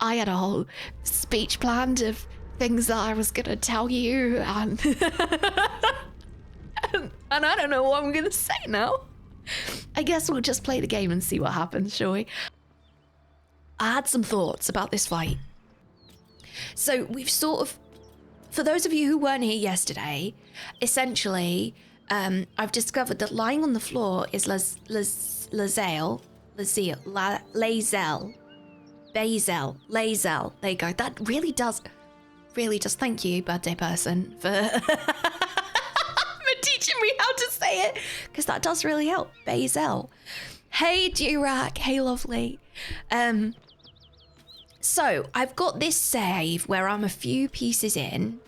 I had a whole speech planned of things that I was gonna tell you, and and I don't know what I'm gonna say now. I guess we'll just play the game and see what happens, shall we? I had some thoughts about this fight. So we've sort of, for those of you who weren't here yesterday, essentially, I've discovered that lying on the floor is Lae'zel. There you go. That really does, thank you, birthday person, for, for teaching me how to say it, because that does really help. Lae'zel. Hey, Durak. Hey, lovely. So I've got this save where I'm a few pieces in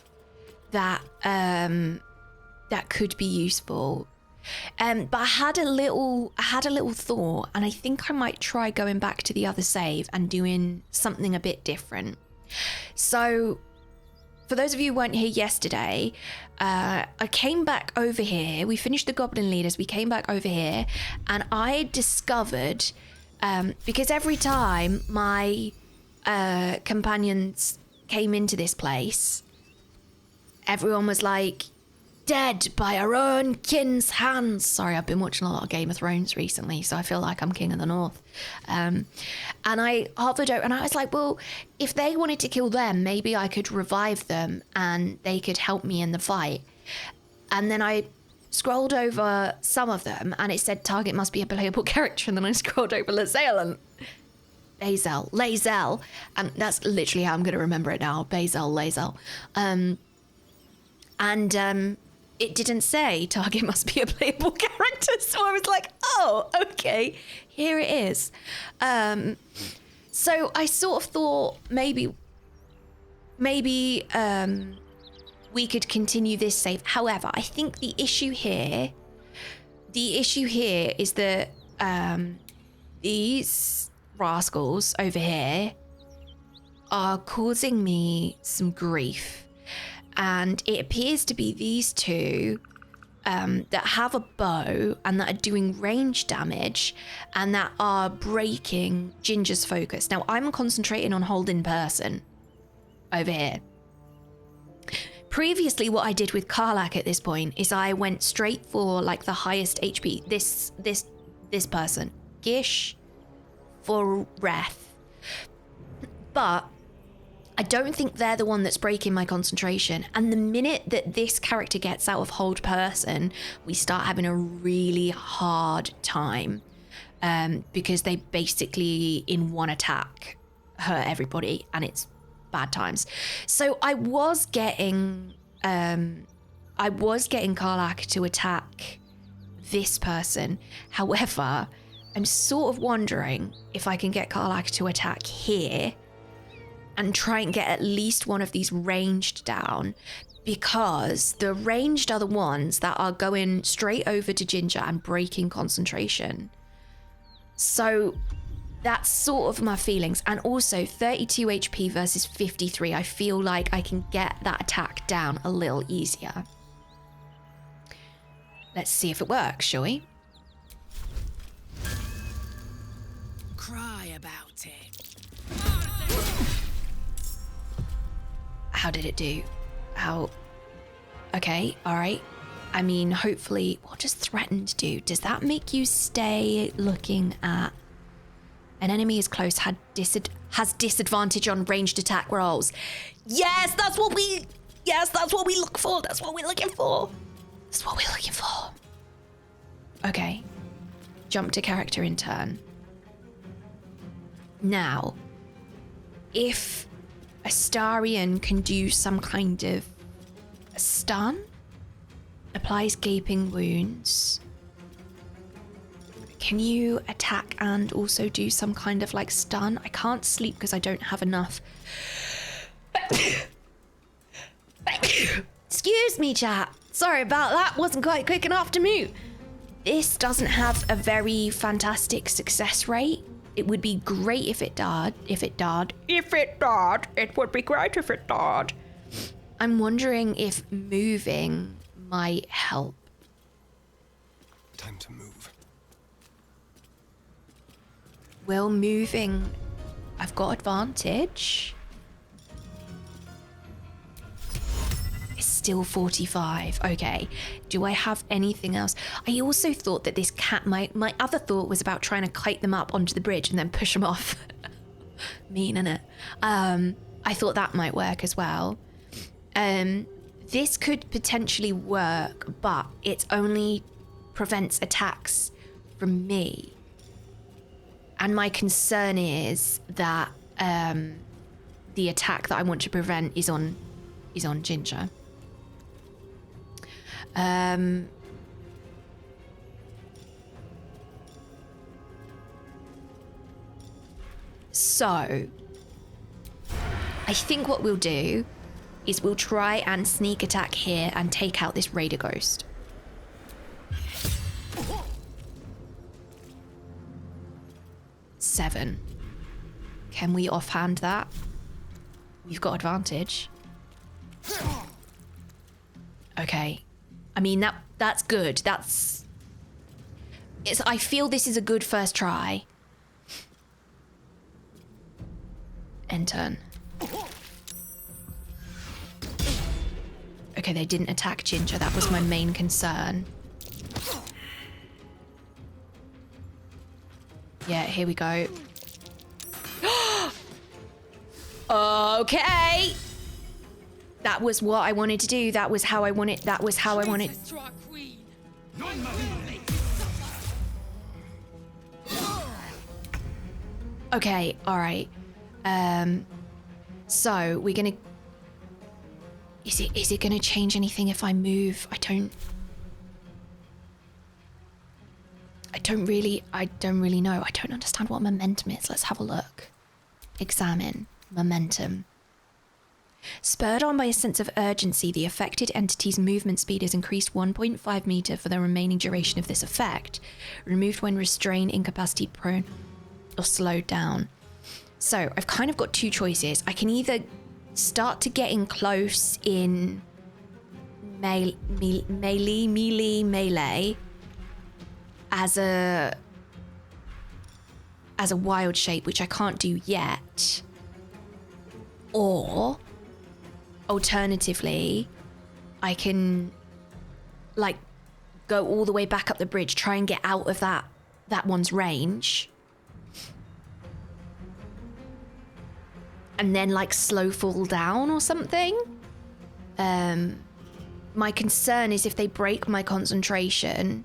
that that could be useful. But I had a little thought, and I think I might try going back to the other save and doing something a bit different. So for those of you who weren't here yesterday, I came back over here. We finished the Goblin Leaders. We came back over here, and I discovered, because every time my companions came into this place, everyone was like, dead by our own kin's hands. Sorry, I've been watching a lot of Game of Thrones recently, so I feel like I'm King of the North. And I hovered over, and I was like, well, if they wanted to kill them, maybe I could revive them and they could help me in the fight. And then I scrolled over some of them, and it said target must be a playable character, and then I scrolled over Lae'zel, and Lae'zel, and that's literally how I'm going to remember it now. Lae'zel. And it didn't say target must be a playable character, so I was like, oh, okay, here it is. So I sort of thought maybe we could continue this save. However, I think the issue here is that these rascals over here are causing me some grief. And it appears to be these two that have a bow and that are doing range damage and that are breaking Ginger's focus. Now, I'm concentrating on holding person over here. Previously, what I did with Karlak at this point is I went straight for like the highest HP. This person, Gish, for Wrath. But I don't think they're the one that's breaking my concentration. And the minute that this character gets out of hold person, we start having a really hard time, because they basically in one attack hurt everybody, and it's bad times. So I was getting Karlak to attack this person. However, I'm sort of wondering if I can get Karlak to attack here and try and get at least one of these ranged down, because the ranged are the ones that are going straight over to Ginger and breaking concentration. So that's sort of my feelings. And also 32 HP versus 53, I feel like I can get that attack down a little easier. Let's see if it works, shall we? Cry about it. How did it do? Okay, all right. I mean, hopefully, what does threatened do? Does that make you stay looking at an enemy is close, has disadvantage on ranged attack rolls? Yes, that's what we look for. That's what we're looking for. Okay. Jump to character in turn. Now, if Astarion can do some kind of stun, applies gaping wounds. Can you attack and also do some kind of like stun? I can't sleep because I don't have enough. Excuse me, chat. Sorry about that. Wasn't quite quick enough to mute. This doesn't have a very fantastic success rate. It would be great if it did. It would be great if it did. I'm wondering if moving might help. Time to move. Will moving I've got advantage. It's still 45. Okay. Do I have anything else? I also thought that this cat, my other thought was about trying to kite them up onto the bridge and then push them off. Mean, innit? I thought that might work as well. This could potentially work, but it only prevents attacks from me. And my concern is that the attack that I want to prevent is on Ginger. So I think what we'll do is we'll try and sneak attack here and take out this Raider Ghost. Seven. Can we offhand that? We've got advantage. Okay. I mean, that's good. I feel this is a good first try. End turn. Okay, they didn't attack Ginger. That was my main concern. Yeah, here we go. Okay. That was what I wanted to do. That was how I wanted. Okay, all right. So we're gonna. Is it gonna change anything if I move? I don't really know. I don't understand what momentum is. Let's have a look. Examine momentum. Spurred on by a sense of urgency, the affected entity's movement speed is increased 1.5 meter for the remaining duration of this effect. Removed when restrained, incapacitated, prone, or slowed down. So I've kind of got two choices. I can either start to get in close in melee as a wild shape, which I can't do yet, or alternatively I can like go all the way back up the bridge, try and get out of that one's range, and then like slow fall down or something. My concern is if they break my concentration,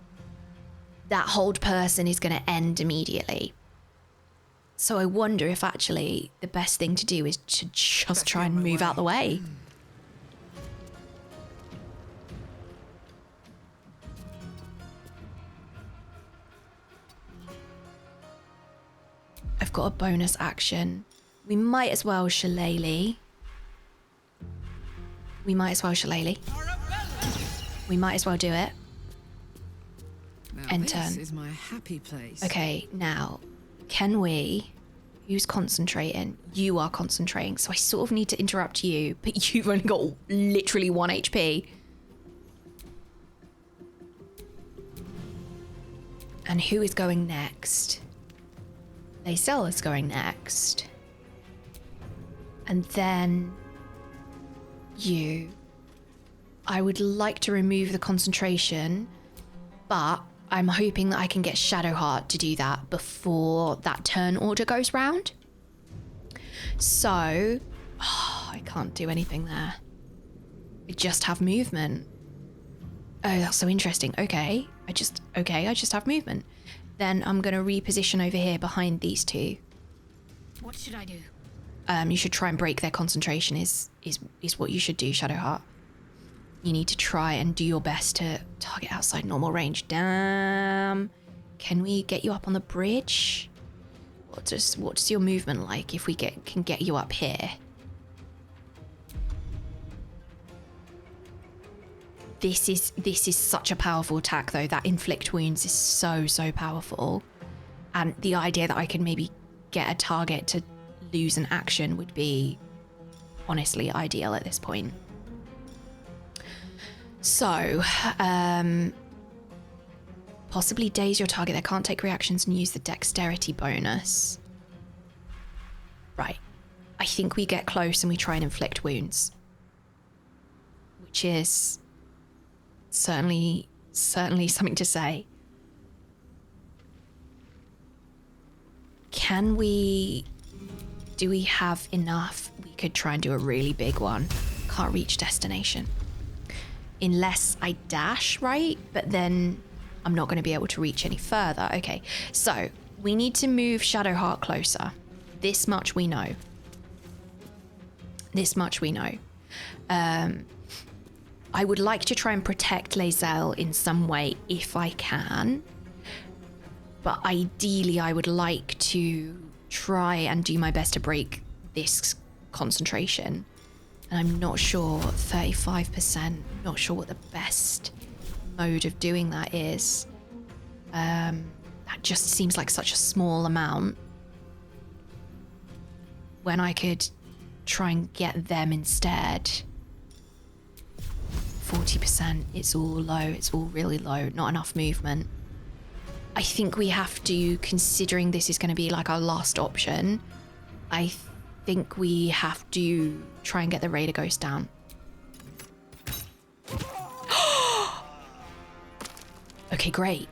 that hold person is going to end immediately. So I wonder if actually the best thing to do is to just try and move out the way. I've got a bonus action. We might as well shillelagh. We might as well do it. End turn. This is my happy place. Okay, now, can we... Who's concentrating? You are concentrating, so I sort of need to interrupt you, but you've only got literally 1 HP. And who is going next? Lae'zel is going next. And then... you. I would like to remove the concentration, but I'm hoping that I can get Shadowheart to do that before that turn order goes round. So, I can't do anything there. I just have movement. Oh, that's so interesting. Okay, I just have movement. Then I'm gonna reposition over here behind these two. What should I do? You should try and break their concentration is what you should do, Shadowheart. You need to try and do your best to target outside normal range. Damn. Can we get you up on the bridge? What's your movement like if we can get you up here? This is such a powerful attack though. That inflict wounds is so powerful. And the idea that I can maybe get a target to lose an action would be honestly ideal at this point. So, possibly daze your target that can't take reactions and use the dexterity bonus. Right. I think we get close and we try and inflict wounds. Which is certainly something to say. Do we have enough? We could try and do a really big one. Can't reach destination. Unless I dash, right? But then I'm not going to be able to reach any further. Okay, so we need to move Shadowheart closer. This much we know. I would like to try and protect Lae'zel in some way if I can. But ideally, I would like to try and do my best to break this concentration. And I'm not sure, 35%, not sure what the best mode of doing that is. That just seems like such a small amount. When I could try and get them instead. 40%, it's all low, it's all really low, not enough movement. I think we have to, considering this is going to be like our last option, I think we have to try and get the Raider Ghost down. Okay, great.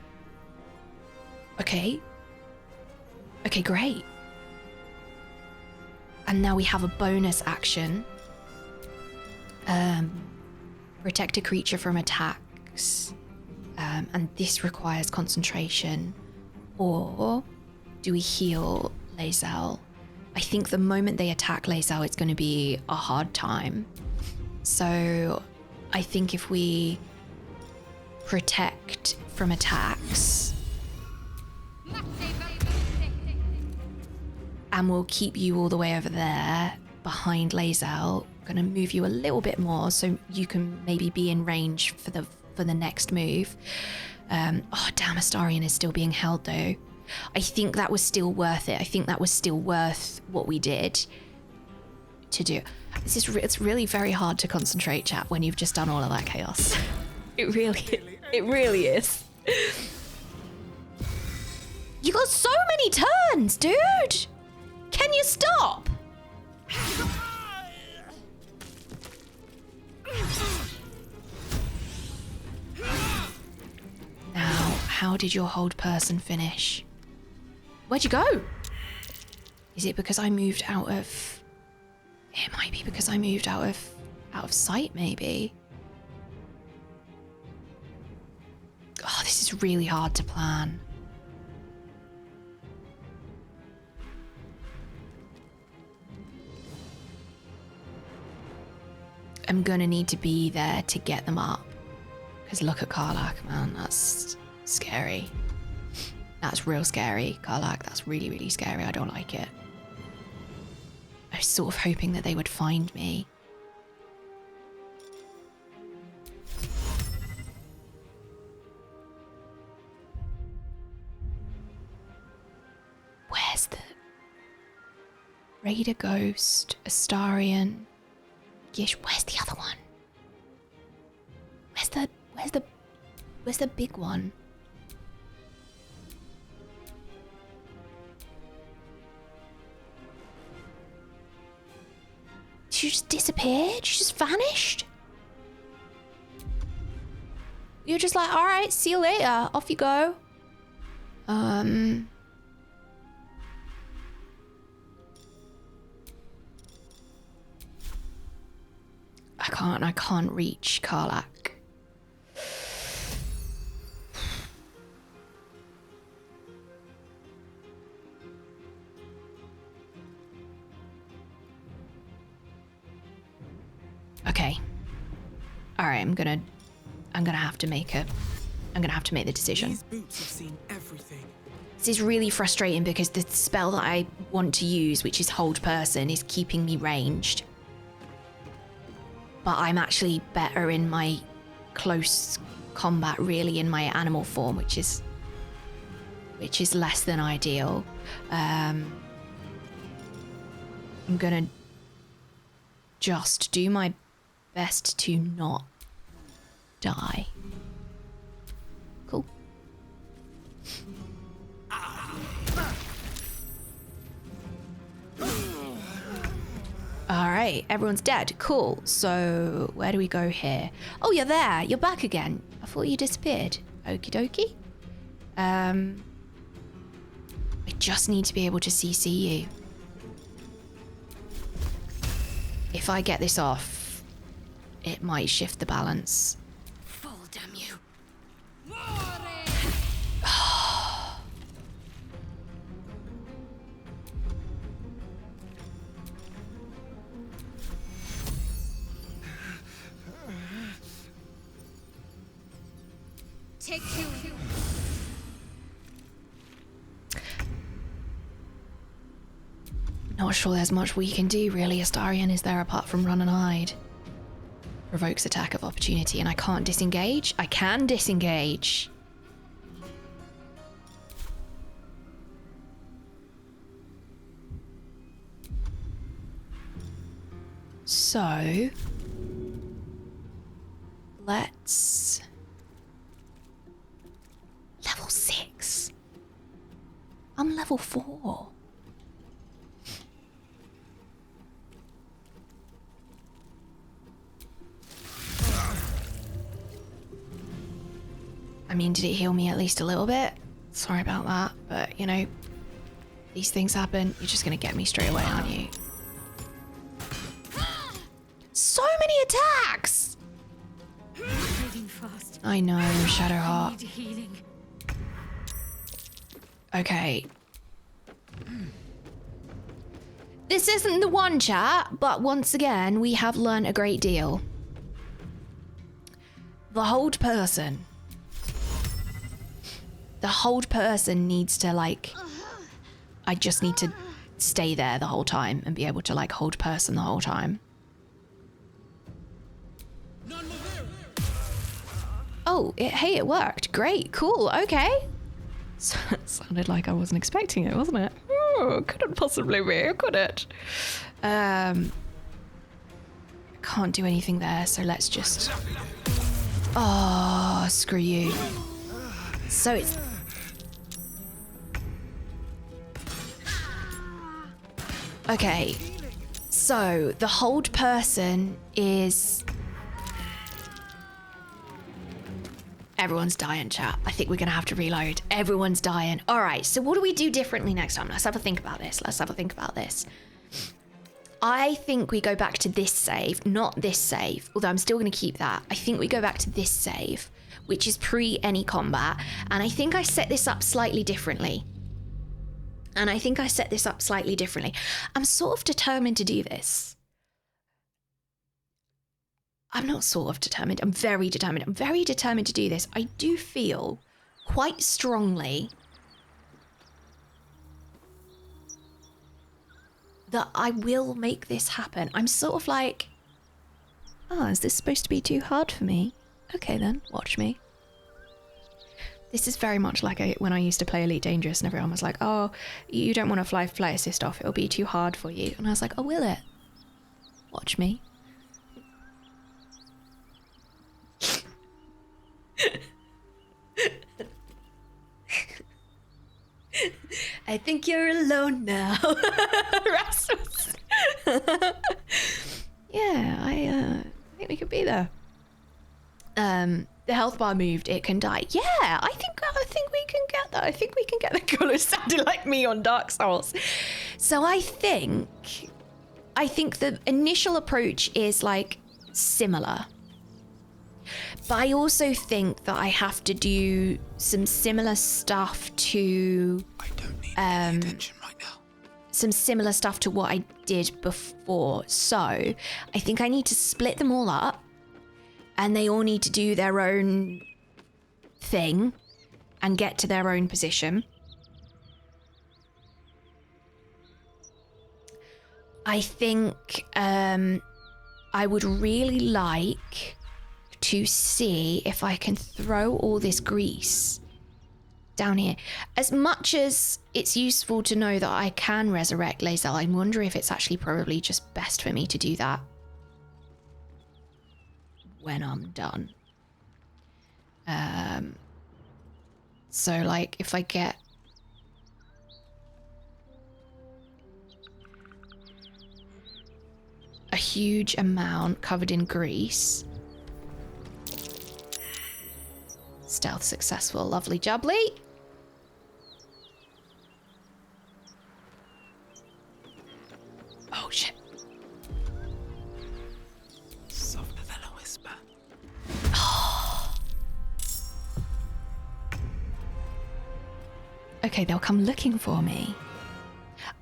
Okay, great. And now we have a bonus action. Protect a creature from attacks. And this requires concentration. Or do we heal Lae'zel? I think the moment they attack Lae'zel, it's going to be a hard time. So I think if we protect from attacks, and we'll keep you all the way over there behind Lae'zel, going to move you a little bit more so you can maybe be in range for the next move. Oh damn, Astarion is still being held though. I think that was still worth it. I think that was still worth what we did to do. It's really very hard to concentrate, chat, when you've just done all of that chaos. It really is. You got so many turns, dude. Can you stop? Now, how did your hold person finish? Where'd you go? Is it because I moved out of... It might be because I moved out of sight, maybe. Oh, this is really hard to plan. I'm gonna need to be there to get them up. Because look at Karlach, man, that's scary. That's real scary, Karlach. That's really, really scary. I don't like it. I was sort of hoping that they would find me. Where's the Raider Ghost, Astarion, Gish? Where's the other one? Where's the big one? She just disappeared? She just vanished? You're just like, all right, see you later. Off you go. I can't reach Karlach. Okay. All right, I'm gonna have to make the decision. These boots have seen everything. This is really frustrating because the spell that I want to use, which is Hold Person, is keeping me ranged. But I'm actually better in my close combat, really, in my animal form, which is less than ideal. I'm gonna just do my best to not die. Cool. All right, everyone's dead. Cool. So where do we go here? Oh, you're there. You're back again. I thought you disappeared. Okie dokie. I just need to be able to CC you. If I get this off, it might shift the balance. Fall, damn you. Take two. Not sure there's much we can do, really. Astarion is there apart from run and hide. Provokes attack of opportunity, and I can't disengage? I can disengage. So... let's... Level 6. I'm level 4. I mean, did it heal me at least a little bit? Sorry about that, but you know, these things happen. You're just gonna get me straight away, aren't you? So many attacks! Bleeding fast. I know, Shadowheart. Need healing. Okay. This isn't the one, chat, but once again, we have learned a great deal. The hold person. The hold person needs to, like... I just need to stay there the whole time and be able to, like, hold person the whole time. Oh, hey, it worked. Great, cool, okay. So, it sounded like I wasn't expecting it, wasn't it? Oh, couldn't possibly be, could it? Can't do anything there, so let's just... Oh, screw you. So it's... Okay, so the hold person is... Everyone's dying, chat. I think we're gonna have to reload. Everyone's dying. All right, so what do we do differently next time? Let's have a think about this. I think we go back to this save, not this save, although I'm still gonna keep that. I think we go back to this save, which is pre any combat, and I think I set this up slightly differently. I'm sort of determined to do this. I'm not sort of determined. I'm very determined. I'm very determined to do this. I do feel quite strongly that I will make this happen. I'm sort of like, oh, is this supposed to be too hard for me? Okay then, watch me. This is very much like when I used to play Elite Dangerous and everyone was like, oh, you don't want to fly assist off. It'll be too hard for you. And I was like, oh, will it? Watch me. I think you're alone now. Rasmus. Yeah, I think we could be there. The health bar moved, it can die. Yeah, I think we can get that. I think we can get the colour sounded like me on Dark Souls. So I think the initial approach is like similar. But I also think that I have to do some similar stuff to I don't need any attention right now. some similar stuff to what I did before. So I think I need to split them all up and they all need to do their own thing and get to their own position. I think I would really like to see if I can throw all this grease down here. As much as it's useful to know that I can resurrect Lae'zel, I wonder if it's actually probably just best for me to do that when I'm done. So like if I get... huge amount covered in grease. Stealth successful. Lovely jubbly. Oh, shit. Softer than a whisper. Okay, they'll come looking for me.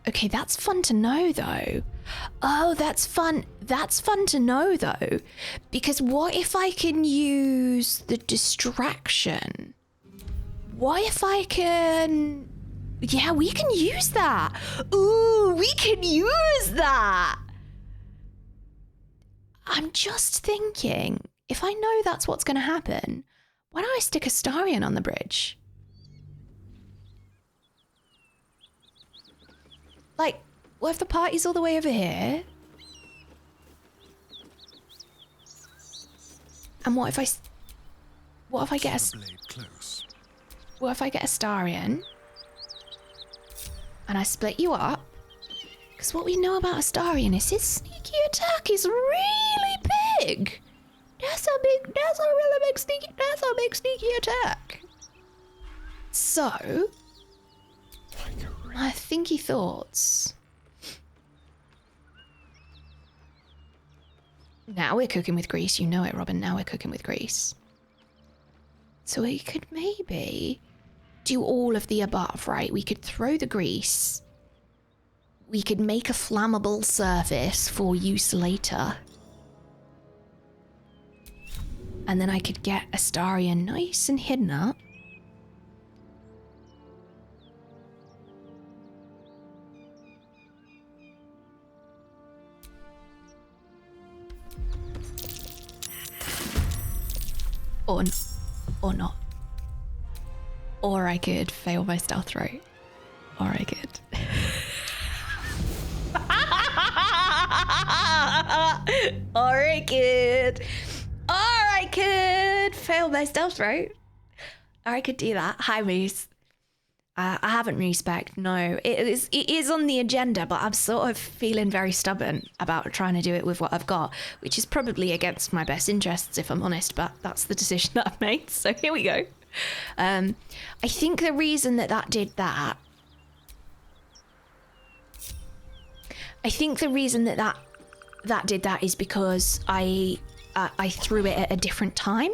Okay, that's fun to know, though. Oh, that's fun. That's fun to know, though. Because what if I can use the distraction? What if I can... Yeah, we can use that. Ooh, we can use that. I'm just thinking, if I know that's what's going to happen, why don't I stick a Starion on the bridge? Like, what if the party's all the way over here? And what if I get a... Blade close. What if I get a Starion? And I split you up? Because what we know about Astarion is his sneaky attack is really big. That's a big sneaky attack. So, my thinky thoughts. Now we're cooking with grease. You know it, Robin. Now we're cooking with grease. So we could maybe do all of the above, right? We could throw the grease. We could make a flammable surface for use later. And then I could get Astarion nice and hidden up. Or not. Or I could fail my stealth roll. Or I could... Or I could fail my stealth roll. Or I could do that. Hi, Moose. I haven't respec, no. It is on the agenda, but I'm sort of feeling very stubborn about trying to do it with what I've got, which is probably against my best interests, if I'm honest, but that's the decision that I've made, so here we go. I think the reason that did that... I think the reason that did that is because I threw it at a different time.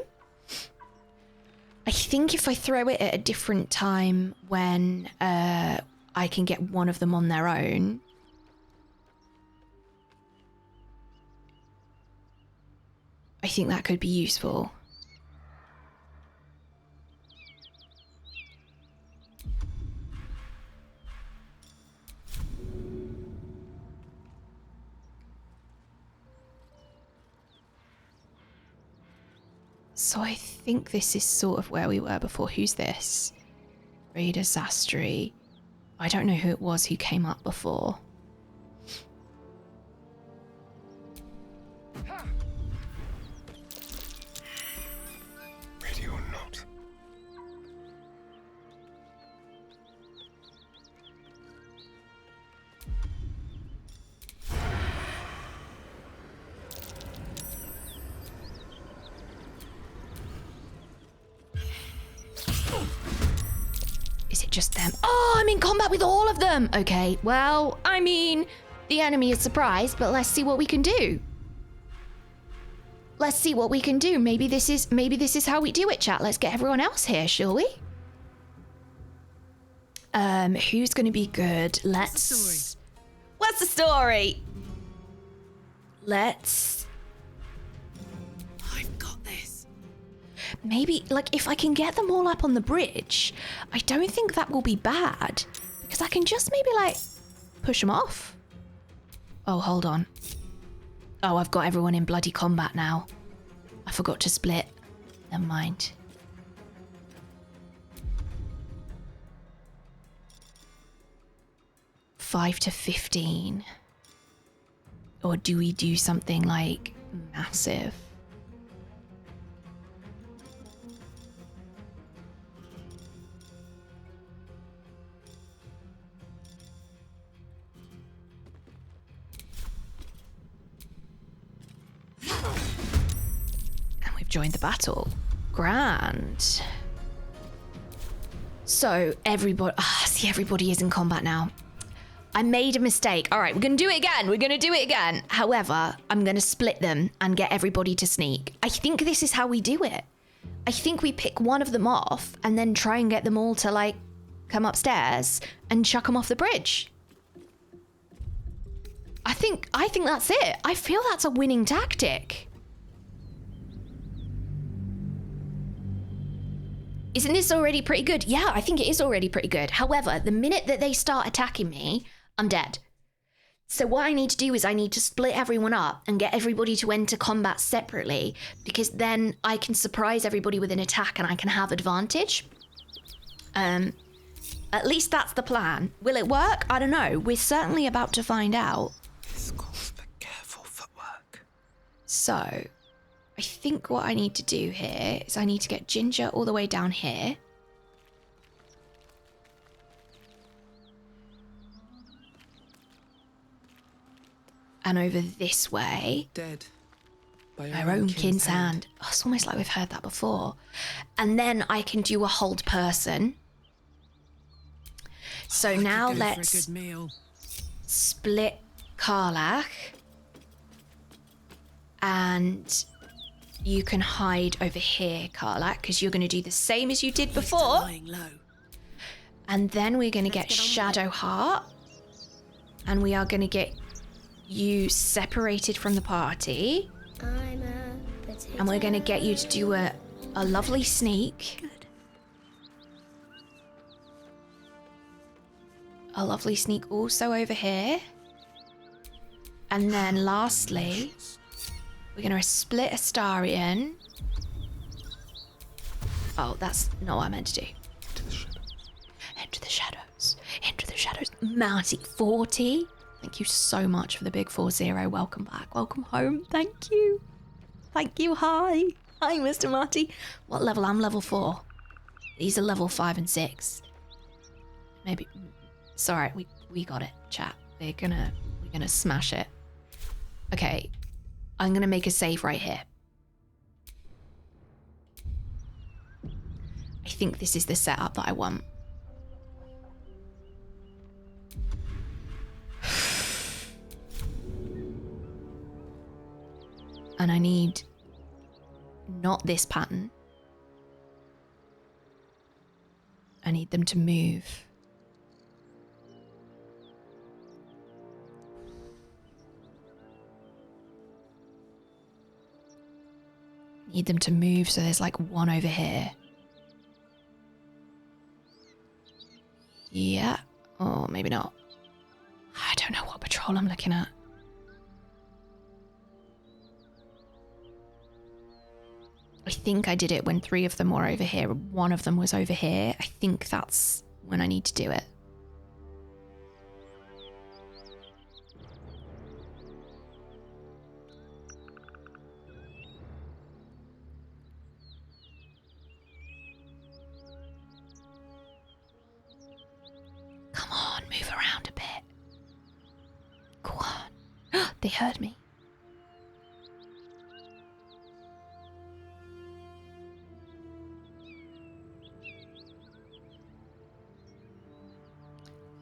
I think if I throw it at a different time when I can get one of them on their own, I think that could be useful. So I think this is sort of where we were before. Who's this? Raider Zastri. I don't know who it was who came up before. Ready or not. Is it just them? Oh, I'm in combat with all of them! Okay, well, I mean, the enemy is surprised, but let's see what we can do. Let's see what we can do. Maybe this is how we do it, chat. Let's get everyone else here, shall we? Who's gonna be good? What's the story? I've got this. Maybe, like, if I can get them all up on the bridge, I don't think that will be bad. Because I can just maybe, like, push them off. Oh, hold on. Oh, I've got everyone in bloody combat now. I forgot to split. Never mind. $5 to 15. Or do we do something, like, massive? joined the battle. Grand. So everybody, everybody is in combat now. I made a mistake. All right, we're gonna do it again. We're gonna do it again. However, I'm gonna split them and get everybody to sneak. I think this is how we do it. I think we pick one of them off and then try and get them all to like come upstairs and chuck them off the bridge. I think that's it. I feel that's a winning tactic. Isn't this already pretty good? Yeah, I think it is already pretty good. However, the minute that they start attacking me, I'm dead. So what I need to do is I need to split everyone up and get everybody to enter combat separately, because then I can surprise everybody with an attack and I can have advantage. At least that's the plan. Will it work? I don't know. We're certainly about to find out. This calls for careful footwork. So, I think what I need to do here is I need to get Ginger all the way down here. And over this way. Dead. By Our own kin's hand. Oh, it's almost like we've heard that before. And then I can do a hold person. So now let's split Karlach. And you can hide over here, Karlach, because you're going to do the same as you did before. And then we're going to get Shadowheart. And we are going to get you separated from the party. And we're going to get you to do a lovely sneak. Good. A lovely sneak also over here. And then lastly, we're going to split Astarion. Oh, that's not what I meant to do. Into the shadows. Into the shadows. Marty, 40. Thank you so much for the big 40. Welcome back. Welcome home. Thank you. Thank you. Hi. Hi, Mr. Marty. What level? I'm level 4. These are level 5 and 6. Maybe. It's all right. We got it, chat. We're gonna smash it. Okay. I'm gonna make a save right here. I think this is the setup that I want. And I need not this pattern. I need them to move. Need them to move, so there's like one over here. Yeah. Or maybe not. I don't know what patrol I'm looking at. I think I did it when 3 of them were over here. 1 of them was over here. I think that's when I need to do it. Come on, move around a bit. Go on. They heard me.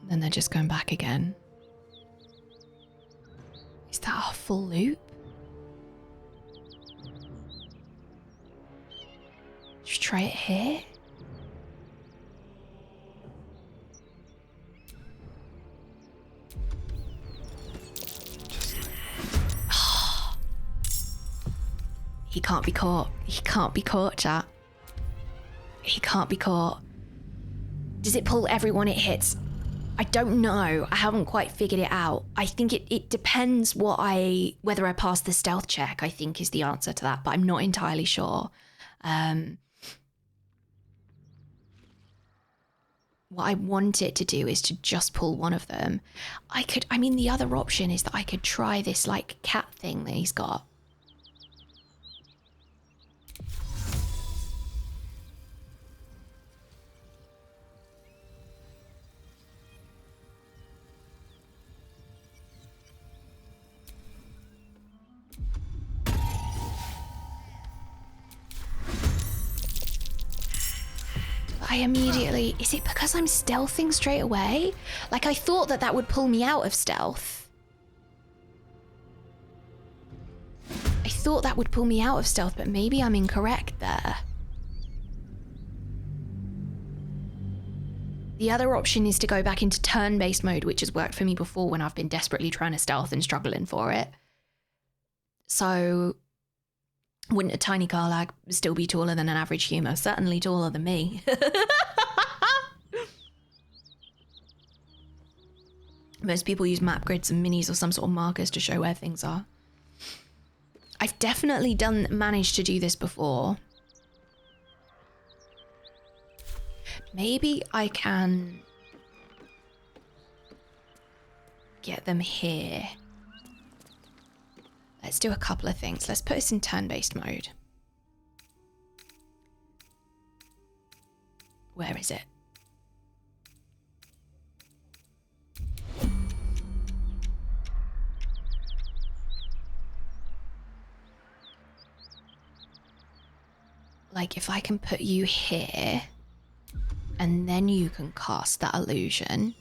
Then they're just going back again. Is that a full loop? Just try it here. He can't be caught. He can't be caught, chat. He can't be caught. Does it pull everyone it hits? I don't know. I haven't quite figured it out. I think it depends whether I pass the stealth check, I think is the answer to that, but I'm not entirely sure. What I want it to do is to just pull one of them. The other option is that I could try this like cat thing that he's got. I immediately... Is it because I'm stealthing straight away? Like, I thought that that would pull me out of stealth. I thought that would pull me out of stealth, but maybe I'm incorrect there. The other option is to go back into turn-based mode, which has worked for me before when I've been desperately trying to stealth and struggling for it. So, wouldn't a tiny Karlach still be taller than an average human? Certainly taller than me. Most people use map grids and minis or some sort of markers to show where things are. I've definitely managed to do this before. Maybe I can get them here. Let's do a couple of things. Let's put this in turn-based mode. Where is it? Like, if I can put you here, and then you can cast that illusion.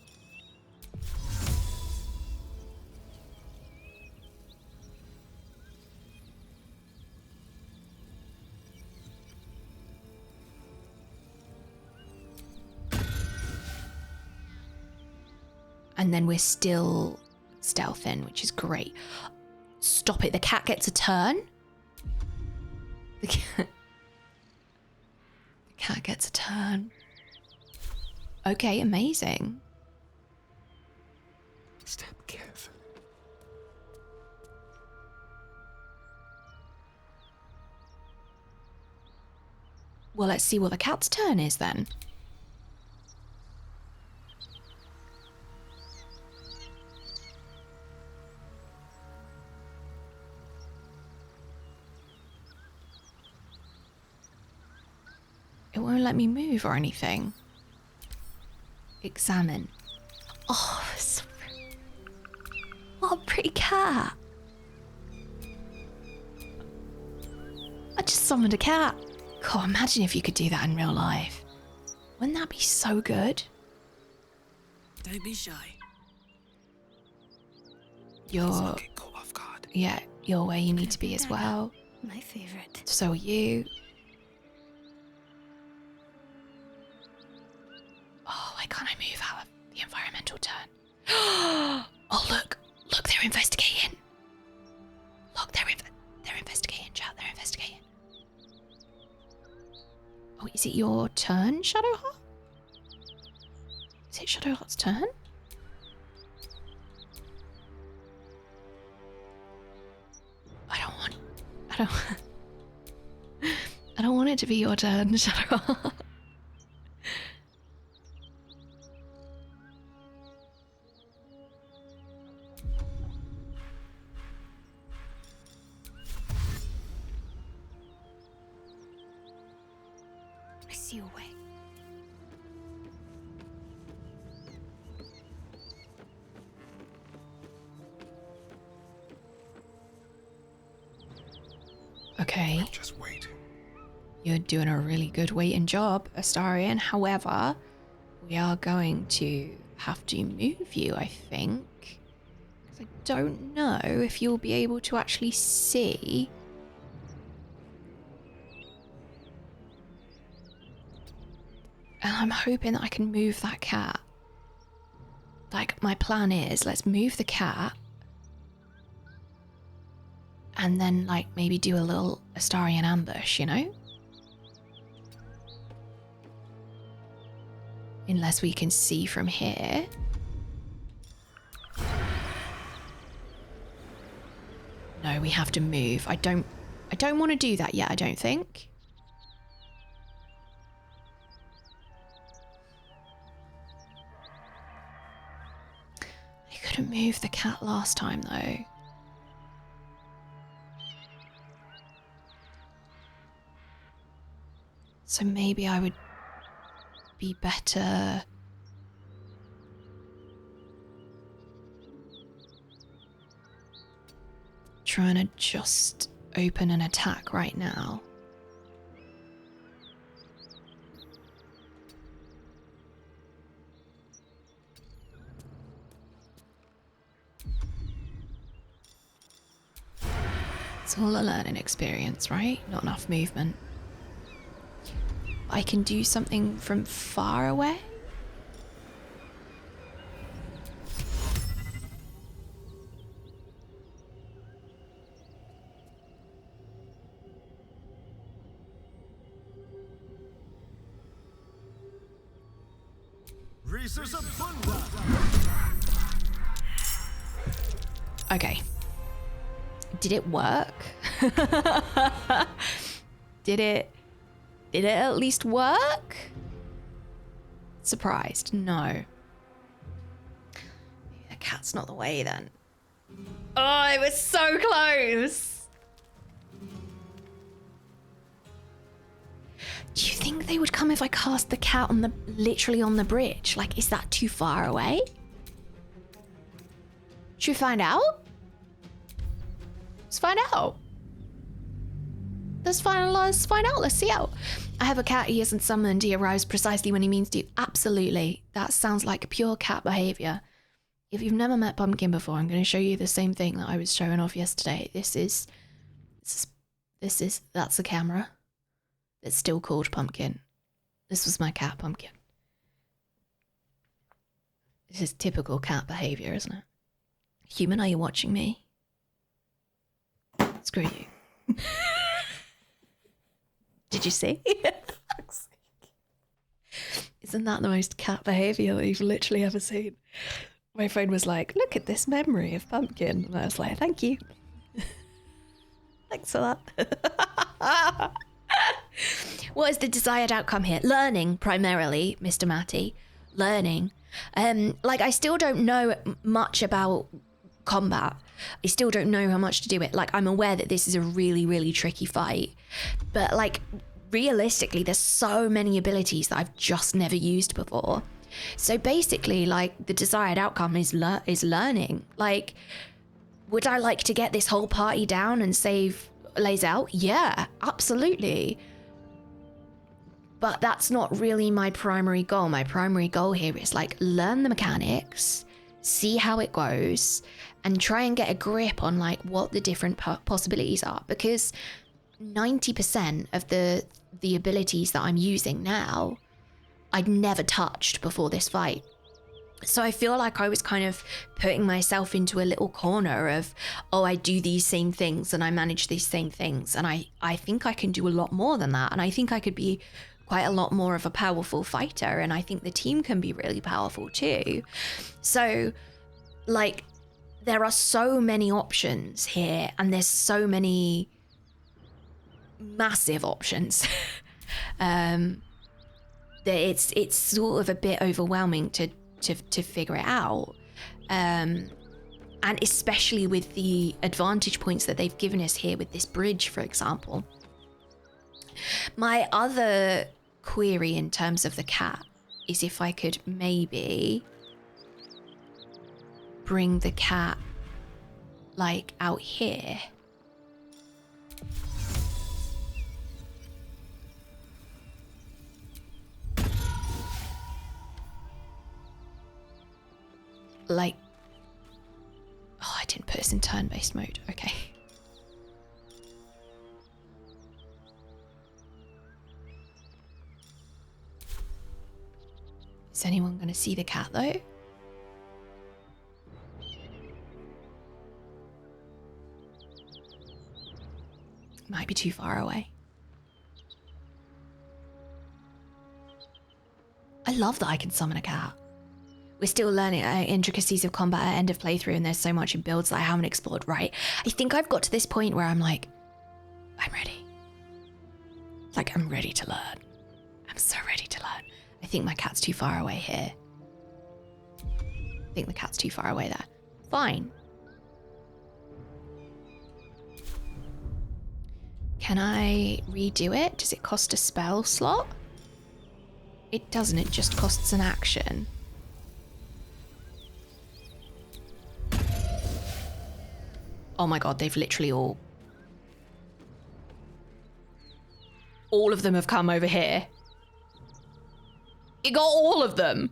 And then we're still stealthing, which is great. Stop it, the cat gets a turn? The cat gets a turn. Okay, amazing. Step carefully. Well, let's see what the cat's turn is then. It won't let me move or anything. Examine. Oh, so what a pretty cat. I just summoned a cat. God, imagine if you could do that in real life. Wouldn't that be so good? Don't be shy. You're... Let's not get caught off guard. Yeah, you're where you need to be as Dagger. well. My favorite. So are you. Oh, why can't I move out of the environmental turn? Oh, look. Look, they're investigating. Look, they're investigating, chat. They're investigating. Oh, is it your turn, Shadowheart? Is it Shadowheart's turn? I don't want it to be your turn, Shadowheart. I see a way. Okay. Just waiting. You're doing a really good waiting job, Astarion. However, we are going to have to move you, I think. Because I don't know if you'll be able to actually see. And I'm hoping that I can move that cat. Like, my plan is, let's move the cat. And then, like, maybe do a little Astarion ambush, you know? Unless we can see from here. No, we have to move. I don't want to do that yet, I don't think. I couldn't move the cat last time though. So maybe I would be better trying to just open an attack right now. It's all a learning experience, right? Not enough movement. I can do something from far away? Okay. Did it work? Did it at least work? Surprised? No. The cat's not the way then. Oh, it was so close. Do you think they would come if I cast the cat on literally on the bridge? Like, is that too far away? Should we find out? Let's find out. Let's find out. Let's see out. I have a cat he isn't summoned. He arrives precisely when he means to. Absolutely. That sounds like pure cat behavior. If you've never met Pumpkin before, I'm going to show you the same thing that I was showing off yesterday. That's a camera. It's still called Pumpkin. This was my cat, Pumpkin. This is typical cat behavior, isn't it? Human, are you watching me? Screw you. Did you see? Isn't that the most cat behavior that you've literally ever seen? My friend was like, look at this memory of Pumpkin. And I was like, thank you. Thanks for that. What is the desired outcome here? Learning, primarily, Mr. Matty. Learning. I still don't know much about combat. I still don't know how much to do it. Like, I'm aware that this is a really, really tricky fight. But, like, realistically, there's so many abilities that I've just never used before. So basically, like, the desired outcome is learning. Like, would I like to get this whole party down and save Lae'zel? Yeah, absolutely. But that's not really my primary goal. My primary goal here is, like, learn the mechanics, see how it goes, and try and get a grip on, like, what the different possibilities are. Because 90% of the abilities that I'm using now, I'd never touched before this fight. So I feel like I was kind of putting myself into a little corner of, oh, I do these same things and I manage these same things. And I think I can do a lot more than that. And I think I could be quite a lot more of a powerful fighter. And I think the team can be really powerful too. So, like, there are so many options here, and there's so many massive options. That it's sort of a bit overwhelming to figure it out. And especially with the advantage points that they've given us here with this bridge, for example. My other query in terms of the cat is if I could maybe bring the cat, like, out here. Like, oh, I didn't put this in turn-based mode. Okay. Is anyone going to see the cat, though? Might be too far away. I love that I can summon a cat. We're still learning intricacies of combat at end of playthrough, and there's so much in builds that I haven't explored, right? I think I've got to this point where I'm like, I'm ready. Like, I'm ready to learn. I'm so ready to learn. I think my cat's too far away here. I think the cat's too far away there. Fine. Can I redo it? Does it cost a spell slot? It doesn't, it just costs an action. Oh my god, they've literally all of them have come over here. It got all of them.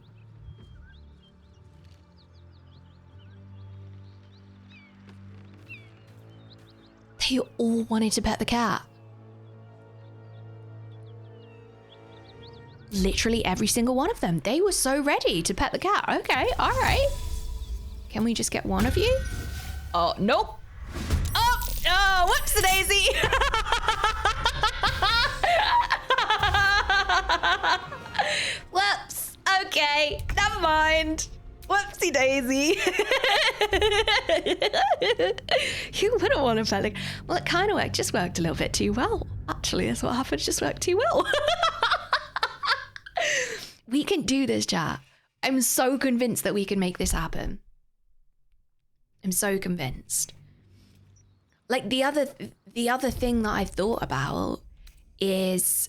They They all wanted to pet the cat. Literally every single one of them. They were so ready to pet the cat. Okay, all right. Can we just get one of you? Oh, nope. Oh, whoops, daisy. Whoops. Okay, never mind. Whoopsie daisy. You wouldn't want to pet the... Well, it kind of worked. Just worked a little bit too well. Actually, that's what happened. Just worked too well. We can do this, chat. I'm so convinced that we can make this happen. I'm so convinced. Like the other thing that I've thought about is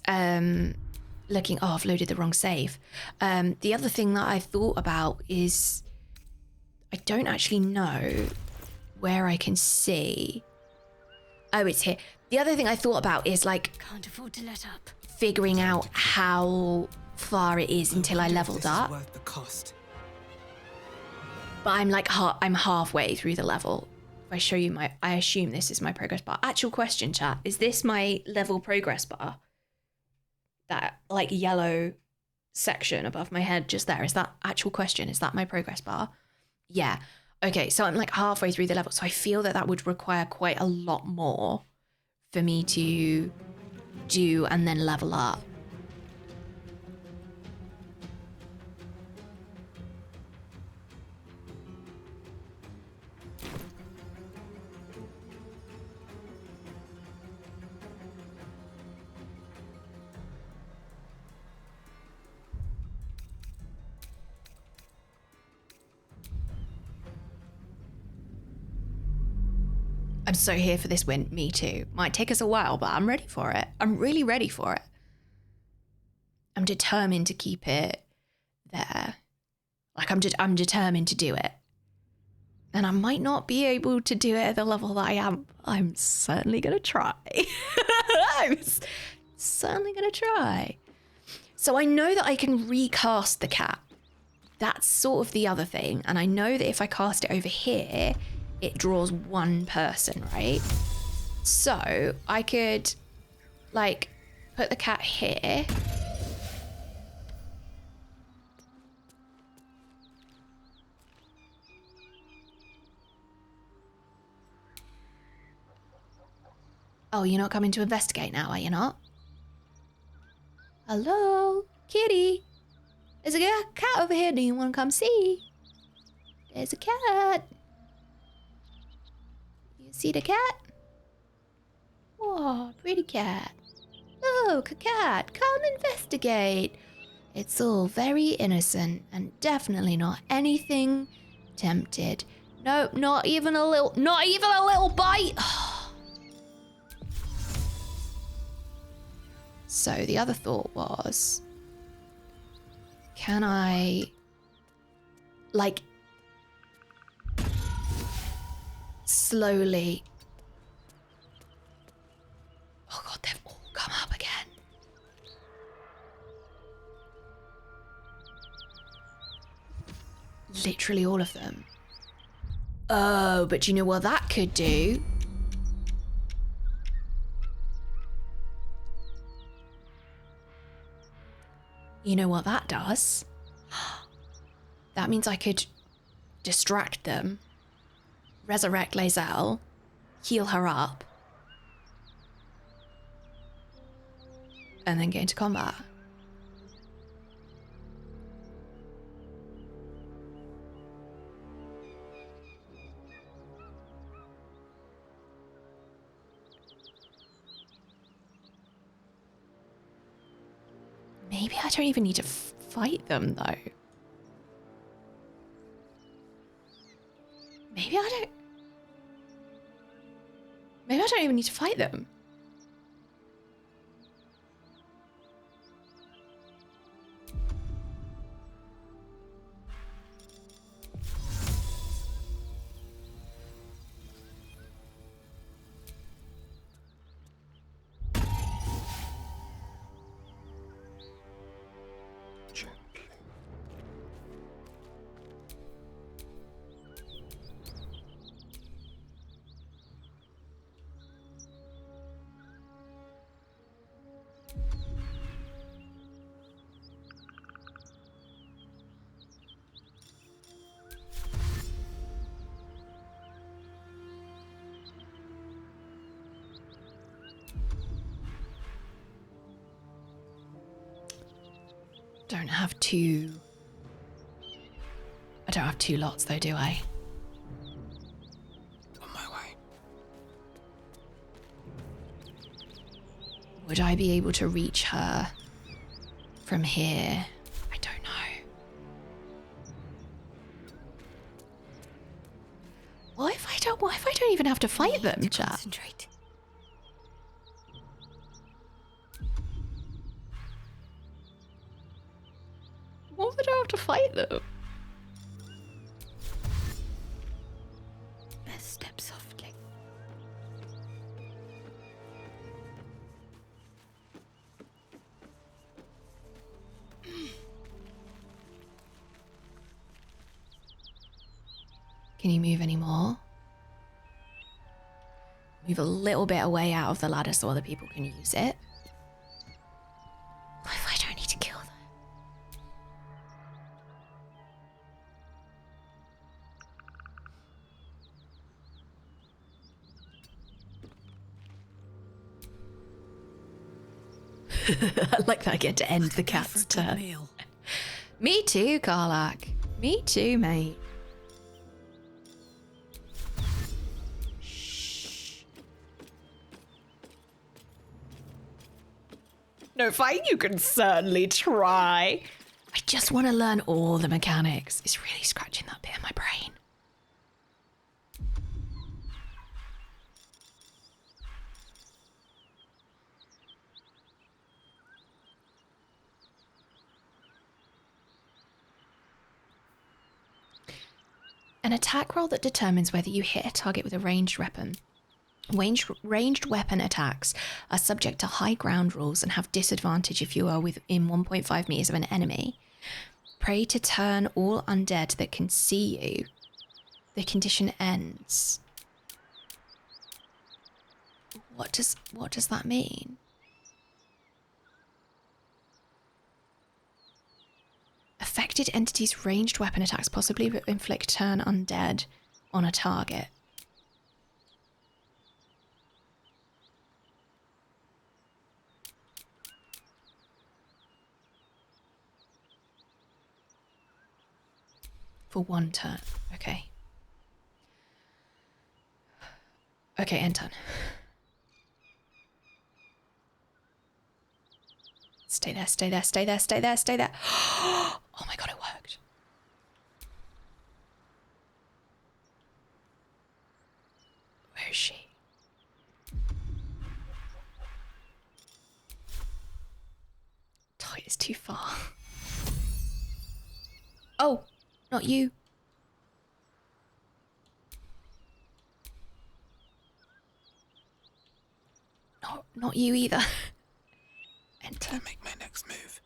looking. Oh, I've loaded the wrong save. The other thing that I've thought about is I don't actually know where I can see. Oh, it's here. The other thing I thought about is like Can't afford to let up. figuring out how far it is until I leveled up. Worth the cost. But I'm like I'm halfway through the level. If I show you I assume this is my progress bar. Actual question, chat. Is this my level progress bar? That like yellow section above my head just there. Is that actual question? Is that my progress bar? Yeah. Okay, so I'm like halfway through the level. So I feel that would require quite a lot more for me to do and then level up. I'm so here for this win. Me too. Might take us a while, but I'm ready for it. I'm really ready for it. I'm determined to keep it there. Like I'm determined to do it. And I might not be able to do it at the level that I am. I'm certainly going to try. I'm certainly going to try. So I know that I can recast the cat. That's sort of the other thing. And I know that if I cast it over here, it draws one person, right? So I could like put the cat here. Oh, you're not coming to investigate now, are you not? Hello, kitty. There's a cat over here. Do you want to come see? There's a cat. You see the cat? Oh, pretty cat. Look, a cat. Come investigate. It's all very innocent and definitely not anything tempted. Nope, not even a little bite. So the other thought was, can I, like, slowly... Oh God, they've all come up again. Literally all of them. Oh, but you know what that could do? You know what that does? That means I could distract them, resurrect Lae'zel, heal her up, and then get into combat. Maybe I don't even need to fight them, though. Maybe I don't even need to fight them. Don't have two. I don't have two lots though, do I? On my way. Would I be able to reach her from here? I don't know. What if I don't even have to fight them, chat? Concentrate. What if I don't have to fight them? Let's step softly. Can you move any more? Move a little bit away out of the ladder so other people can use it. What if I don't need to kill them? I like that I get to end the cat's turn. Meal. Me too, Karlak. Me too, mate. Shh. No, fine, you can certainly try. I just want to learn all the mechanics. It's really scratching that bit of my brain. An attack roll that determines whether you hit a target with a ranged weapon. Ranged weapon attacks are subject to high ground rules and have disadvantage if you are within 1.5 meters of an enemy. Pray to turn all undead that can see you. The condition ends. What does that mean? Affected entities' ranged weapon attacks possibly inflict turn undead on a target. For one turn. Okay. Okay, end turn. Stay there, stay there, stay there, stay there, stay there. Oh my god, it worked. Where is she? Oh, it's too far. Oh, not you. Not you either. Enter. Can I make my next move?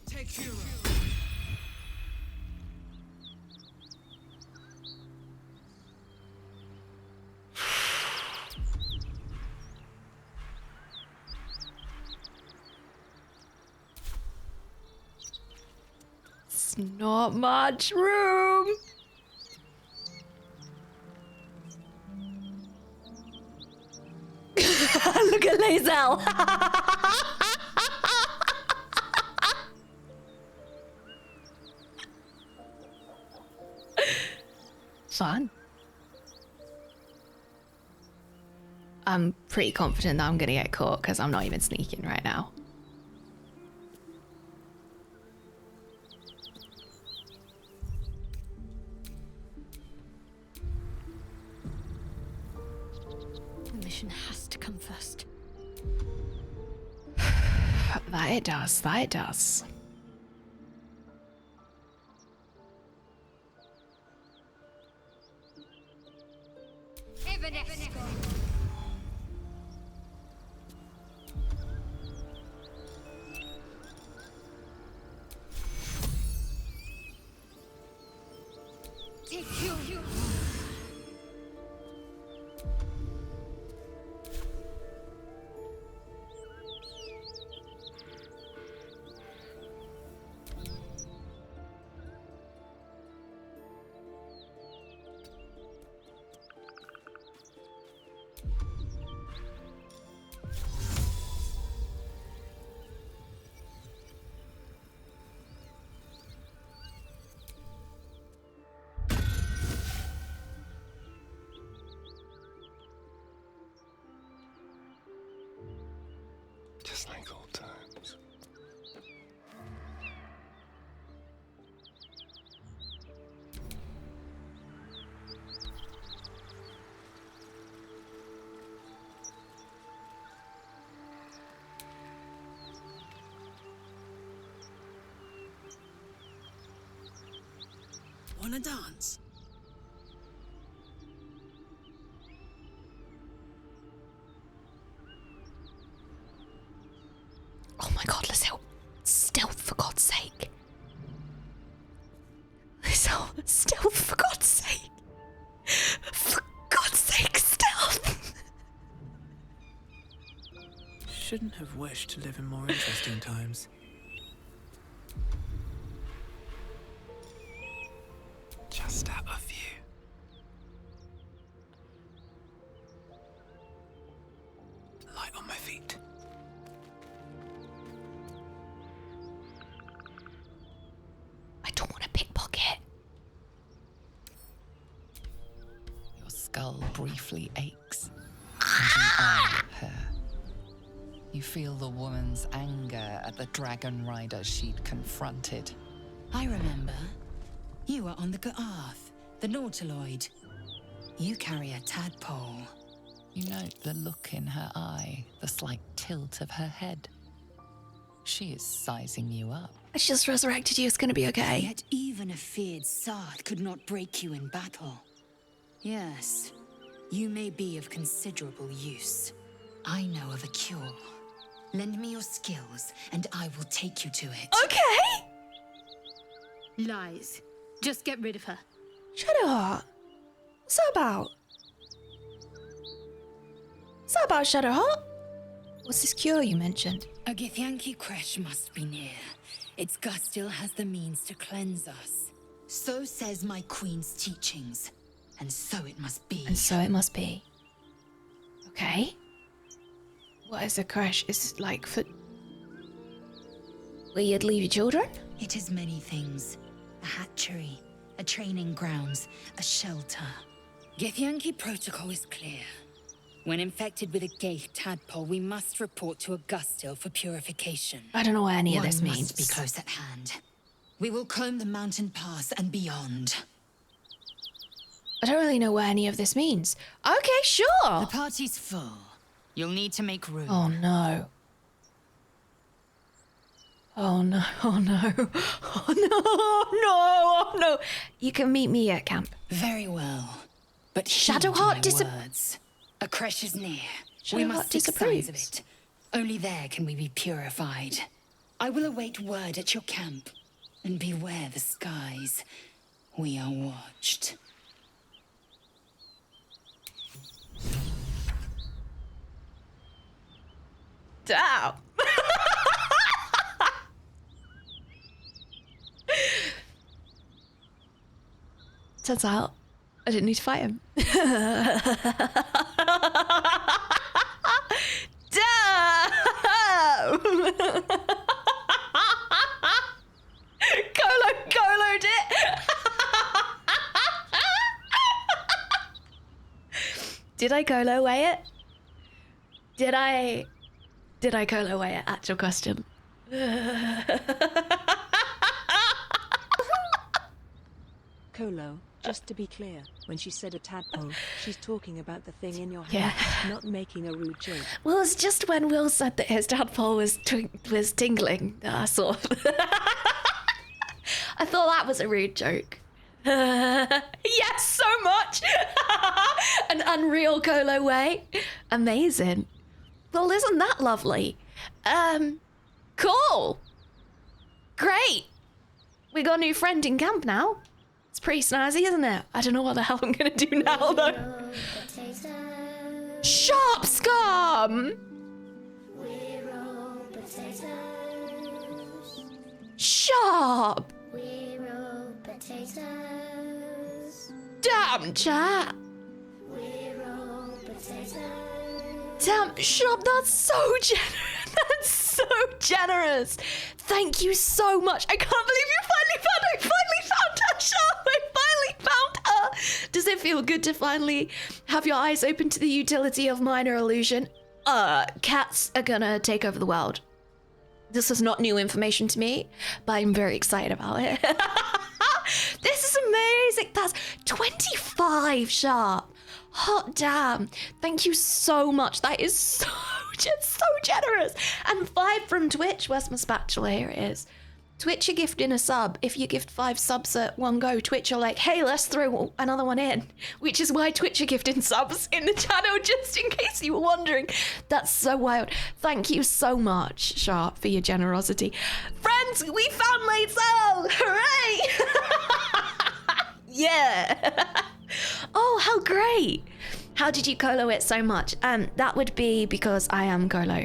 Take hero. It's not much room. Look at Lae'zel. Fun. I'm pretty confident that I'm gonna get caught because I'm not even sneaking right now. Reputation has to come first. That it does, that it does. Take you. Just like old times. Wanna dance? Oh my god, Lae'zel. Stealth, for God's sake. Lae'zel, stealth, for God's sake. For God's sake, stealth. Shouldn't have wished to live in more interesting times. Just out of view. Light on my feet. I don't want to pickpocket. Your skull briefly aches. And you eye her. You feel the woman's anger at the dragon rider she'd confronted. I remember. You were on the Ga'ath, the Nautiloid. You carry a tadpole. You note the look in her eye, the slight tilt of her head. She is sizing you up. I just resurrected you, it's gonna be okay. Yet even a feared Sard could not break you in battle. Yes, you may be of considerable use. I know of a cure. Lend me your skills, and I will take you to it. Okay! Lies. Just get rid of her. Shadowheart. What's that about? What's that about, Shadowheart? What's this cure you mentioned? A Githyanki crash must be near. Its Gustil has the means to cleanse us. So says my queen's teachings. And so it must be. And so it must be. Okay. What is a crash? Is it like for where you'd leave your children? It is many things. A hatchery, a training grounds, a shelter. Githyanki protocol is clear. When infected with a Gaith tadpole, we must report to Augustil for purification. I don't know what any of this One means. must be close at hand. We will comb the mountain pass and beyond. I don't really know what any of this means. Okay, sure. The party's full. You'll need to make room. Oh no. Oh no, oh no, oh no, oh no, oh no. You can meet me at camp. Very well. But Shadowheart words. A crash is near. We Shadowheart must seek disapproves. signs of it. Only there can we be purified. I will await word at your camp. And beware the skies. We are watched. Damn. Turns out, I didn't need to fight him. Damn! Colo'd it! Did I Colo away it? Did I Colo away it? Actual question. Kolo, just to be clear, when she said a tadpole, she's talking about the thing in your hand, Yeah. not making a rude joke. Well, it's just when Will said that his tadpole was tingling that I sort of... I thought that was a rude joke. Yes, so much! An unreal Kolo way. Amazing. Well, isn't that lovely? Cool. Great. We got a new friend in camp now. It's pretty snazzy, isn't it? I don't know what the hell I'm gonna do now, though. Sharp scum! Sharp! Damn, chat! Damn, Sharp, that's so generous! That's so generous! Thank you so much! I can't believe you finally found her, Sharp! I finally found her! Does it feel good to finally have your eyes open to the utility of minor illusion? Cats are gonna take over the world. This is not new information to me, but I'm very excited about it. This is amazing! That's 25, Sharp! Hot damn. Thank you so much. That is so generous. And 5 from Twitch. Where's my spatula? Here it is. Twitch are gifting a sub. If you gift 5 subs at one go, Twitch are like, hey, let's throw another one in. Which is why Twitch are gifting subs in the channel, just in case you were wondering. That's so wild. Thank you so much, Sharp, for your generosity. Friends, we found Lae'zel! Hooray! Yeah! Oh, how great! How did you Kolo it so much? That would be because I am Kolo.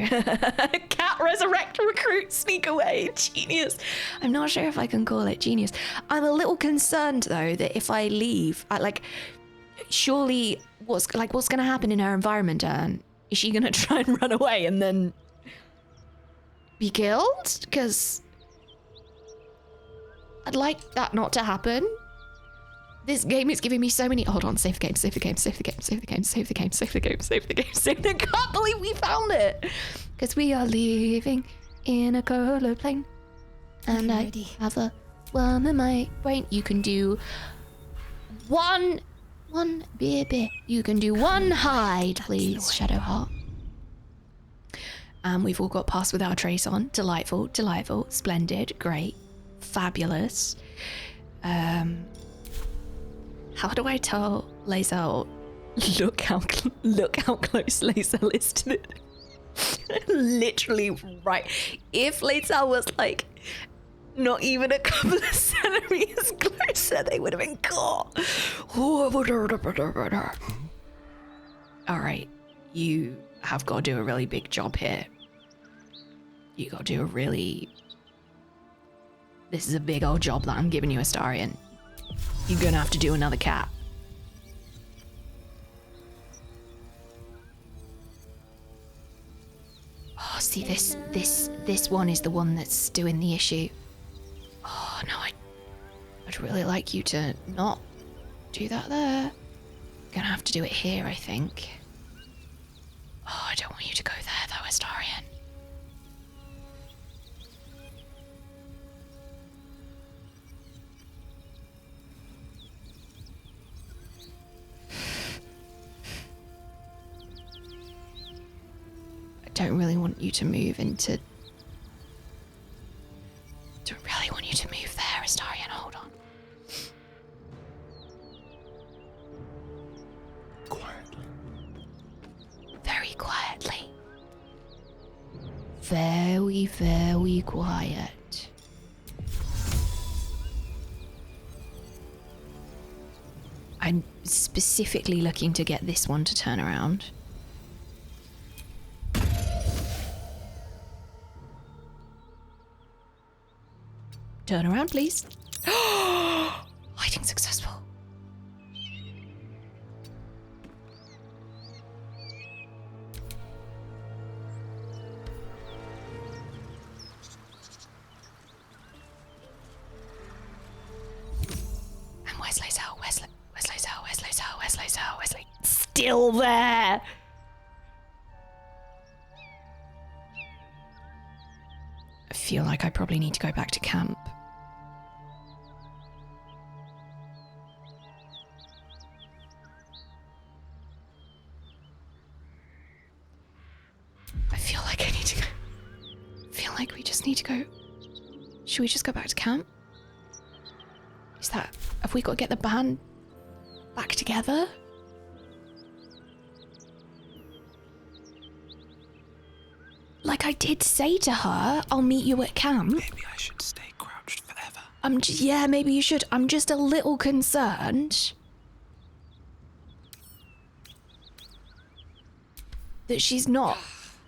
Cat resurrect, recruit, sneak away. Genius. I'm not sure if I can call it genius. I'm a little concerned though that if I leave, surely what's gonna happen in her environment? Is she gonna try and run away and then be killed? Because I'd like that not to happen. This game is giving me so many... Hold on, save the game, save the game, save the game, save the game, save the game, save the game, save the game, save the game. I can't believe we found it. Because we are living in a Kolo plane. And I have a worm in my brain. You can do one beer. You can do one hide, please, Shadowheart. We've all got Pass Without a Trace on. Delightful, delightful, splendid, great, fabulous. How do I tell Lae'zel, look how close Lae'zel is to it? Literally right. If Lae'zel was like not even a couple of centimeters closer, they would have been caught. Alright, you have got to do a really big job here. You got to do a really... This is a big old job that I'm giving you, Astarion. You're gonna have to do another cat. Oh, see, this one is the one that's doing the issue. Oh no, I'd really like you to not do that there. Gonna have to do it here, I think. Oh, I don't want you to go there though, Astarion. Don't really want you to move into... Don't really want you to move there, Astarion. Hold on. Quietly. Very quietly. Very, very quiet. I'm specifically looking to get this one to turn around. Turn around, please. Hiding successful. And where's Lae'zel? Where's Lae'zel? Still there. I feel like I probably need to go back to camp. I feel like I need to go. I feel like we just need to go. Should we just go back to camp? Have we got to get the band back together? Like I did say to her, I'll meet you at camp. Maybe I should stay crouched forever. Yeah, maybe you should. I'm just a little concerned that she's not.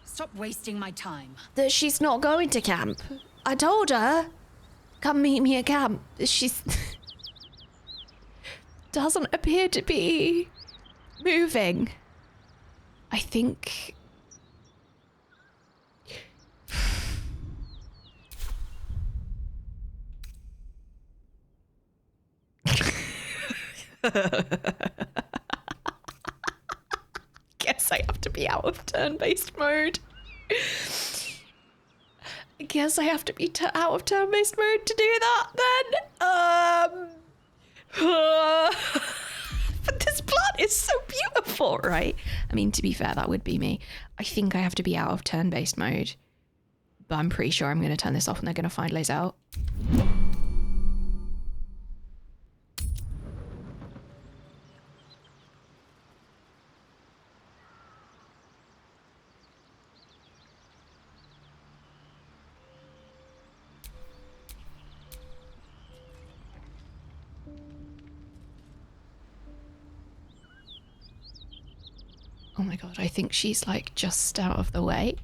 Stop wasting my time. That she's not going to camp. I told her, come meet me at camp. She's doesn't appear to be moving. I think. Guess I have to be out of turn-based mode. I guess I have to be out of turn-based mode to do that then. But this plant is so beautiful, right? I mean, to be fair, that would be me. I think I have to be out of turn-based mode. But I'm pretty sure I'm going to turn this off and they're going to find Lae'zel. Oh my god, I think she's like just out of the way.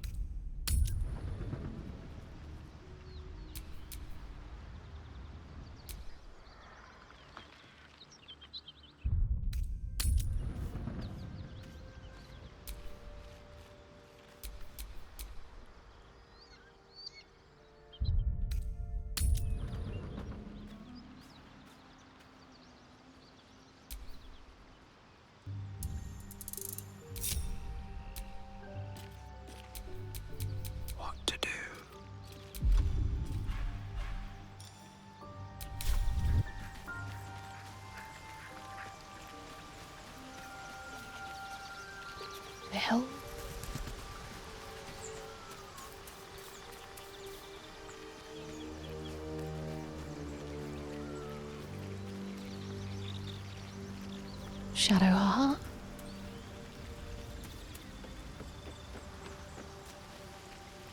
What to do? The hell? Shadowheart?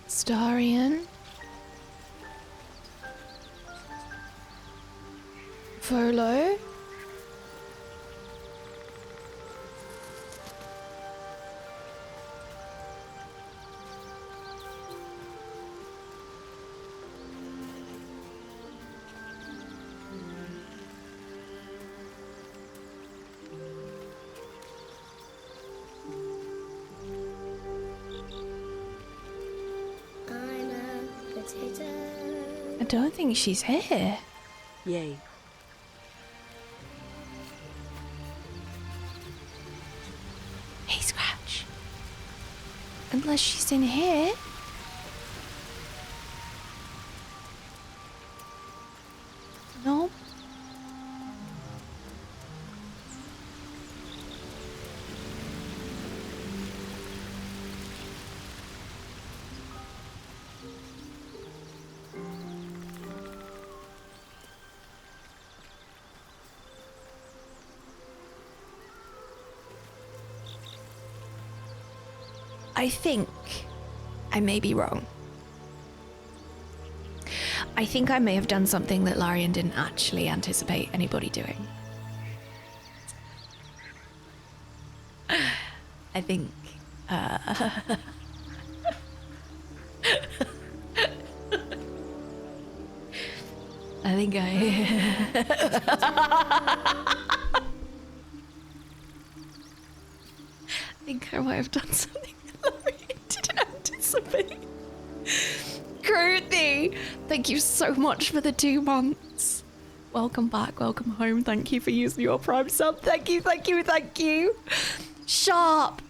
Starion? Volo? I'm a potato. I don't think she's here. Yay. Hey, Scratch. Unless she's in here. No. I think I may be wrong. I think I may have done something that Larian didn't actually anticipate anybody doing. I think, I think I might have done something that Larian didn't anticipate. Groothy, thank you so much for the 2 months. Welcome back, welcome home. Thank you for using your Prime sub. Thank you, thank you, thank you. Sharp,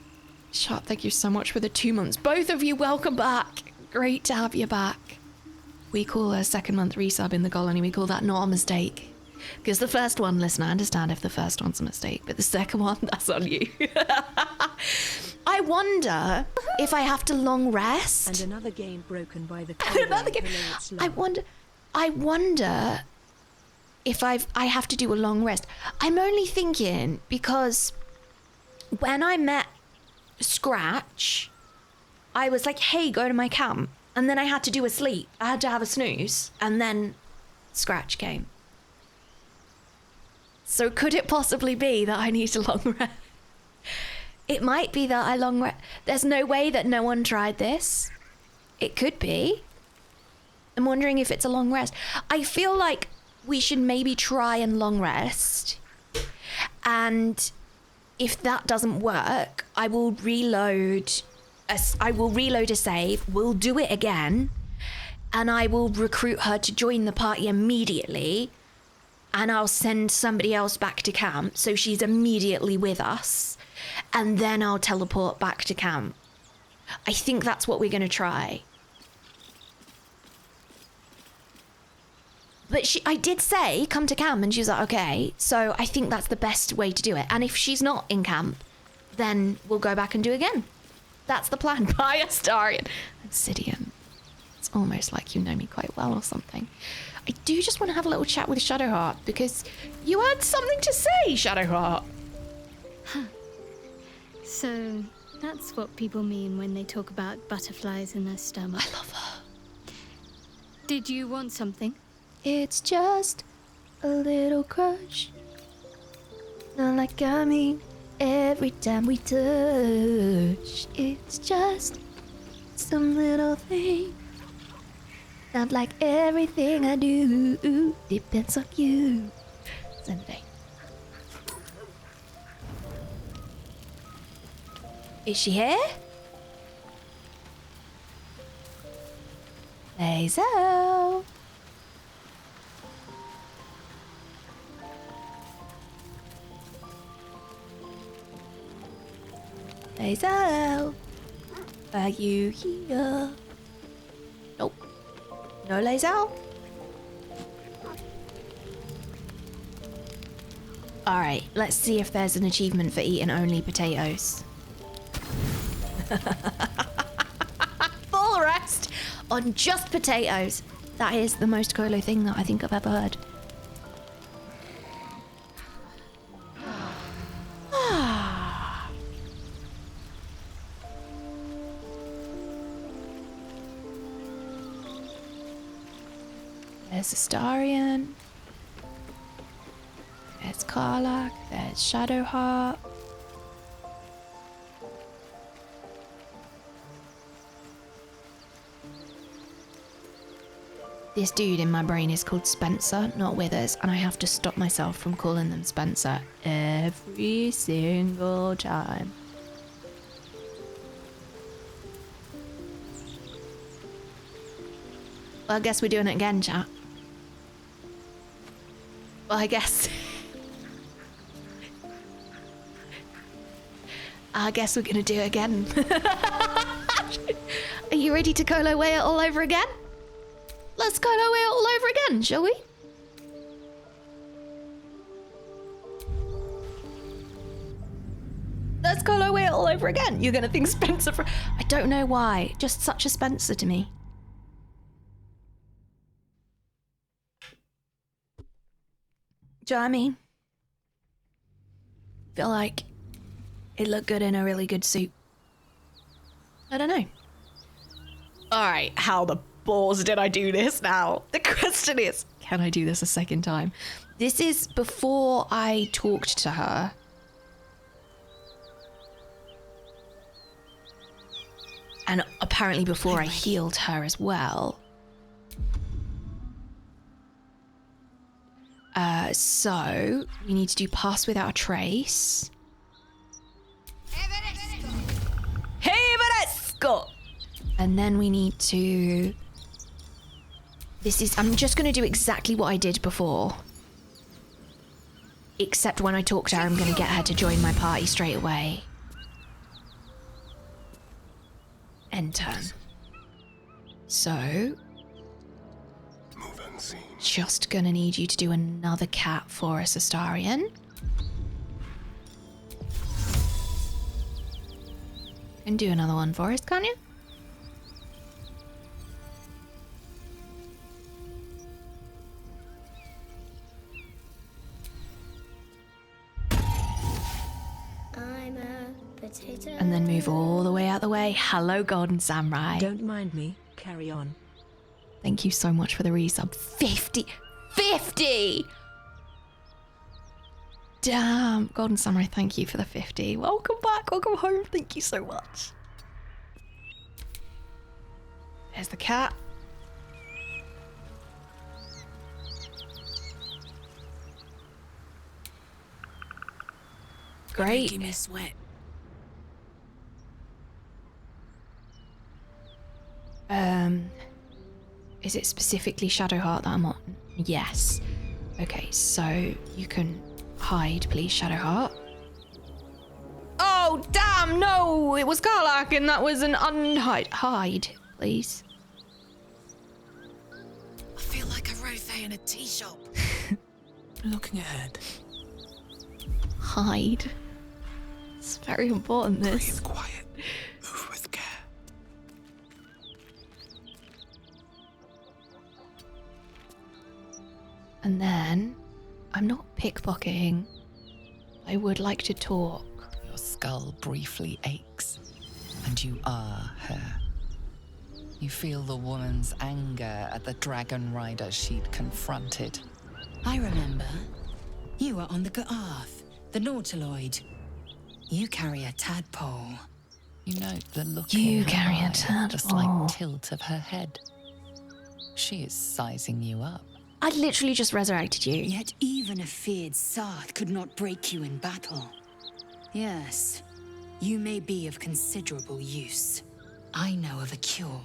thank you so much for the 2 months. Both of you, welcome back. Great to have you back. We call a 2nd month resub in the colony, we call that not a mistake. Because the first one, listen, I understand if the first one's a mistake, but the second one, that's on you. I wonder if I have to long rest. And another game broken by the Another game. I wonder if I have to do a long rest. I'm only thinking because when I met Scratch, I was like, hey, go to my camp. And then I had to do a sleep. I had to have a snooze. And then Scratch came. So could it possibly be that I need a long rest? It might be that I long rest. There's no way that no one tried this. It could be. I'm wondering if it's a long rest. I feel like we should maybe try and long rest. And if that doesn't work, I will reload a save. We'll do it again. And I will recruit her to join the party immediately. And I'll send somebody else back to camp so she's immediately with us. And then I'll teleport back to camp. I think that's what we're going to try. But I did say, come to camp, and she was like, okay. So I think that's the best way to do it. And if she's not in camp, then we'll go back and do it again. That's the plan. Bye, Astarion. Obsidian. It's almost like you know me quite well or something. I do just want to have a little chat with Shadowheart, because you had something to say, Shadowheart. So, that's what people mean when they talk about butterflies in their stomach. I love her. Did you want something? It's just a little crush. Not like I mean every time we touch. It's just some little thing. Not like everything I do depends on you. Sunday. Is she here? Lae'zel. Lae'zel. Are you here? Nope. No Lae'zel? Alright, let's see if there's an achievement for eating only potatoes. Full rest on just potatoes. That is the most Kolo thing that I think I've ever heard. There's Astarion. There's Karlach. There's Shadowheart. This dude in my brain is called Spencer, not Withers, and I have to stop myself from calling them Spencer every single time. Well, I guess we're doing it again, chat. Well, I guess... I guess we're gonna do it again. Are you ready to Kolo way it all over again? Let's Kolo way it all over again, shall we? Let's Kolo way it all over again. You're gonna think Spencer for... I don't know why. Just such a Spencer to me. Do you know what I mean? Feel like he'd look good in a really good suit. I don't know. Alright, how the balls did I do this now? The question is, can I do this a second time? This is before I talked to her. And apparently before I healed her as well. So we need to do pass without a trace. Heveresco! And then we need to... I'm just going to do exactly what I did before. Except when I talk to her, I'm going to get her to join my party straight away. End turn. So... just gonna need you to do another cat for us, Astarion. can do another one for us, can't you? I'm a potato. And then move all the way out the way. Hello, Golden Samurai. Don't mind me. Carry on. Thank you so much for the resub. 50! 50! Damn. Golden Samurai, thank you for the 50. Welcome back. Welcome home. Thank you so much. There's the cat. Great. Making me sweat. Is it specifically Shadowheart that I'm on? Yes. Okay, so you can hide, please, Shadowheart. Oh, damn, no! It was Karlach and that was an unhide. Hide, please. I feel like a rosé in a tea shop. Looking ahead. Hide. It's very important, this. Breathe quiet. Move with care. And then, I'm not pickpocketing. I would like to talk. Your skull briefly aches, and you are her. You feel the woman's anger at the dragon rider she'd confronted. I remember. You were on the Ga'ath, the Nautiloid. You carry a tadpole. You note the look You in her carry a eye, the slight tadpole. tilt of her head. She is sizing you up. I literally just resurrected you. Yet even a feared Sarth could not break you in battle. Yes, you may be of considerable use. I know of a cure.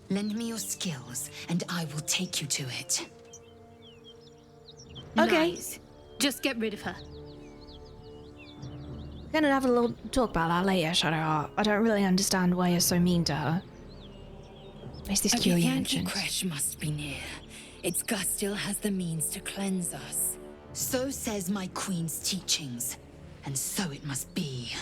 Lend me your skills, and I will take you to it. Okay. Nice. Just get rid of her. We're gonna have a little talk about that later, Shadowheart. I don't really understand why you're so mean to her. Where's this A cure you Githyanki mentioned? crash must be near. Its gust still has the means to cleanse us. So says my queen's teachings, and so it must be.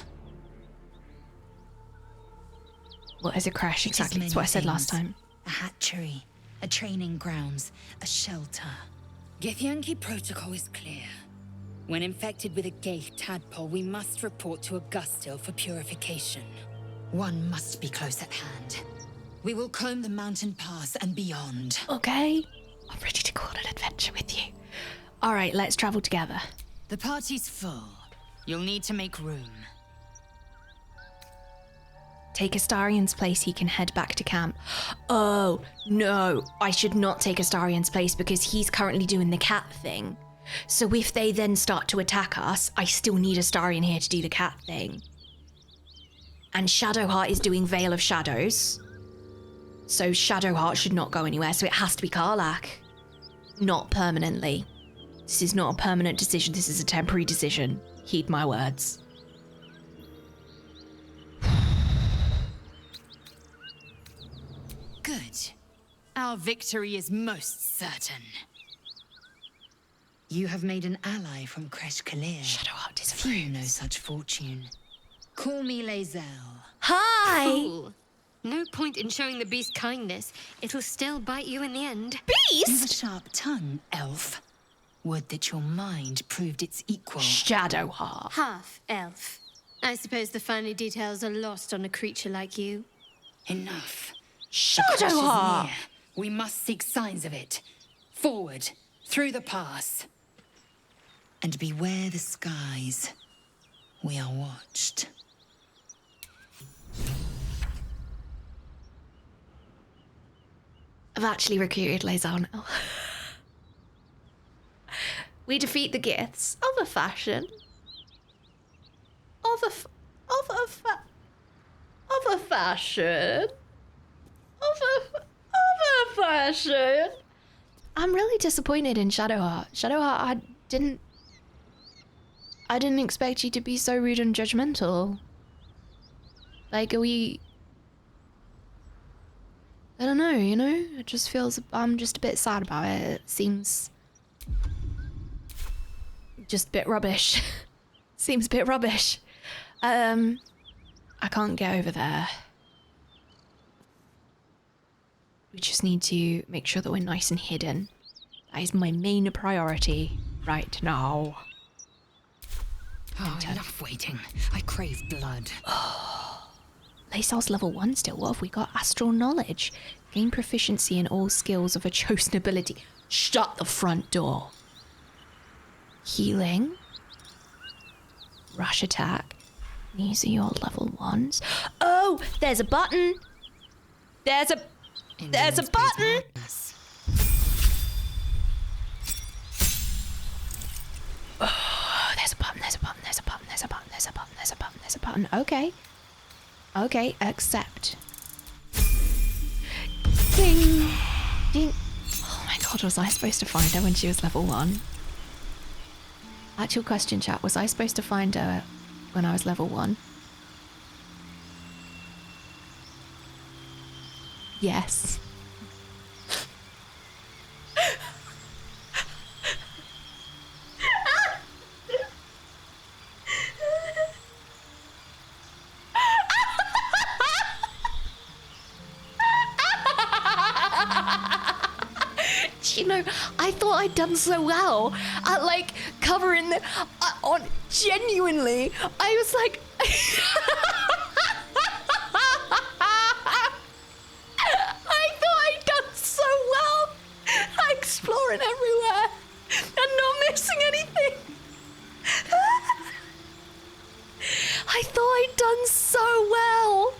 What is a crash It is exactly? That's many what I said last things. time. A hatchery, a training grounds, a shelter. Githyanki protocol is clear. When infected with a Gaith tadpole, we must report to Augustil for purification. One must be close at hand. We will comb the mountain pass and beyond. Okay. I'm ready to go on an adventure with you. Alright, let's travel together. The party's full. You'll need to make room. Take Astarion's place, he can head back to camp. Oh, no. I should not take Astarion's place because he's currently doing the cat thing. So if they then start to attack us, I still need Astarion here to do the cat thing. And Shadowheart is doing Veil of Shadows. So Shadowheart should not go anywhere, so it has to be Karlach. Not permanently. This is not a permanent decision, this is a temporary decision. Heed my words. Good. Our victory is most certain. You have made an ally from Kresh Kalir. Shadowheart Few know disapproves. such fortune. Call me Lae'zel. Hi! Fool. No point in showing the beast kindness. It'll still bite you in the end. You have a Beast? sharp tongue, elf. Would that your mind proved its equal. Shadowheart. Half elf. I suppose the finer details are lost on a creature like you. Enough. The crash is Shadowheart! near. We must seek signs of it. Forward, through the pass. And beware the skies. We are watched. I've actually recruited Lae'zel now. We defeat the Giths of a fashion. Of a fashion. I'm really disappointed in Shadowheart. Shadowheart, I didn't expect you to be so rude and judgmental. Like, I don't know, you know? It just feels, I'm just a bit sad about it. It seems just a bit rubbish. Seems a bit rubbish. I can't get over there. We just need to make sure that we're nice and hidden. That is my main priority right now. Oh, enough waiting. I crave blood. Lae'zel's level 1 still. What have we got? Astral knowledge. Gain proficiency in all skills of a chosen ability. Shut the front door. Healing. Rush attack. These are your level 1s. Oh, there's a button. There's a button. Oh, there's a button. Okay. Okay, accept. Ding. Ding. Oh my god, was I supposed to find her when she was level 1? Actual question, chat. Was I supposed to find her when I was level 1? Yes. You know, I thought I'd done so well at like covering the on genuinely. I was like I thought I'd done so well exploring everywhere and not missing anything. I thought I'd done so well.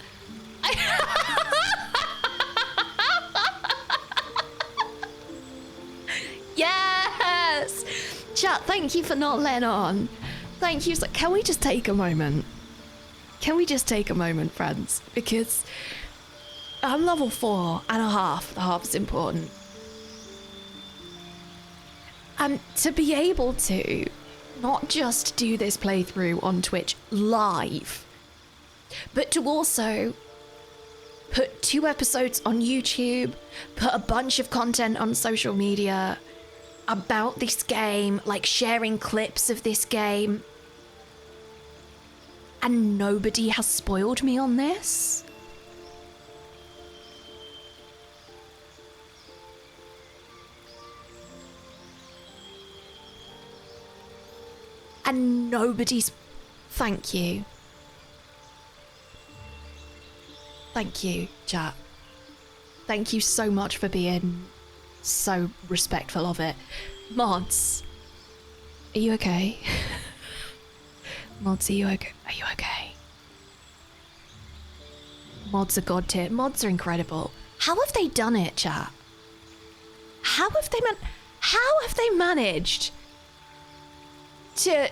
Yes! Chat, thank you for not letting on. Thank you. So, can we just take a moment? Can we just take a moment, friends? Because I'm level 4.5. The half is important. And to be able to not just do this playthrough on Twitch live, but to also put 2 episodes on YouTube, put a bunch of content on social media about this game, like sharing clips of this game, and nobody has spoiled me on this. And nobody's... Thank you. Thank you, chat. Thank you so much for being so respectful of it. Mods, are you okay? Mods, are you okay? Are you okay? Mods are god tier. Mods are incredible. How have they done it, chat? How have they managed to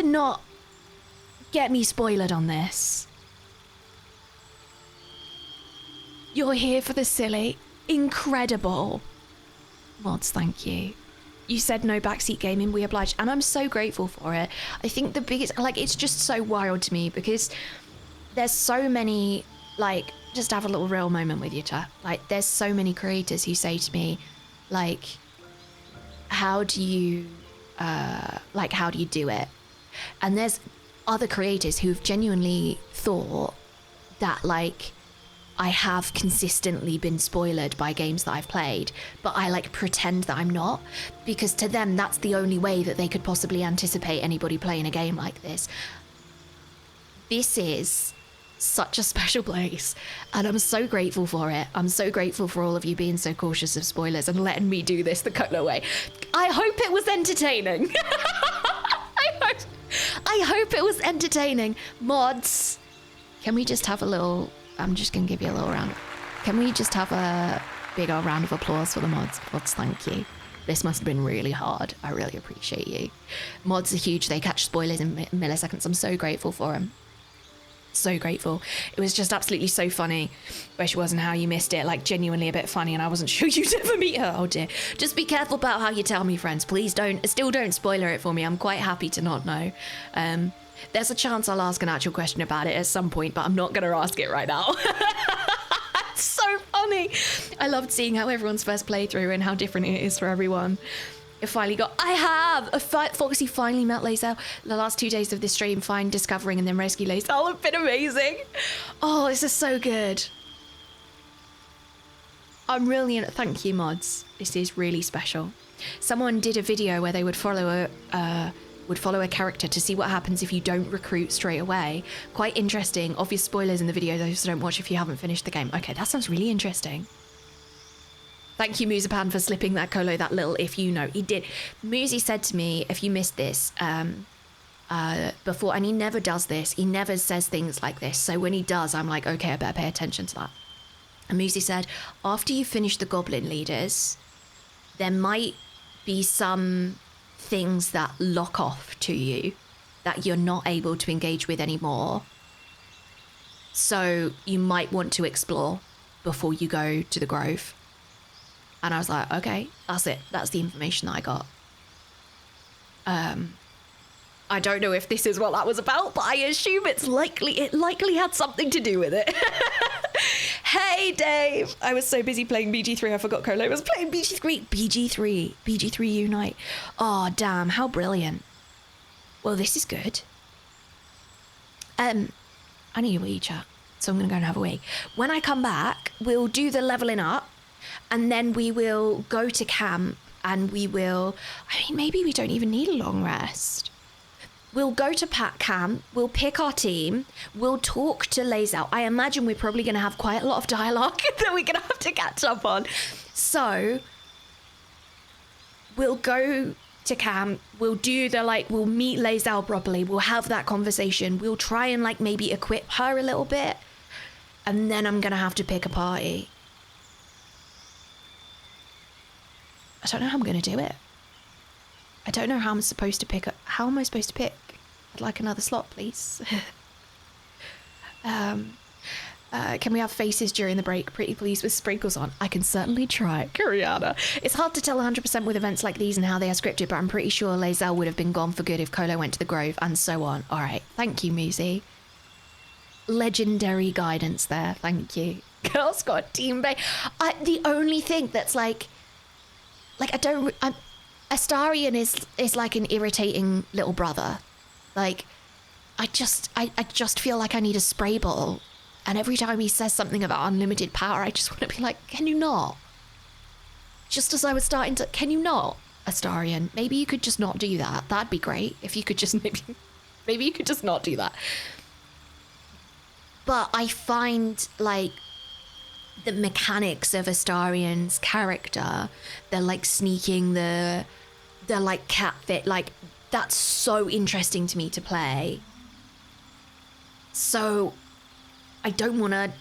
not get me spoiled on this? You're here for the silly. Incredible. Mods, thank you. You said no backseat gaming, we obliged, and I'm so grateful for it. I think the biggest, like, it's just so wild to me because there's so many, like, just have a little real moment with you, chat. Like, there's so many creators who say to me, like, how do you do it? And there's other creators who've genuinely thought that, like, I have consistently been spoiled by games that I've played, but I like pretend that I'm not, because to them that's the only way that they could possibly anticipate anybody playing a game like this. This is such a special place, and I'm so grateful for it. I'm so grateful for all of you being so cautious of spoilers and letting me do this the Kolo way. I hope it was entertaining. I hope it was entertaining. Mods, can we just have a little... I'm just going to give you a little round. Can we just have a big old round of applause for the mods? Mods, thank you. This must have been really hard. I really appreciate you. Mods are huge. They catch spoilers in milliseconds. I'm so grateful for them. So grateful. It was just absolutely so funny where she was and how you missed it. Like, genuinely a bit funny, and I wasn't sure you'd ever meet her. Oh dear. Just be careful about how you tell me, friends. Please don't spoiler it for me. I'm quite happy to not know. There's a chance I'll ask an actual question about it at some point, but I'm not going to ask it right now. It's so funny. I loved seeing how everyone's first playthrough and how different it is for everyone. It finally got. I have. Foxy finally met Lae'zel. The last 2 days of this stream, find, discovering, and then rescue Lae'zel have been amazing. Oh, this is so good. I'm really. Thank you, mods. This is really special. Someone did a video where they would follow a character to see what happens if you don't recruit straight away. Quite interesting. Obvious spoilers in the video, though, so don't watch if you haven't finished the game. Okay, that sounds really interesting. Thank you, Musapan, for slipping that Kolo that little if you know. He did. Musi said to me, if you missed this before, and he never does this, he never says things like this. So when he does, I'm like, okay, I better pay attention to that. And Musi said, after you finish the goblin leaders, there might be some things that lock off to you that you're not able to engage with anymore. So you might want to explore before you go to the Grove. And I was like, okay, that's it. That's the information that I got. I don't know if this is what that was about, but I assume it likely had something to do with it. Hey, Dave. I was so busy playing BG3, I forgot Kolo was playing BG3. BG3 Unite. Oh, damn, how brilliant. Well, this is good. I need a wee chat, so I'm going to go and have a wee. When I come back, we'll do the leveling up. And then we will go to camp and we will, I mean, maybe we don't even need a long rest. We'll go to camp, we'll pick our team, we'll talk to Lae'zel. I imagine we're probably going to have quite a lot of dialogue that we're going to have to catch up on. So we'll go to camp, we'll do we'll meet Lae'zel properly, we'll have that conversation, we'll try and maybe equip her a little bit. And then I'm going to have to pick a party. I don't know how I'm going to do it. I don't know how I'm supposed to pick. How am I supposed to pick? I'd like another slot, please. Can we have faces during the break? Pretty please with sprinkles on. I can certainly try. Kuriana. It's hard to tell 100% with events like these and how they are scripted, but I'm pretty sure Lae'zel would have been gone for good if Kolo went to the Grove and so on. All right. Thank you, Musi. Legendary guidance there. Thank you. Girl Squad Team Bay. The only thing that's Astarion is like an irritating little brother. I just feel like I need a spray bottle. And every time he says something about unlimited power, I just want to be like, can you not? Just as I was starting to, can you not, Astarion? Maybe you could just not do that. That'd be great. If you could just maybe you could just not do that. But I find the mechanics of Astarion's character, they're sneaking, they're cat fit, that's so interesting to me to play. So I don't want to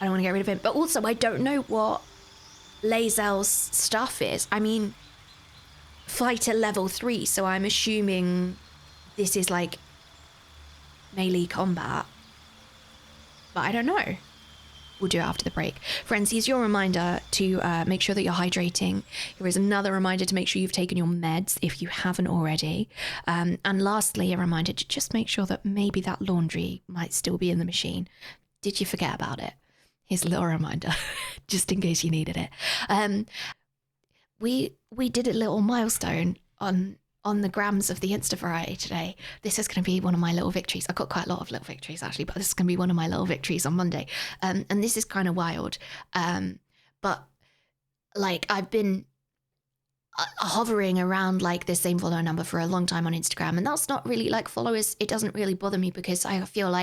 get rid of him, but also I don't know what Lae'zel's stuff is. I mean, fighter level 3, so I'm assuming this is melee combat, but I don't know. We'll do it after the break. Friends, here's your reminder to make sure that you're hydrating. Here is another reminder to make sure you've taken your meds if you haven't already. And lastly, a reminder to just make sure that maybe that laundry might still be in the machine. Did you forget about it? Here's a little reminder, just in case you needed it. We did a little milestone on the grams of the Insta variety today. This is going to be one of my little victories. I've got quite a lot of little victories actually, but this is going to be one of my little victories on Monday. And this is kind of wild. But I've been hovering around the same follower number for a long time on Instagram. And that's not really followers. It doesn't really bother me because I feel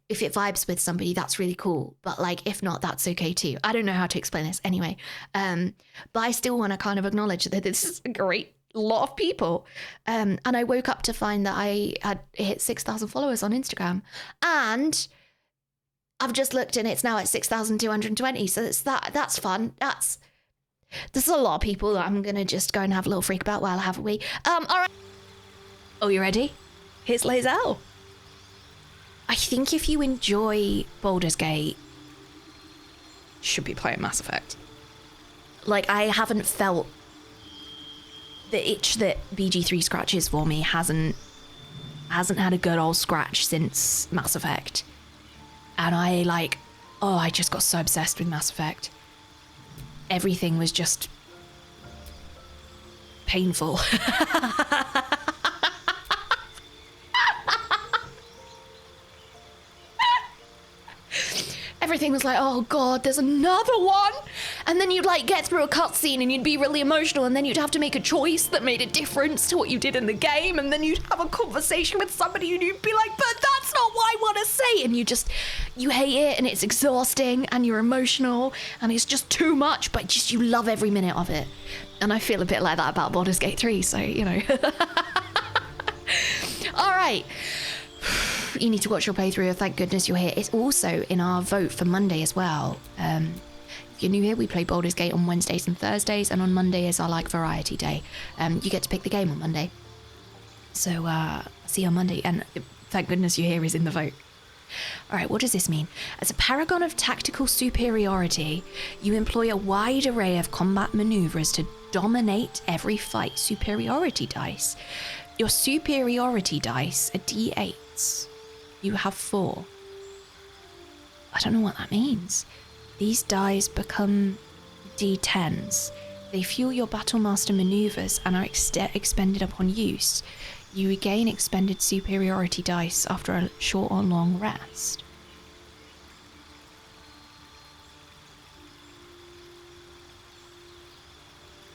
if it vibes with somebody, that's really cool. But if not, that's okay too. I don't know how to explain this anyway. But I still want to kind of acknowledge that this is a great lot of people. And I woke up to find that I had hit 6,000 followers on Instagram, and I've just looked and it's now at 6,220. So that's fun. There's a lot of people that I'm gonna just go and have a little freak about while I have a wee. All right. Oh, you ready? Here's Lae'zel. I think if you enjoy Baldur's Gate, you should be playing Mass Effect. I haven't felt the itch that BG3 scratches for me hasn't had a good old scratch since Mass Effect. And I just got so obsessed with Mass Effect. Everything was just painful. Everything was like, oh god, there's another one. And then you'd like get through a cutscene and you'd be really emotional, and then you'd have to make a choice that made a difference to what you did in the game, and then you'd have a conversation with somebody and you'd be like, but that's not what I want to say. And you hate it, and it's exhausting, and you're emotional, and it's just too much, but just you love every minute of it. And I feel a bit like that about Baldur's Gate 3, so you know. All right. You need to watch your playthrough. Thank goodness you're here. It's also in our vote for Monday as well. If you're new here, we play Baldur's Gate on Wednesdays and Thursdays, and on Monday is our like variety day. You get to pick the game on Monday. So see you on Monday, and thank goodness you're here is in the vote. All right, what does this mean? As a paragon of tactical superiority, you employ a wide array of combat maneuvers to dominate every fight. Superiority dice. Your superiority dice are D8s. You have 4. I don't know what that means. These dice become D10s. They fuel your Battlemaster maneuvers and are expended upon use. You regain expended superiority dice after a short or long rest.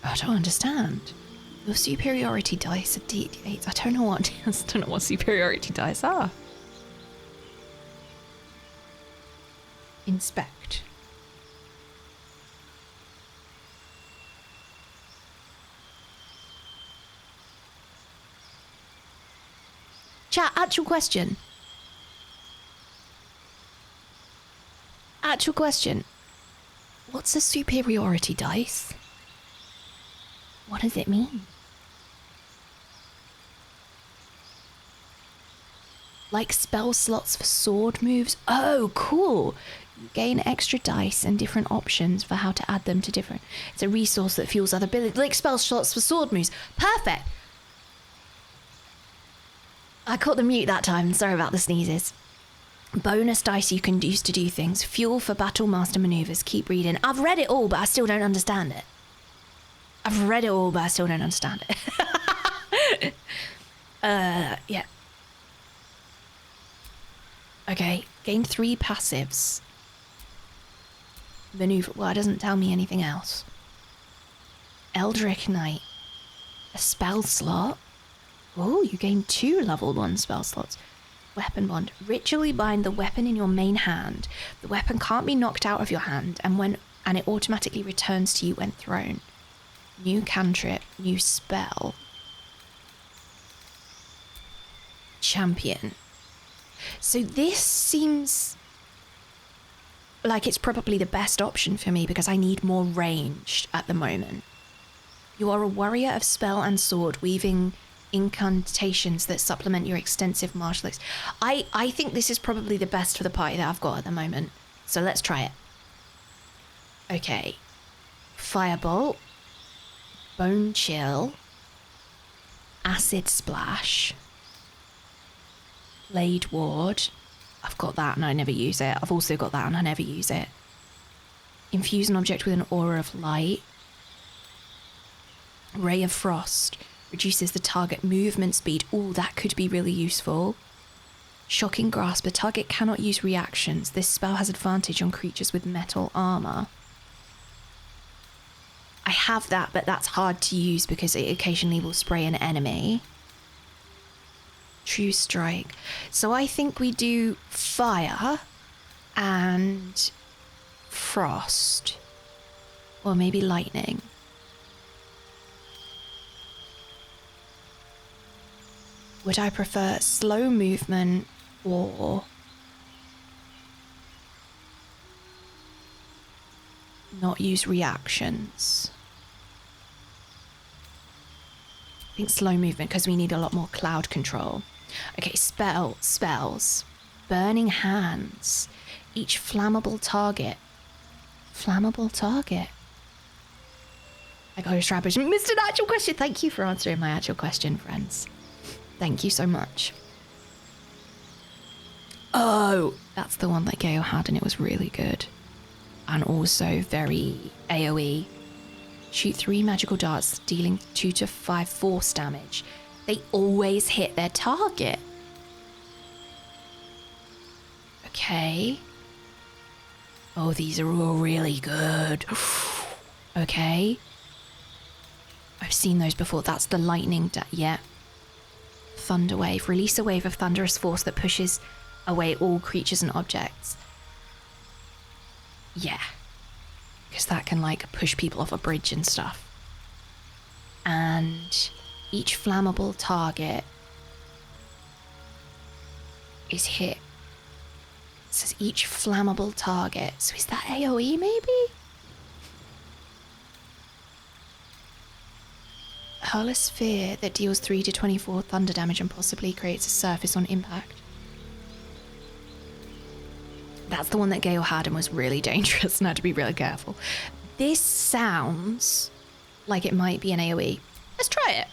I don't understand. Your superiority dice are D8s. I don't know what superiority dice are. Inspect. Chat, actual question. Actual question. What's a superiority dice? What does it mean? Like spell slots for sword moves? Oh, cool. You gain extra dice and different options for how to add them to different... It's a resource that fuels other abilities. Like spell slots for sword moves. Perfect. I caught the mute that time. Sorry about the sneezes. Bonus dice you can use to do things. Fuel for Battlemaster maneuvers. Keep reading. I've read it all, but I still don't understand it. I've read it all, but I still don't understand it. Yeah. Okay, gain 3 passives. Maneuver. Well, it doesn't tell me anything else. Eldritch Knight. A spell slot. Oh, you gain 2 level 1 spell slots. Weapon bond. Ritually bind the weapon in your main hand. The weapon can't be knocked out of your hand, and it automatically returns to you when thrown. New cantrip. New spell. Champion. So this seems like it's probably the best option for me because I need more range at the moment. You are a warrior of spell and sword, weaving incantations that supplement your extensive martial arts. I think this is probably the best for the party that I've got at the moment. So let's try it. Okay. Firebolt. Bone chill. Acid splash. Blade ward. I've got that and I never use it. I've also got that and I never use it. Infuse an object with an aura of light. Ray of frost. Reduces the target movement speed. Ooh, that could be really useful. Shocking grasp. The target cannot use reactions. This spell has advantage on creatures with metal armor. I have that, but that's hard to use because it occasionally will spray an enemy. True strike. So I think we do fire and frost. Or maybe lightning. Would I prefer slow movement or not use reactions? I think slow movement because we need a lot more cloud control. Okay, spells. Burning hands. Each flammable target. Flammable target. I got a strategy. Mr. Actual Question. Thank you for answering my actual question, friends. Thank you so much. Oh, that's the one that Gale had and it was really good. And also very AoE. Shoot 3 magical darts, dealing 2 to 5 force damage. They always hit their target. Okay. Oh, these are all really good. Okay. I've seen those before. That's the lightning. Yeah. Thunder wave. Release a wave of thunderous force that pushes away all creatures and objects. Yeah. Because that can, like, push people off a bridge and stuff. And each flammable target is hit. It says each flammable target. So is that AoE maybe? Hurl a sphere that deals 3 to 24 thunder damage and possibly creates a surface on impact. That's the one that Gale had and was really dangerous and had to be really careful. This sounds like it might be an AoE. Let's try it.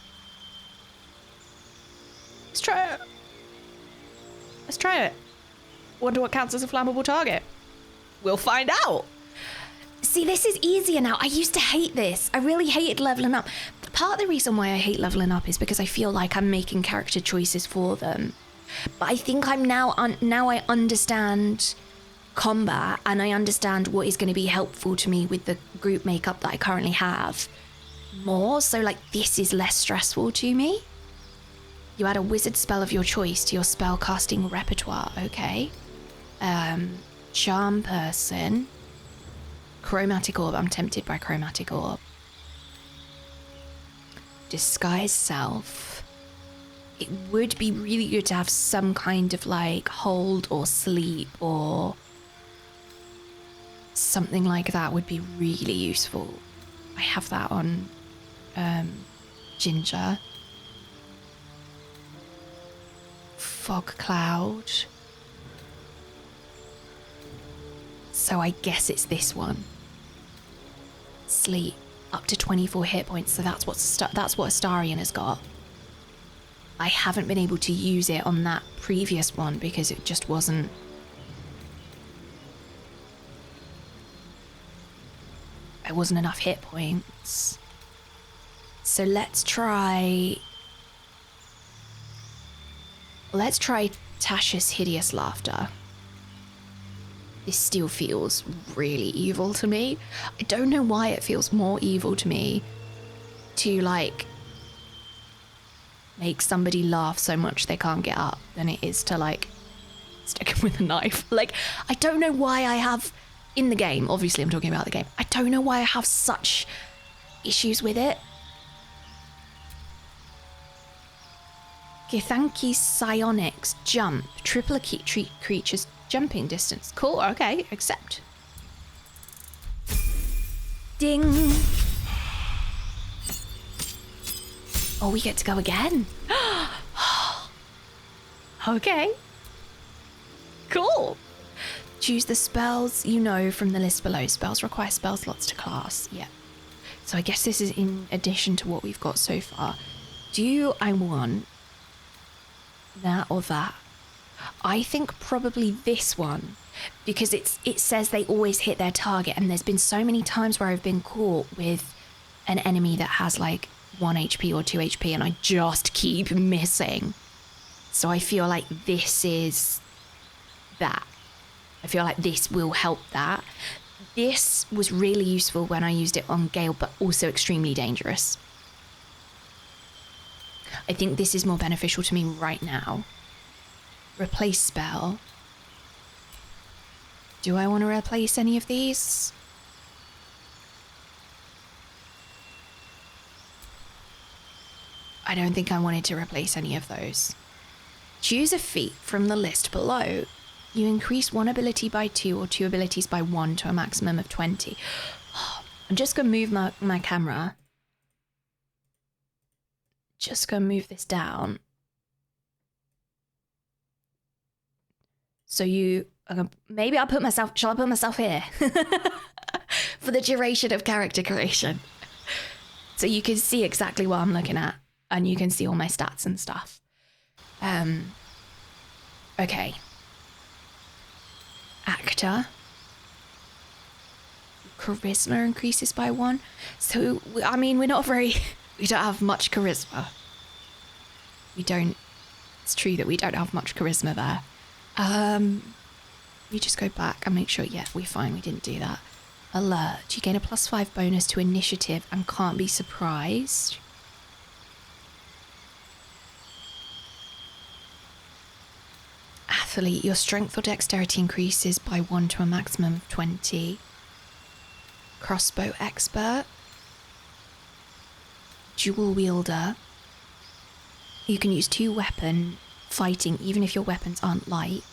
Let's try it. Let's try it. Wonder what counts as a flammable target. We'll find out. See, this is easier now. I used to hate this. I really hated leveling up. Part of the reason why I hate leveling up is because I feel like I'm making character choices for them. But I think I'm now I understand combat and I understand what is going to be helpful to me with the group makeup that I currently have more. So like this is less stressful to me. You add a wizard spell of your choice to your spell casting repertoire. Okay. Charm person. Chromatic orb. I'm tempted by chromatic orb. Disguise self. It would be really good to have some kind of like hold or sleep or something like that would be really useful. I have that on Ginger. Fog cloud. So I guess it's this one. Sleep. Up to 24 hit points, so that's what Astarion has got. I haven't been able to use it on that previous one because it just wasn't. There wasn't enough hit points. So let's try Tasha's hideous laughter. This still feels really evil to me. I don't know why it feels more evil to me to like make somebody laugh so much they can't get up than it is to like stick them with a knife. Like, I don't know why I have, in the game, obviously I'm talking about the game, I don't know why I have such issues with it. Githyanki psionics jump, triple treat creatures jumping distance. Cool, okay, accept. Ding. Oh, we get to go again. Okay. Cool. Choose the spells you know from the list below. Spells require spell slots to class. Yeah. So I guess this is in addition to what we've got so far. Do I want that or that? I think probably this one, because it says they always hit their target, and there's been so many times where I've been caught with an enemy that has like 1 HP or 2 HP and I just keep missing. So I feel like this is that. I feel like this will help that. This was really useful when I used it on Gale, but also extremely dangerous. I think this is more beneficial to me right now. Replace spell. Do I want to replace any of these? I don't think I wanted to replace any of those. Choose a feat from the list below. You increase one ability by 2 or 2 abilities by 1 to a maximum of 20. I'm just going to move my camera. Just going to move this down. So maybe I'll put myself, shall I put myself here? For the duration of character creation. So you can see exactly what I'm looking at. And you can see all my stats and stuff. Okay. Actor. charisma increases by 1. So, I mean, we don't have much charisma. It's true that we don't have much charisma there. We just go back and make sure, yeah, we're fine, we didn't do that. Alert, you gain a +5 bonus to initiative and can't be surprised. Athlete, your strength or dexterity increases by 1 to a maximum of 20. Crossbow expert. Dual wielder. You can use 2 weapon fighting even if your weapons aren't light.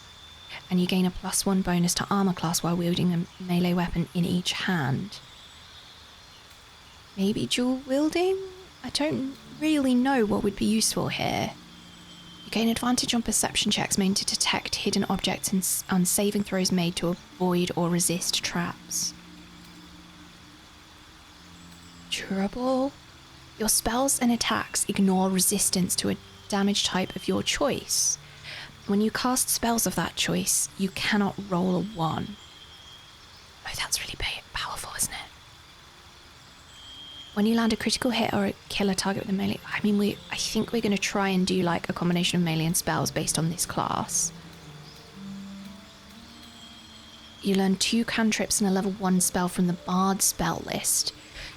And you gain a +1 bonus to armor class while wielding a melee weapon in each hand. Maybe dual wielding? I don't really know what would be useful here. You gain advantage on perception checks made to detect hidden objects and on saving throws made to avoid or resist traps. Durable. Your spells and attacks ignore resistance to a damage type of your choice. When you cast spells of that choice, you cannot roll a 1. Oh, that's really powerful, isn't it? When you land a critical hit or kill a target with a melee... I think we're going to try and do like a combination of melee and spells based on this class. You learn 2 cantrips and a level 1 spell from the Bard spell list.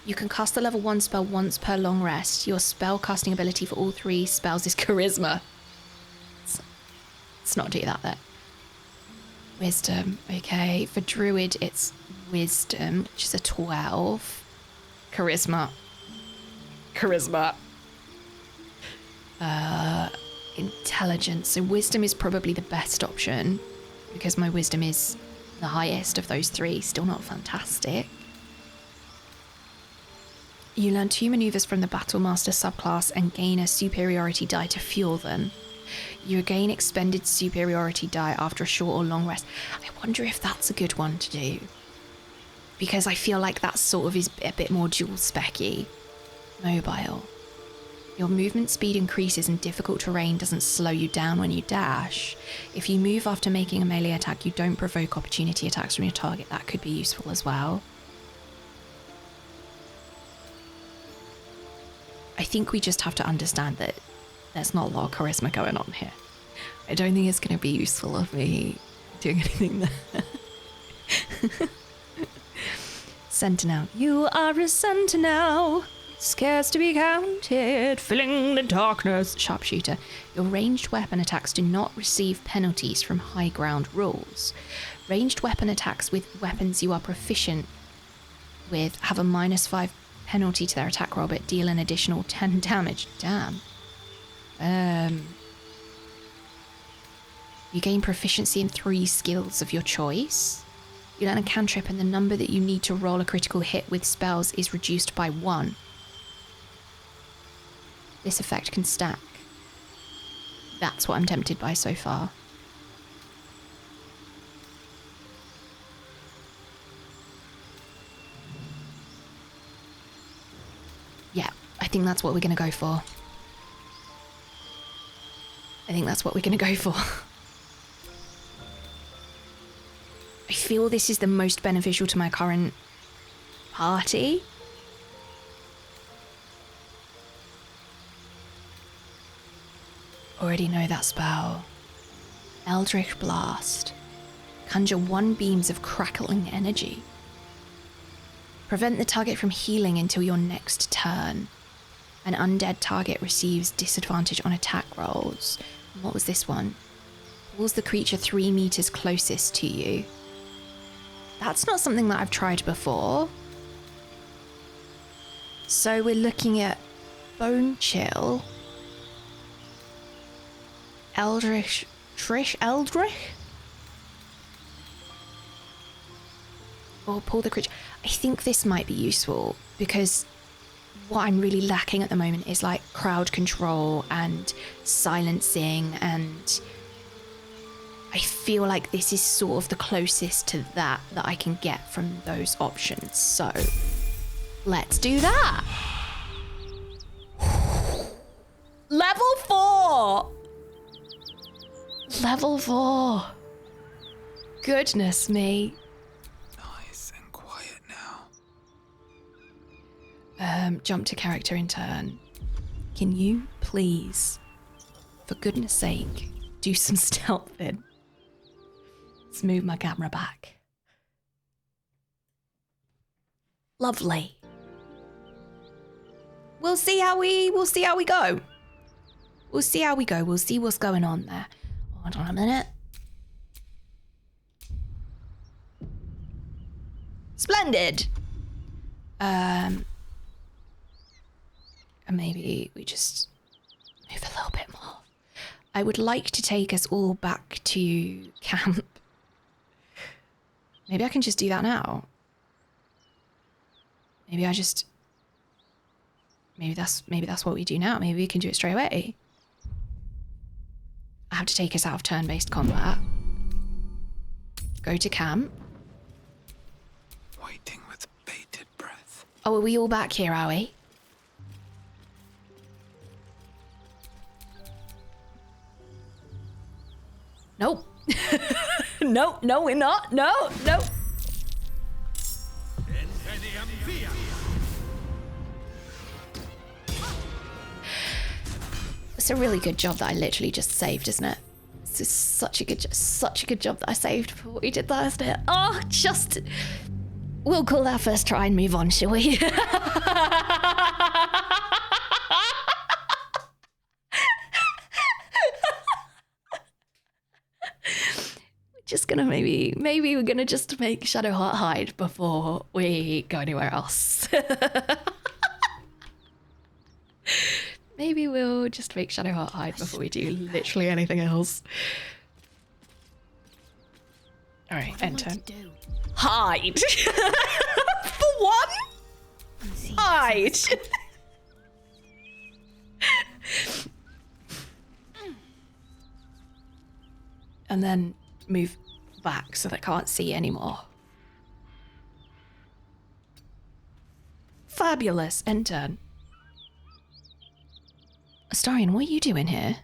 You can cast the level 1 spell once per long rest. Your spell casting ability for all 3 spells is charisma. Let's not do that then. Wisdom, okay. For druid, it's wisdom, which is a 12. Charisma. Intelligence. So wisdom is probably the best option because my wisdom is the highest of those 3. Still not fantastic. You learn 2 maneuvers from the Battlemaster subclass and gain a superiority die to fuel them. You gain expended superiority die after a short or long rest. I wonder if that's a good one to do. Because I feel like that sort of is a bit more dual specky. Mobile. Your movement speed increases and difficult terrain doesn't slow you down when you dash. If you move after making a melee attack, you don't provoke opportunity attacks from your target. That could be useful as well. I think we just have to understand that there's not a lot of charisma going on here. I don't think it's going to be useful of me doing anything there. Sentinel. You are a sentinel, scarce to be counted, filling the darkness. Sharpshooter. Your ranged weapon attacks do not receive penalties from high ground rules. Ranged weapon attacks with weapons you are proficient with have a -5 penalty to their attack roll, but deal an additional 10 damage. Damn. You gain proficiency in 3 skills of your choice. You learn a cantrip and the number that you need to roll a critical hit with spells is reduced by 1. This effect can stack. That's what I'm tempted by so far. Yeah, I think that's what we're going to go for. I feel this is the most beneficial to my current party. Already know that spell. Eldritch Blast. Conjure 1 beams of crackling energy. Prevent the target from healing until your next turn. An undead target receives disadvantage on attack rolls. And what was this one? Pulls the creature 3 meters closest to you. That's not something that I've tried before. So we're looking at Bone Chill. Eldritch. Or pull the creature. I think this might be useful because what I'm really lacking at the moment is like crowd control and silencing, and I feel like this is sort of the closest to that I can get from those options. So let's do that. Level 4. Level 4. Goodness me. Nice and quiet now. Jump to character in turn. Can you please, for goodness sake, do some stealthing? Let's move my camera back. Lovely. We'll see how we go. We'll see how we go. We'll see what's going on there. Hold on a minute. Splendid. And maybe we just move a little bit more. I would like to take us all back to camp. Maybe I can just do that now. Maybe that's what we do now. Maybe we can do it straight away. I have to take us out of turn-based combat. Go to camp. Waiting with bated breath. Oh, are we all back here, are we? Nope. No, we're not. No. It's a really good job that I literally just saved, isn't it? This is such a good job that I saved for what we did last night. Oh, just... We'll call that first try and move on, shall we? Just gonna maybe we're gonna just make Shadowheart hide before we go anywhere else. Maybe we'll just make Shadowheart hide before we do literally anything else. Alright, end turn. Hide! For one? Hide! And then move back so they can't see anymore. Fabulous. End turn. Astarion, what are you doing here?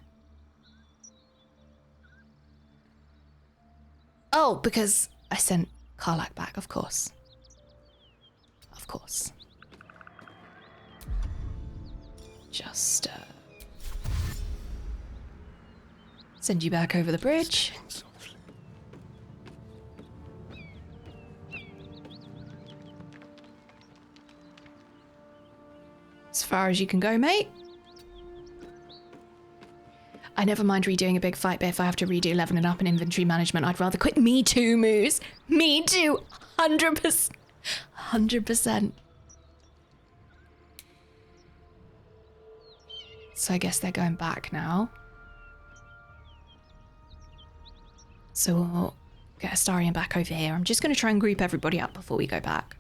Oh, because I sent Karlach back, of course. Of course. Just, send you back over the bridge. As far as you can go, mate. I never mind redoing a big fight, but if I have to redo leveling up and inventory management, I'd rather quit. Me too, Moose. Me too. 100%. 100%. So I guess they're going back now. So we'll get Astarion back over here. I'm just going to try and group everybody up before we go back.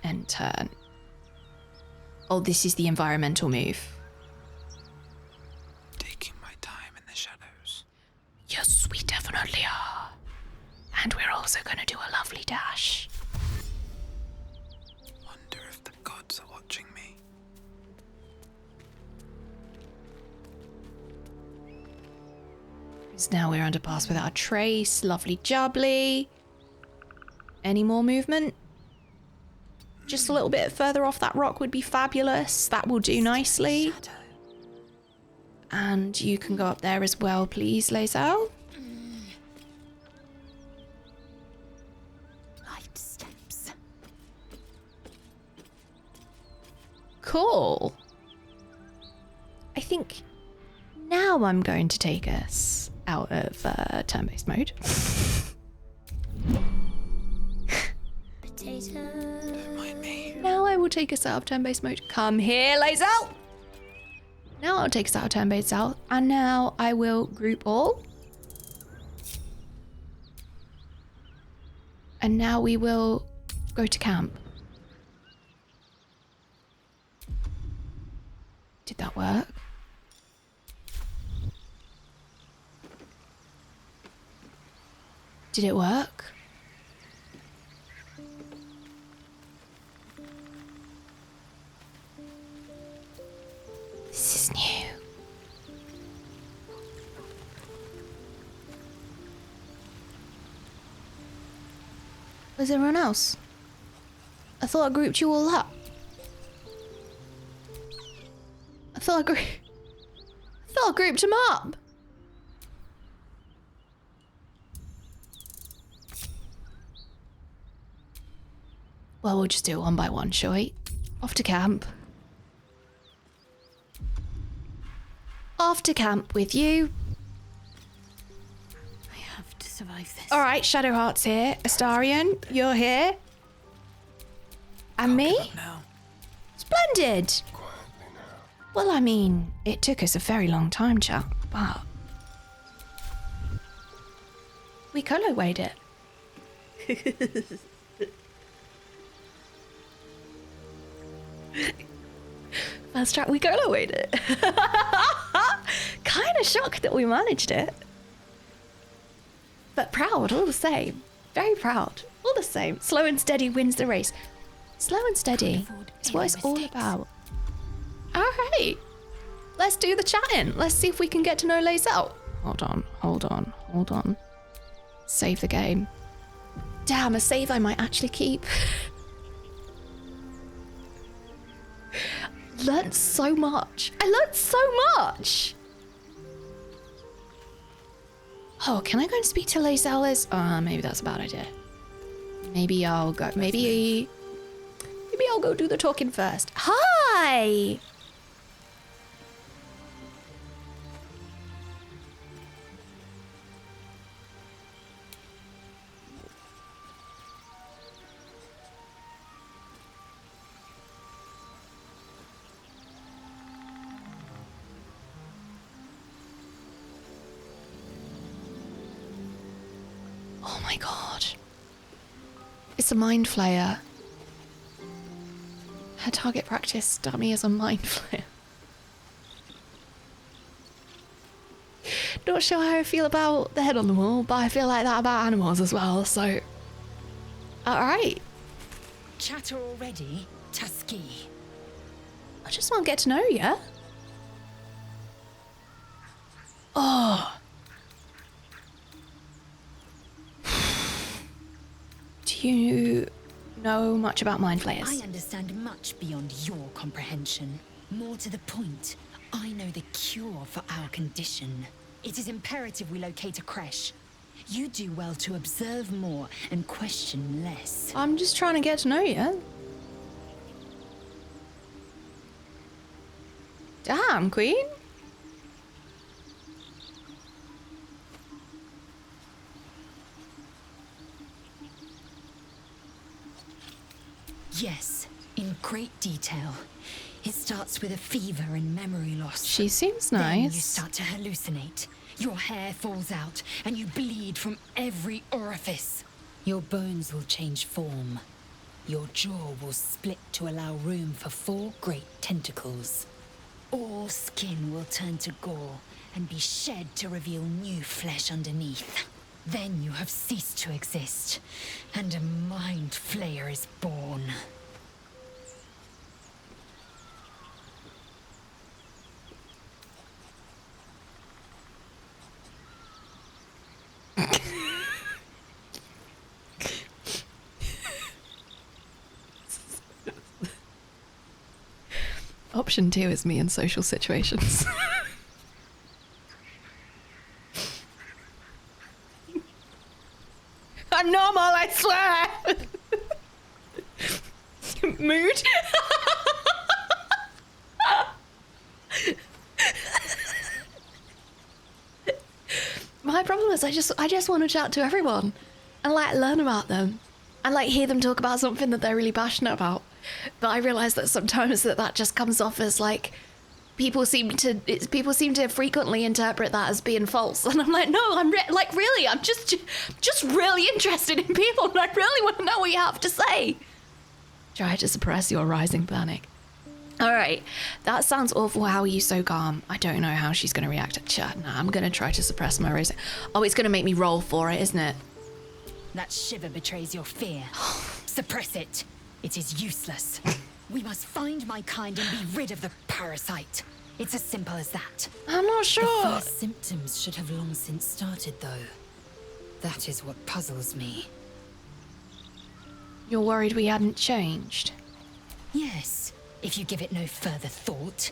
End turn. Oh, this is the environmental move. Taking my time in the shadows. Yes, we definitely are. And we're also going to do a lovely dash. Wonder if the gods are watching me. Because now we're under pass without a trace. Lovely jubbly. Any more movement? Just a little bit further off that rock would be fabulous. That will do nicely. And you can go up there as well, please, Lae'zel. Light steps. Cool. I think now I'm going to take us out of turn-based mode. Don't mind me. Now I will take us out of turn-based mode. Come here, Lae'zel. Now I'll take us out of turn-based out, and now I will group all. And now we will go to camp. Did that work? Did it work? This is new. Where's everyone else? I thought I grouped you all up. I thought I grouped them up. Well, we'll just do it one by one, shall we? Off to camp. Off to camp with you. I have to survive this. All right, Shadowheart's here. Astarion, you're here. And me? Give up now. Splendid. Well, I mean, it took us a very long time, chap, but we Kolo-wayed it. First track, we Kolo-wayed it. Kind of shocked that we managed it. But proud, all the same. Very proud, all the same. Slow and steady wins the race. Slow and steady is what it's all about. All right, let's do the chatting. Let's see if we can get to know Lae'zel. Hold on. Save the game. Damn, a save I might actually keep. Learned so much. I learned so much. Oh, can I go and speak to Lae'zel? Maybe that's a bad idea. Maybe I'll go. Maybe I'll go do the talking first. Hi. Oh my god. It's a mind flayer. Her target practice dummy is a mind flayer. Not sure how I feel about the head on the wall, but I feel like that about animals as well, so... Alright. Chatter already, Tusky. I just want to get to know you. Oh. Do you know much about mind flayers? I understand much beyond your comprehension. More to the point, I know the cure for our condition. It is imperative we locate a creche. You do well to observe more and question less. I'm just trying to get to know you. Damn, Queen. Yes, in great detail. It starts with a fever and memory loss. She seems Then you nice. start to hallucinate. Your hair falls out and you bleed from every orifice. Your bones will change form. Your jaw will split to allow room for 4 great tentacles. All skin will turn to gore and be shed to reveal new flesh underneath. Then you have ceased to exist, and a mind flayer is born. Option 2 is me in social situations. I'm normal, I swear! Mood? My problem is I just want to chat to everyone and like learn about them and like hear them talk about something that they're really passionate about. But I realise that sometimes that just comes off as like people seem to frequently interpret that as being false, and I'm like, no, I'm really, I'm just really interested in people, and I really want to know what you have to say. Try to suppress your rising panic. All right, that sounds awful. How are you so calm? I don't know how she's going to react to chat. Nah, I'm going to try to suppress my rising. Oh, it's going to make me roll for it, isn't it? That shiver betrays your fear. Suppress it. It is useless. We must find my kind and be rid of the parasite. It's as simple as that. I'm not sure. The first symptoms should have long since started, though. That is what puzzles me. You're worried we hadn't changed? Yes, if you give it no further thought.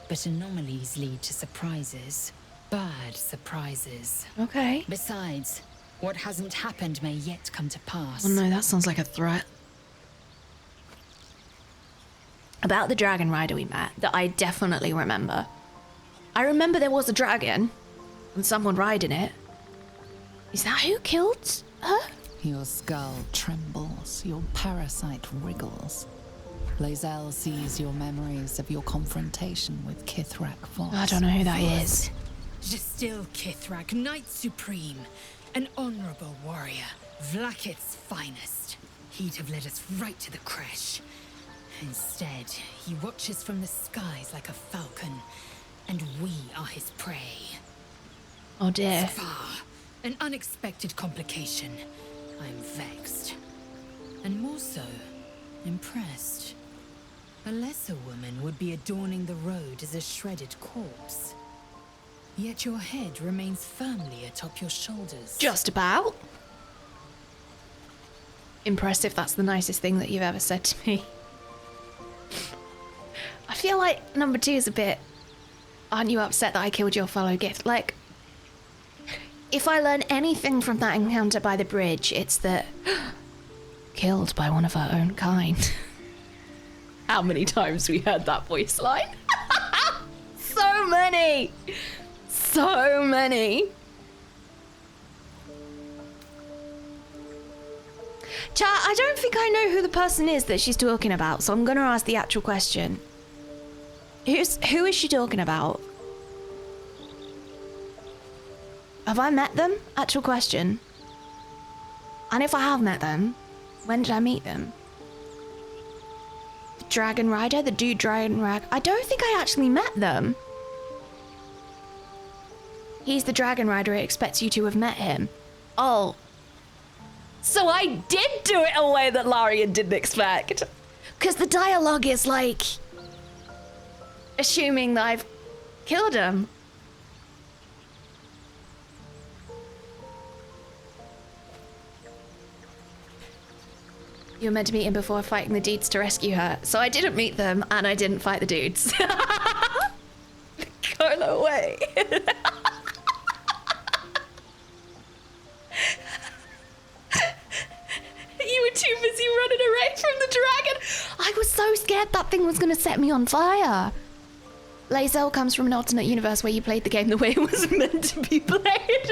But anomalies lead to surprises. Bad surprises. Okay. Besides, what hasn't happened may yet come to pass. Oh no, that sounds like a threat. About the dragon rider we met, that I definitely remember. I remember there was a dragon, and someone riding it. Is that who killed her? Your skull trembles, your parasite wriggles. Lae'zel sees your memories of your confrontation with Kithrak Voss. I don't know who that is. Still Kithrak, Knight Supreme. An honorable warrior. Vlakith's finest. He'd have led us right to the crash. Instead, he watches from the skies like a falcon. And we are his prey. Oh dear. Far. An unexpected complication. I'm vexed. And more so, impressed. A lesser woman would be adorning the road as a shredded corpse. Yet your head remains firmly atop your shoulders. Just about. Impressive, that's the nicest thing that you've ever said to me. I feel like number 2 is a bit... Aren't you upset that I killed your fellow gift? Like, if I learn anything from that encounter by the bridge, it's that... killed by one of our own kind. How many times we heard that voice line? So many! So many! Chat, I don't think I know who the person is that she's talking about, so I'm gonna ask the actual question. Who is she talking about? Have I met them? Actual question. And if I have met them, when did I meet them? The Dragon Rider? The dude Dragon Rider? I don't think I actually met them. He's the Dragon Rider. It expects you to have met him. Oh. So I did do it a way that Larian didn't expect. Because the dialogue is like... assuming that I've killed him. You were meant to meet him before fighting the dudes to rescue her. So I didn't meet them, and I didn't fight the dudes. Go away. You were too busy running away from the dragon. I was so scared that thing was going to set me on fire. Lae'zel comes from an alternate universe where you played the game the way it was meant to be played.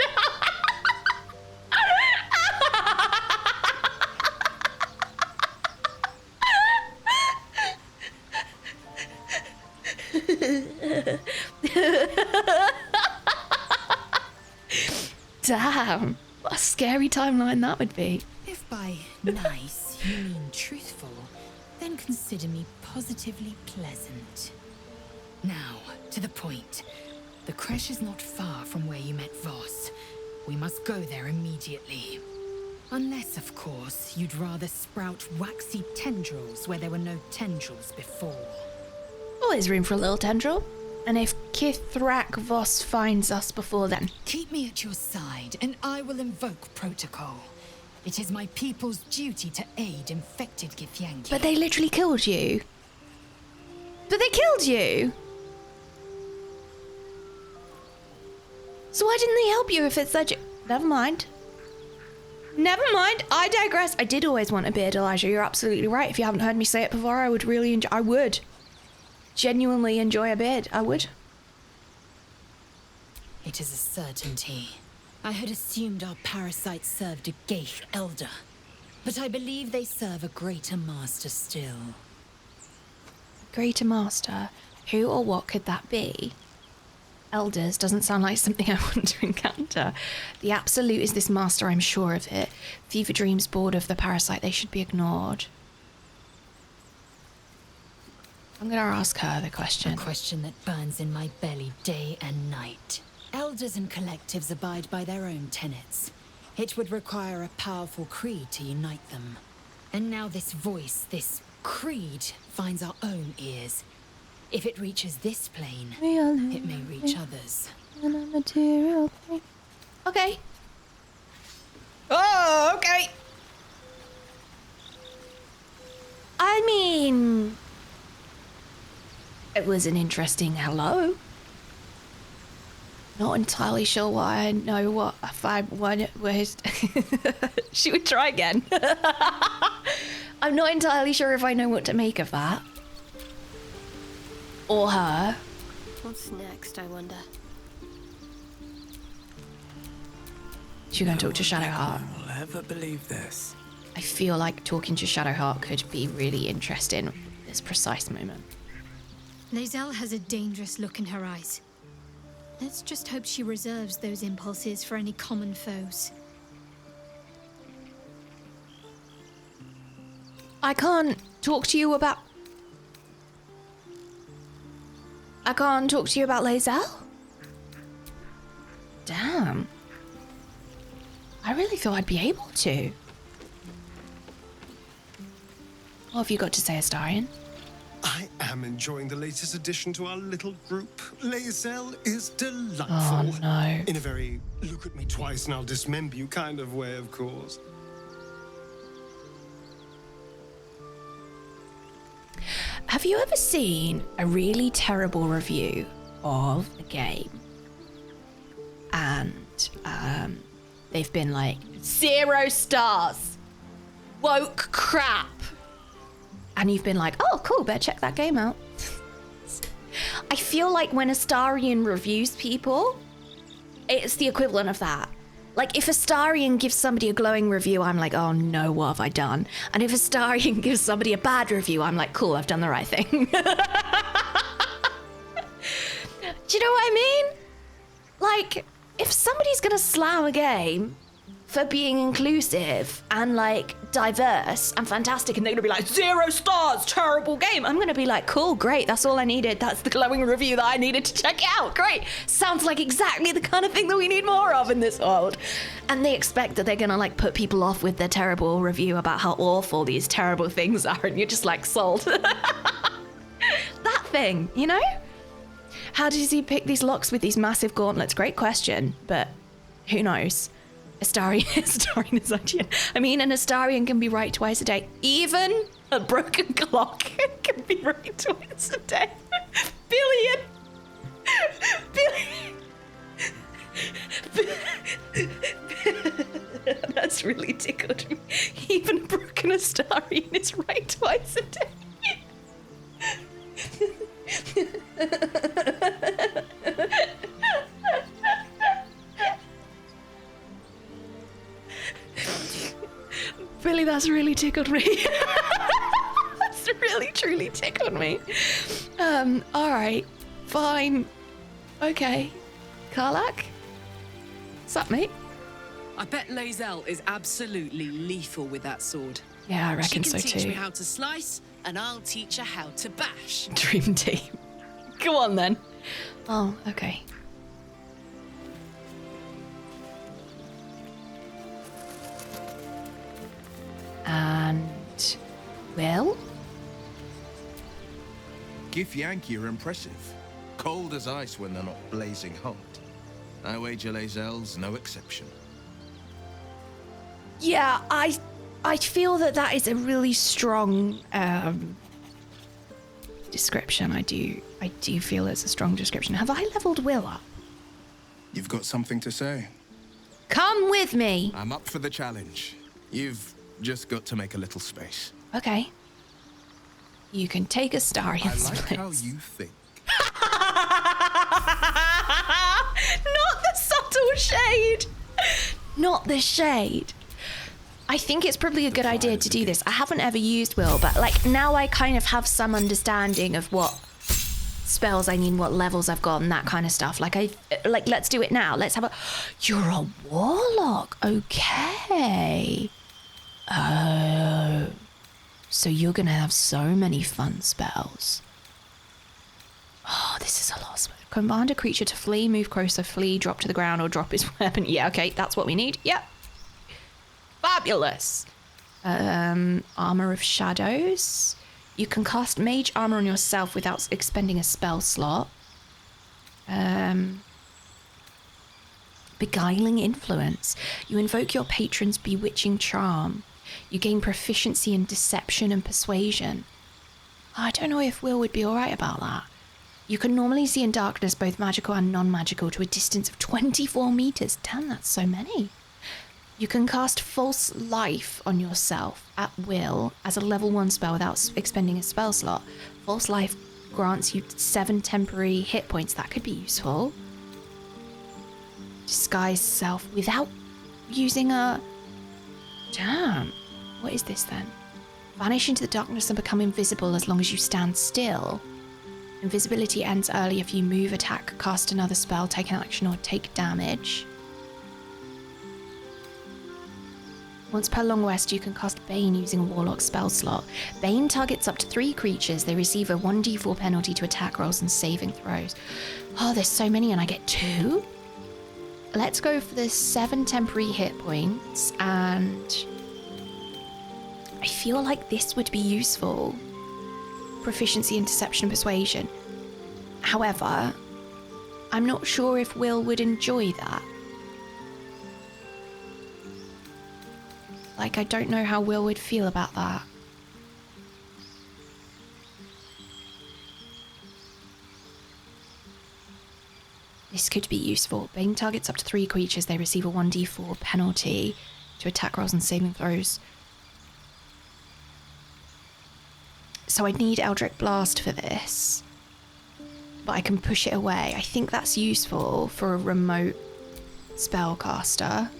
Damn, what a scary timeline that would be. If by nice you mean truthful, then consider me positively pleasant. Now, to the point. The crash is not far from where you met Voss. We must go there immediately. Unless, of course, you'd rather sprout waxy tendrils where there were no tendrils before. Well, there's room for a little tendril. And if Kithrak Voss finds us before then? Keep me at your side, and I will invoke protocol. It is my people's duty to aid infected Githyanki. But they literally killed you. But they killed you! So why didn't they help you if it's such a... Never mind. Never mind, I digress. I did always want a beard, Elijah. You're absolutely right. If you haven't heard me say it before, I would really enjoy... I would. Genuinely enjoy a beard. I would. It is a certainty. I had assumed our parasites served a Geich elder. But I believe they serve a greater master still. Greater master? Who or what could that be? Elders doesn't sound like something I want to encounter. The Absolute is this master, I'm sure of it. Fever dreams bored of the parasite, they should be ignored. I'm gonna ask her the question. A question that burns in my belly day and night. Elders and collectives abide by their own tenets. It would require a powerful creed to unite them. And now this voice, this creed, finds our own ears. If it reaches this plane, it may reach others. Okay. Oh, okay. I mean, it was an interesting hello. Not entirely sure why I know what if I want it. She would try again. I'm not entirely sure if I know what to make of that. Or her. What's next, I wonder? She's going to talk to Shadowheart. Will ever believe this? I feel like talking to Shadowheart could be really interesting at this precise moment. Lae'zel has a dangerous look in her eyes. Let's just hope she reserves those impulses for any common foes. I can't talk to you about Lae'zel? Damn. I really thought I'd be able to. What have you got to say, Astarion? I am enjoying the latest addition to our little group. Lae'zel is delightful. Oh, no. In a very look at me twice and I'll dismember you kind of way, of course. Have you ever seen a really terrible review of a game? And they've been like, 0 stars. Woke crap. And you've been like, oh, cool, better check that game out. I feel like when Astarion reviews people, it's the equivalent of that. Like, if Astarion gives somebody a glowing review, I'm like, oh no, what have I done? And if Astarion gives somebody a bad review, I'm like, cool, I've done the right thing. Do you know what I mean? Like, if somebody's gonna slam a game for being inclusive and like diverse and fantastic, and they're gonna be like 0 stars, terrible game, I'm gonna be like, cool, great, that's all I needed. That's the glowing review that I needed to check it out. Great, sounds like exactly the kind of thing that we need more of in this world. And they expect that they're gonna like put people off with their terrible review about how awful these terrible things are, and you're just like, sold. That thing, you know? How does he pick these locks with these massive gauntlets? Great question, but who knows? Astarion is Asian. I mean, an Astarion can be right twice a day. Even a broken clock can be right twice a day. Billion. That's really tickled me. Even a broken Astarion is right twice a day. Billy, that's really tickled me. That's really, truly tickled me. Alright. Fine. Okay. Karlak? What's up, mate? I bet Lae'zel is absolutely lethal with that sword. Yeah, I reckon so too. She can teach me how to slice, and I'll teach her how to bash. Dream team. Go on then. Oh, okay. And Will? Githyanki are impressive. Cold as ice when they're not blazing hot. I wager Lae'zel's no exception. Yeah, I feel that is a really strong description. I do feel it's a strong description. Have I leveled Will up? You've got something to say? Come with me. I'm up for the challenge. You've just got to make a little space. Okay. You can take Astarion's I like place. how you think. Not the subtle shade. Not the shade. I think it's probably a good idea to do this. I haven't ever used Will, but like now I kind of have some understanding of what spells I need, what levels I've got, and that kind of stuff. Like let's do it now. Let's have a. You're a warlock, okay? Oh, so you're gonna have so many fun spells. Oh, this is a lot of spells. Command a creature to flee, move closer, flee, drop to the ground, or drop his weapon. Yeah, okay, that's what we need. Yep. Fabulous. Armor of Shadows. You can cast mage armor on yourself without expending a spell slot. Beguiling Influence. You invoke your patron's bewitching charm. You gain proficiency in deception and persuasion. I don't know if Will would be alright about that. You can normally see in darkness, both magical and non-magical, to a distance of 24 meters. Damn, that's so many. You can cast False Life on yourself at will as a level 1 spell without expending a spell slot. False Life grants you 7 temporary hit points. That could be useful. Disguise self without using a... Damn. What is this then? Vanish into the darkness and become invisible as long as you stand still. Invisibility ends early if you move, attack, cast another spell, take an action, or take damage. Once per long rest, you can cast Bane using a Warlock spell slot. Bane targets up to 3 creatures. They receive a 1d4 penalty to attack rolls and saving throws. Oh, there's so many and I get 2? Let's go for the 7 temporary hit points, and I feel like this would be useful. Proficiency in deception and persuasion. However, I'm not sure if Will would enjoy that. Like, I don't know how Will would feel about that. This could be useful. Bane targets up to 3 creatures. They receive a 1d4 penalty to attack rolls and saving throws. So I need Eldritch Blast for this. But I can push it away. I think that's useful for a remote spellcaster.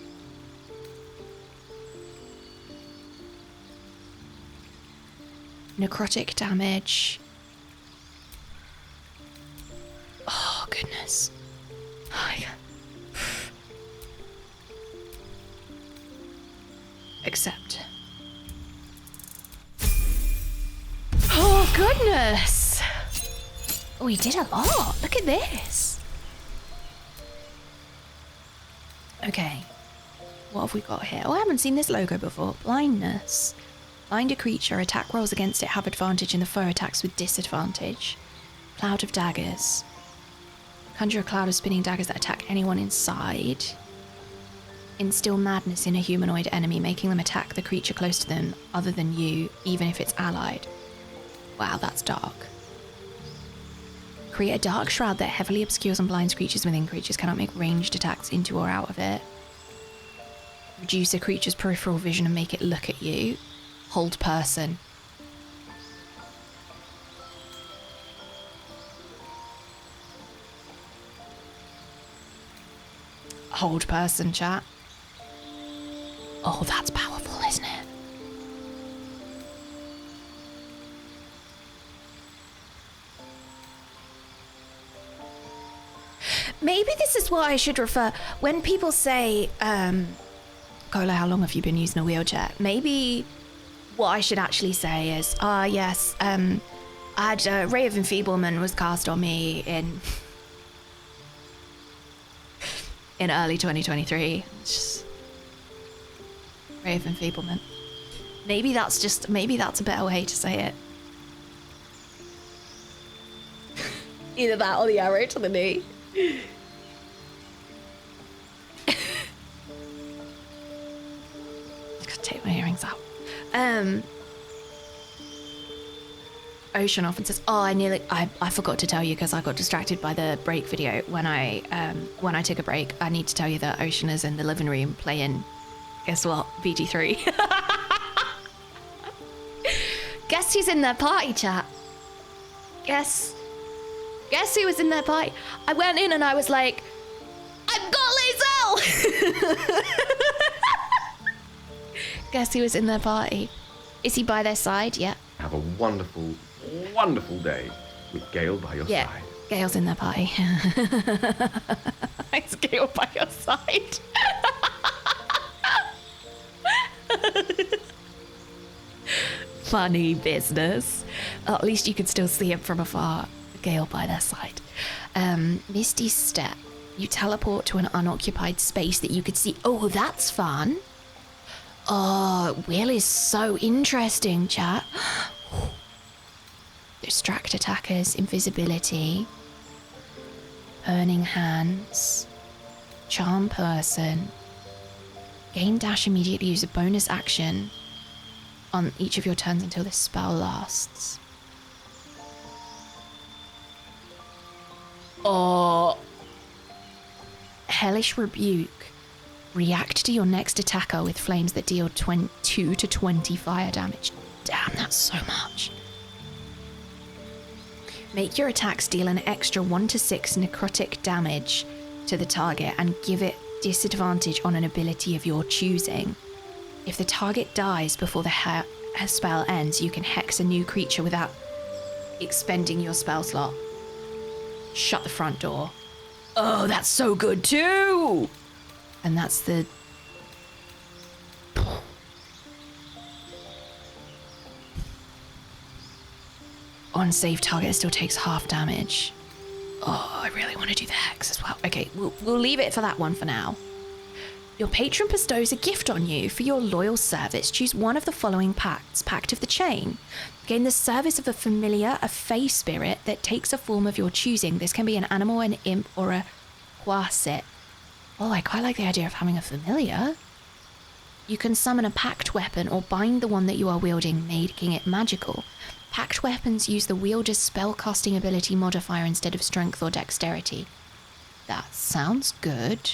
Necrotic damage. Oh, goodness. Accept. Oh, goodness. Oh, he did a lot. Look at this. Okay. What have we got here? Oh, I haven't seen this logo before. Blindness. Blind a creature. Attack rolls against it have advantage and the foe attacks with disadvantage. Cloud of daggers. Conjure a cloud of spinning daggers that attack anyone inside. Instill madness in a humanoid enemy, making them attack the creature close to them other than you, even if it's allied. Wow, that's dark. Create a dark shroud that heavily obscures and blinds creatures within. Creatures cannot make ranged attacks into or out of it. Reduce a creature's peripheral vision and make it look at you. Hold person. Hold person, chat. Oh, that's powerful, isn't it? Maybe this is what I should refer when people say, Kola, how long have you been using a wheelchair? Maybe what I should actually say is, yes, I had a Ray of Enfeeblement was cast on me in early 2023. It's just Ray of Enfeeblement. Maybe that's a better way to say it. Either that or the arrow to the knee. Gotta take my earrings out. Ocean often says, "Oh, I forgot to tell you because I got distracted by the break video. When I took a break, I need to tell you that Ocean is in the living room playing. Guess what? BG3. Guess who's in their party, chat? Guess who was in their party? I went in and I was like, I've got Lae'zel! Guess who was in their party? Is he by their side? Yeah. Have a wonderful, wonderful day with Gale by your side. Gale's in their party. It's Gale by your side. Funny business. Oh, at least you could still see him from afar. Gale by their side. Misty Step. You teleport to an unoccupied space that you could see. Oh, that's fun. Oh, Will is so interesting, chat. Distract attackers, invisibility, burning hands, charm person, gain dash immediately, use a bonus action on each of your turns until this spell lasts. Oh. Hellish Rebuke. React to your next attacker with flames that deal 2 to 20 fire damage. Damn, that's so much. Make your attacks deal an extra 1 to 6 necrotic damage to the target and give it disadvantage on an ability of your choosing. If the target dies before the spell ends, you can hex a new creature without expending your spell slot. Shut the front door. Oh, that's so good too! And that's the... On save, target still takes half damage. Oh, I really want to do the hex as well. Okay, we'll leave it for that one for now. Your patron bestows a gift on you for your loyal service. Choose one of the following pacts. Pact of the Chain. Gain the service of a familiar, a fey spirit that takes a form of your choosing. This can be an animal, an imp, or a quasit. Oh, I quite like the idea of having a familiar. You can summon a pact weapon or bind the one that you are wielding, making it magical. Pact weapons use the wielder's spellcasting ability modifier instead of strength or dexterity. That sounds good.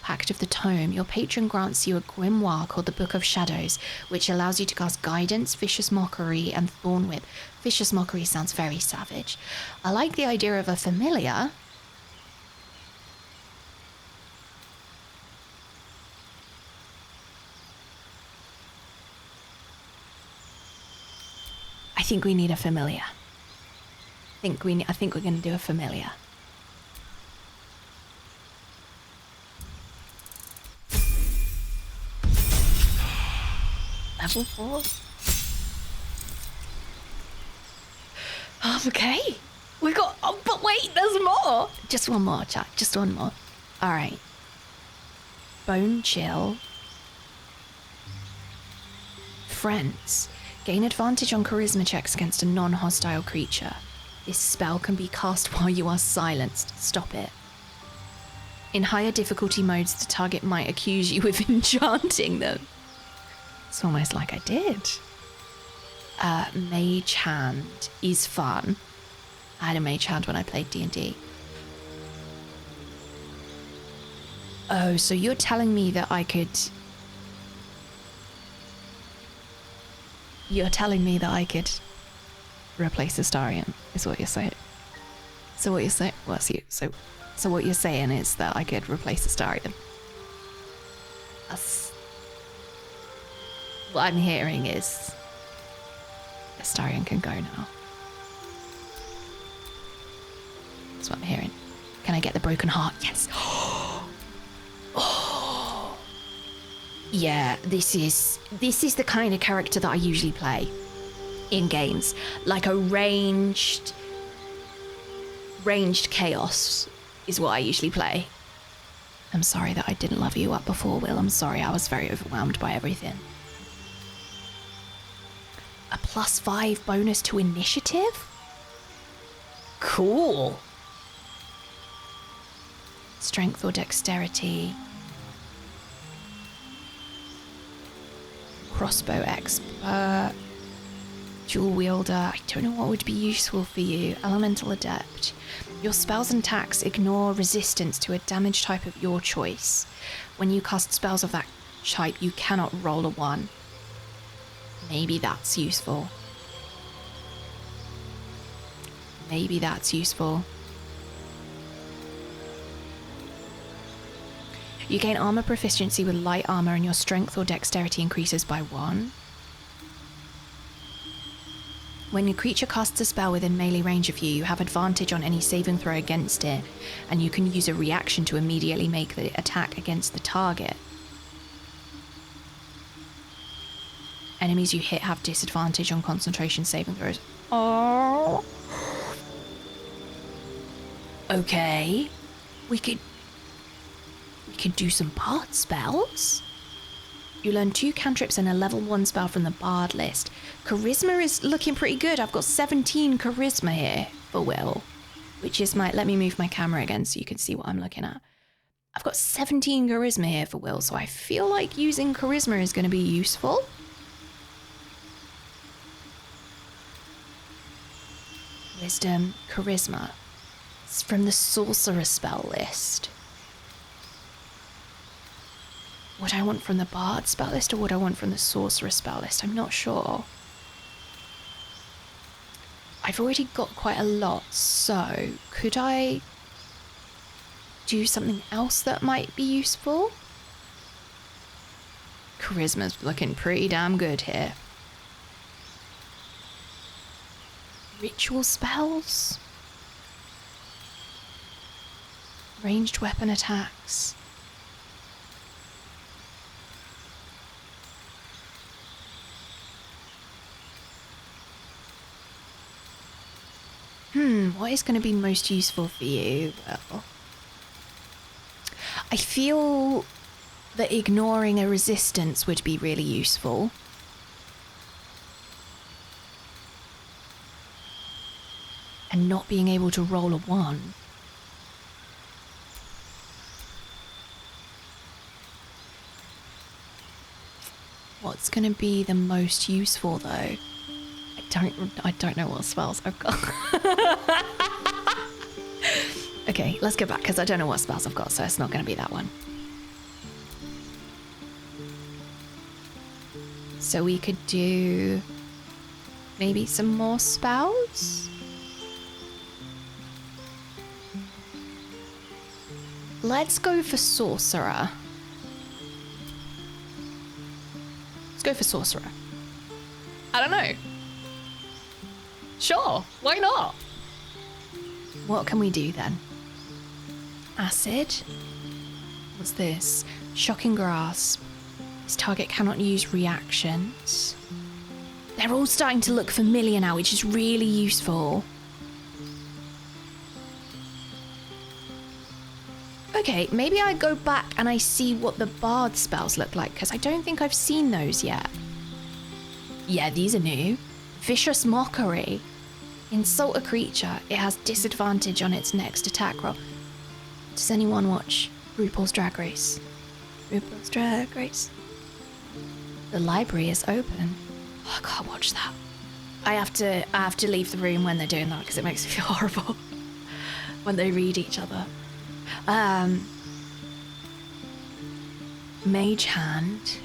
Pact of the Tome. Your patron grants you a grimoire called the Book of Shadows, which allows you to cast Guidance, Vicious Mockery, and Thorn Whip. Vicious Mockery sounds very savage. I like the idea of a familiar. I think we need a familiar. I think we're going to do a familiar. Level 4. Okay. We got... Oh, but wait, there's more. Just one more, chat. Just one more. All right. Bone Chill. Friends. Gain advantage on charisma checks against a non-hostile creature. This spell can be cast while you are silenced. Stop it. In higher difficulty modes, the target might accuse you of enchanting them. It's almost like I did. Mage Hand is fun. I had a Mage Hand when I played D&D. Oh, so you're telling me that I could... You're telling me that I could replace Astarion, is what you're saying. So what you're saying... So what you're saying is that I could replace Astarion. That's... What I'm hearing is Astarion can go now. That's what I'm hearing. Can I get the broken heart? Yes. Oh. Yeah, this is the kind of character that I usually play in games. Like a ranged chaos is what I usually play. I'm sorry that I didn't love you up before, Will. I'm sorry, I was very overwhelmed by everything. A +5 bonus to initiative? Cool. Strength or dexterity. Crossbow expert. Dual wielder. I don't know what would be useful for you. Elemental adept. Your spells and attacks ignore resistance to a damage type of your choice. When you cast spells of that type, you cannot roll a 1. Maybe that's useful. Maybe that's useful. You gain armor proficiency with light armor and your strength or dexterity increases by 1. When your creature casts a spell within melee range of you, you have advantage on any saving throw against it, and you can use a reaction to immediately make the attack against the target. Enemies you hit have disadvantage on concentration saving throws. Oh. Okay. We could do some bard spells. You learn 2 cantrips and a level 1 spell from the bard list. Charisma is looking pretty good. I've got 17 charisma here for Will, which is my... Let me move my camera again so you can see what I'm looking at. I've got 17 charisma here for Will, so I feel like using charisma is going to be useful. Wisdom, Charisma. It's from the Sorcerer spell list. Would I want from the Bard spell list or would I want from the Sorcerer spell list? I'm not sure. I've already got quite a lot, so could I do something else that might be useful? Charisma's looking pretty damn good here. Ritual spells? Ranged weapon attacks? What is going to be most useful for you? Well, I feel that ignoring a resistance would be really useful. And not being able to roll a 1. What's going to be the most useful though? I don't know what spells I've got. Okay, let's go back because I don't know what spells I've got, so it's not going to be that one. So we could do maybe some more spells? Let's go for Sorcerer. Let's go for Sorcerer. I don't know. Sure, why not? What can we do then? Acid. What's this? Shocking Grasp. This target cannot use reactions. They're all starting to look familiar now, which is really useful. Okay, maybe I go back and I see what the Bard spells look like, because I don't think I've seen those yet. Yeah, these are new. Vicious Mockery. Insult a creature. It has disadvantage on its next attack roll. Does anyone watch RuPaul's Drag Race? RuPaul's Drag Race. The library is open. Oh, I can't watch that. I have to leave the room when they're doing that because it makes me feel horrible when they read each other. Mage Hand.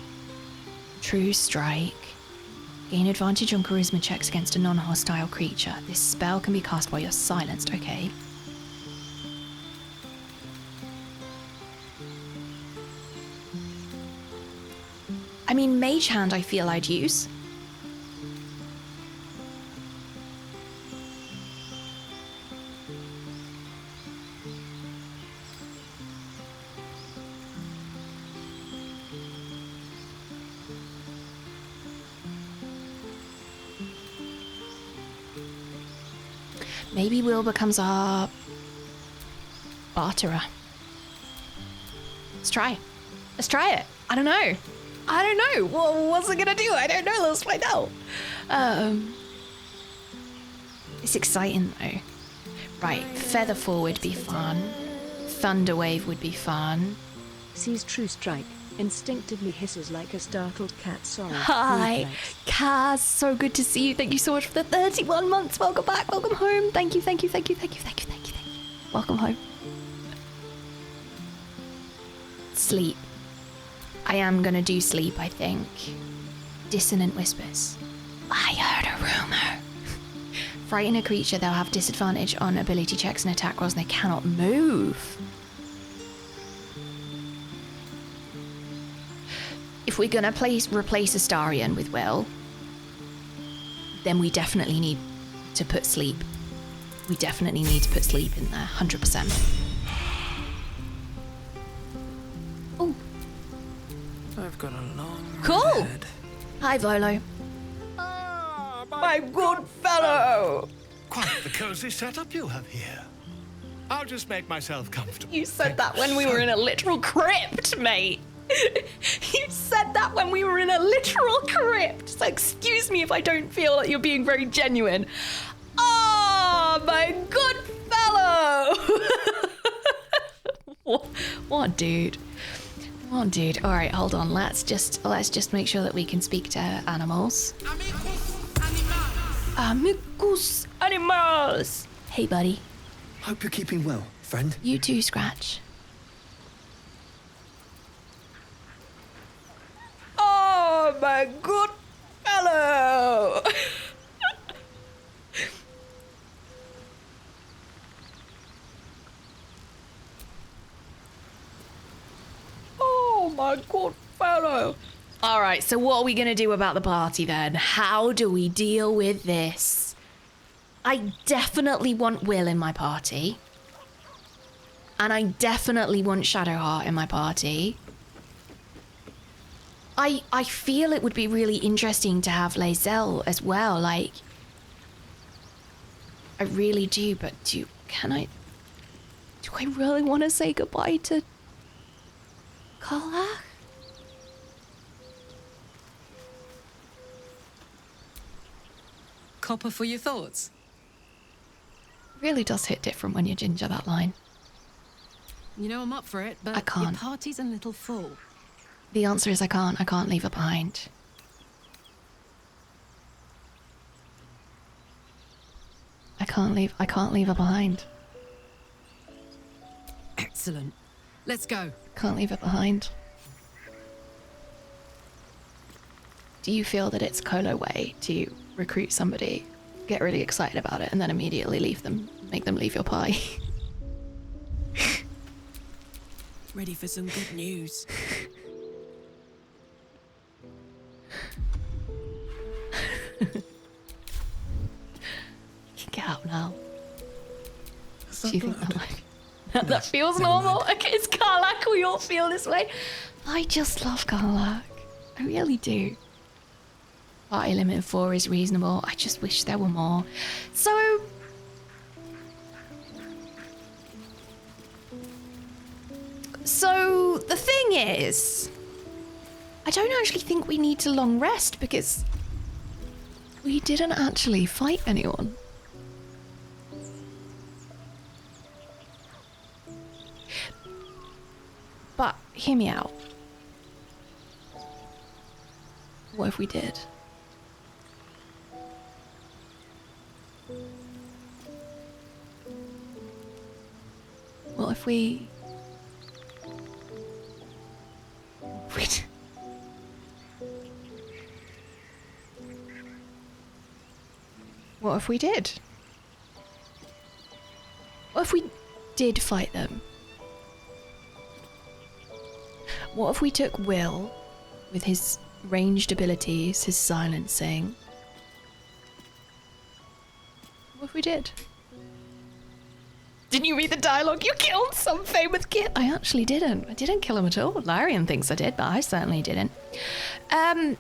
True Strike. Gain advantage on charisma checks against a non-hostile creature. This spell can be cast while you're silenced. Okay. I mean, Mage Hand I feel I'd use. Maybe Will becomes our barterer. Let's try it. Let's try it. I don't know. What's it gonna do? I don't know. Let's find out. It's exciting though. Right, Featherfall would be fun. Thunderwave would be fun. Sees True Strike. Instinctively hisses like a startled cat. Sorry. Hi, Kaz. So good to see you. Thank you so much for the 31 months. Welcome back. Welcome home. Thank you. Welcome home. Sleep. I am gonna do sleep, I think. Dissonant Whispers. I heard a rumor. Frighten a creature, they'll have disadvantage on ability checks and attack rolls and they cannot move. If we're gonna replace Astarion with Will, then we definitely need to put sleep. We definitely need to put sleep in there, 100%. Oh. I've got a long Cool. head. Hi, Volo. My good fellow. Quite the cozy setup you have here. I'll just make myself comfortable. You said that when we were in a literal crypt, mate. You said that when we were in a literal crypt. So excuse me if I don't feel like you're being very genuine. Oh, my good fellow. What dude? What dude? All right, hold on. Let's just make sure that we can speak to animals. Amicus animals! Hey, buddy. Hope you're keeping well, friend. You too, Scratch. Oh, my good fellow! Oh, my good fellow. All right, so what are we going to do about the party then? How do we deal with this? I definitely want Will in my party. And I definitely want Shadowheart in my party. I feel it would be really interesting to have Lae'zel as well, like... I really do, but do I really want to say goodbye to... Karlach? Copper for your thoughts? Really does hit different when you're ginger, that line. You know I'm up for it, but I can't. your party's a little full. The answer is I can't leave her behind. I can't leave her behind. Excellent. Let's go. Can't leave her behind. Do you feel that it's Kolo way to recruit somebody, get really excited about it, and then immediately leave them, make them leave your party? Ready for some good news. Get out now. Do you think that like that feels normal? Okay, it's Karlach. We all feel this way. I just love Karlach. I really do. Party limit of 4 is reasonable. I just wish there were more. So the thing is, I don't actually think we need to long rest because we didn't actually fight anyone. But hear me out. What if we did? What if we... What if we did? What if we did fight them? What if we took Will, with his ranged abilities, his silencing? What if we did? Didn't you read the dialogue? You killed some famous kid. I actually didn't. I didn't kill him at all. Larian thinks I did, but I certainly didn't. Mr.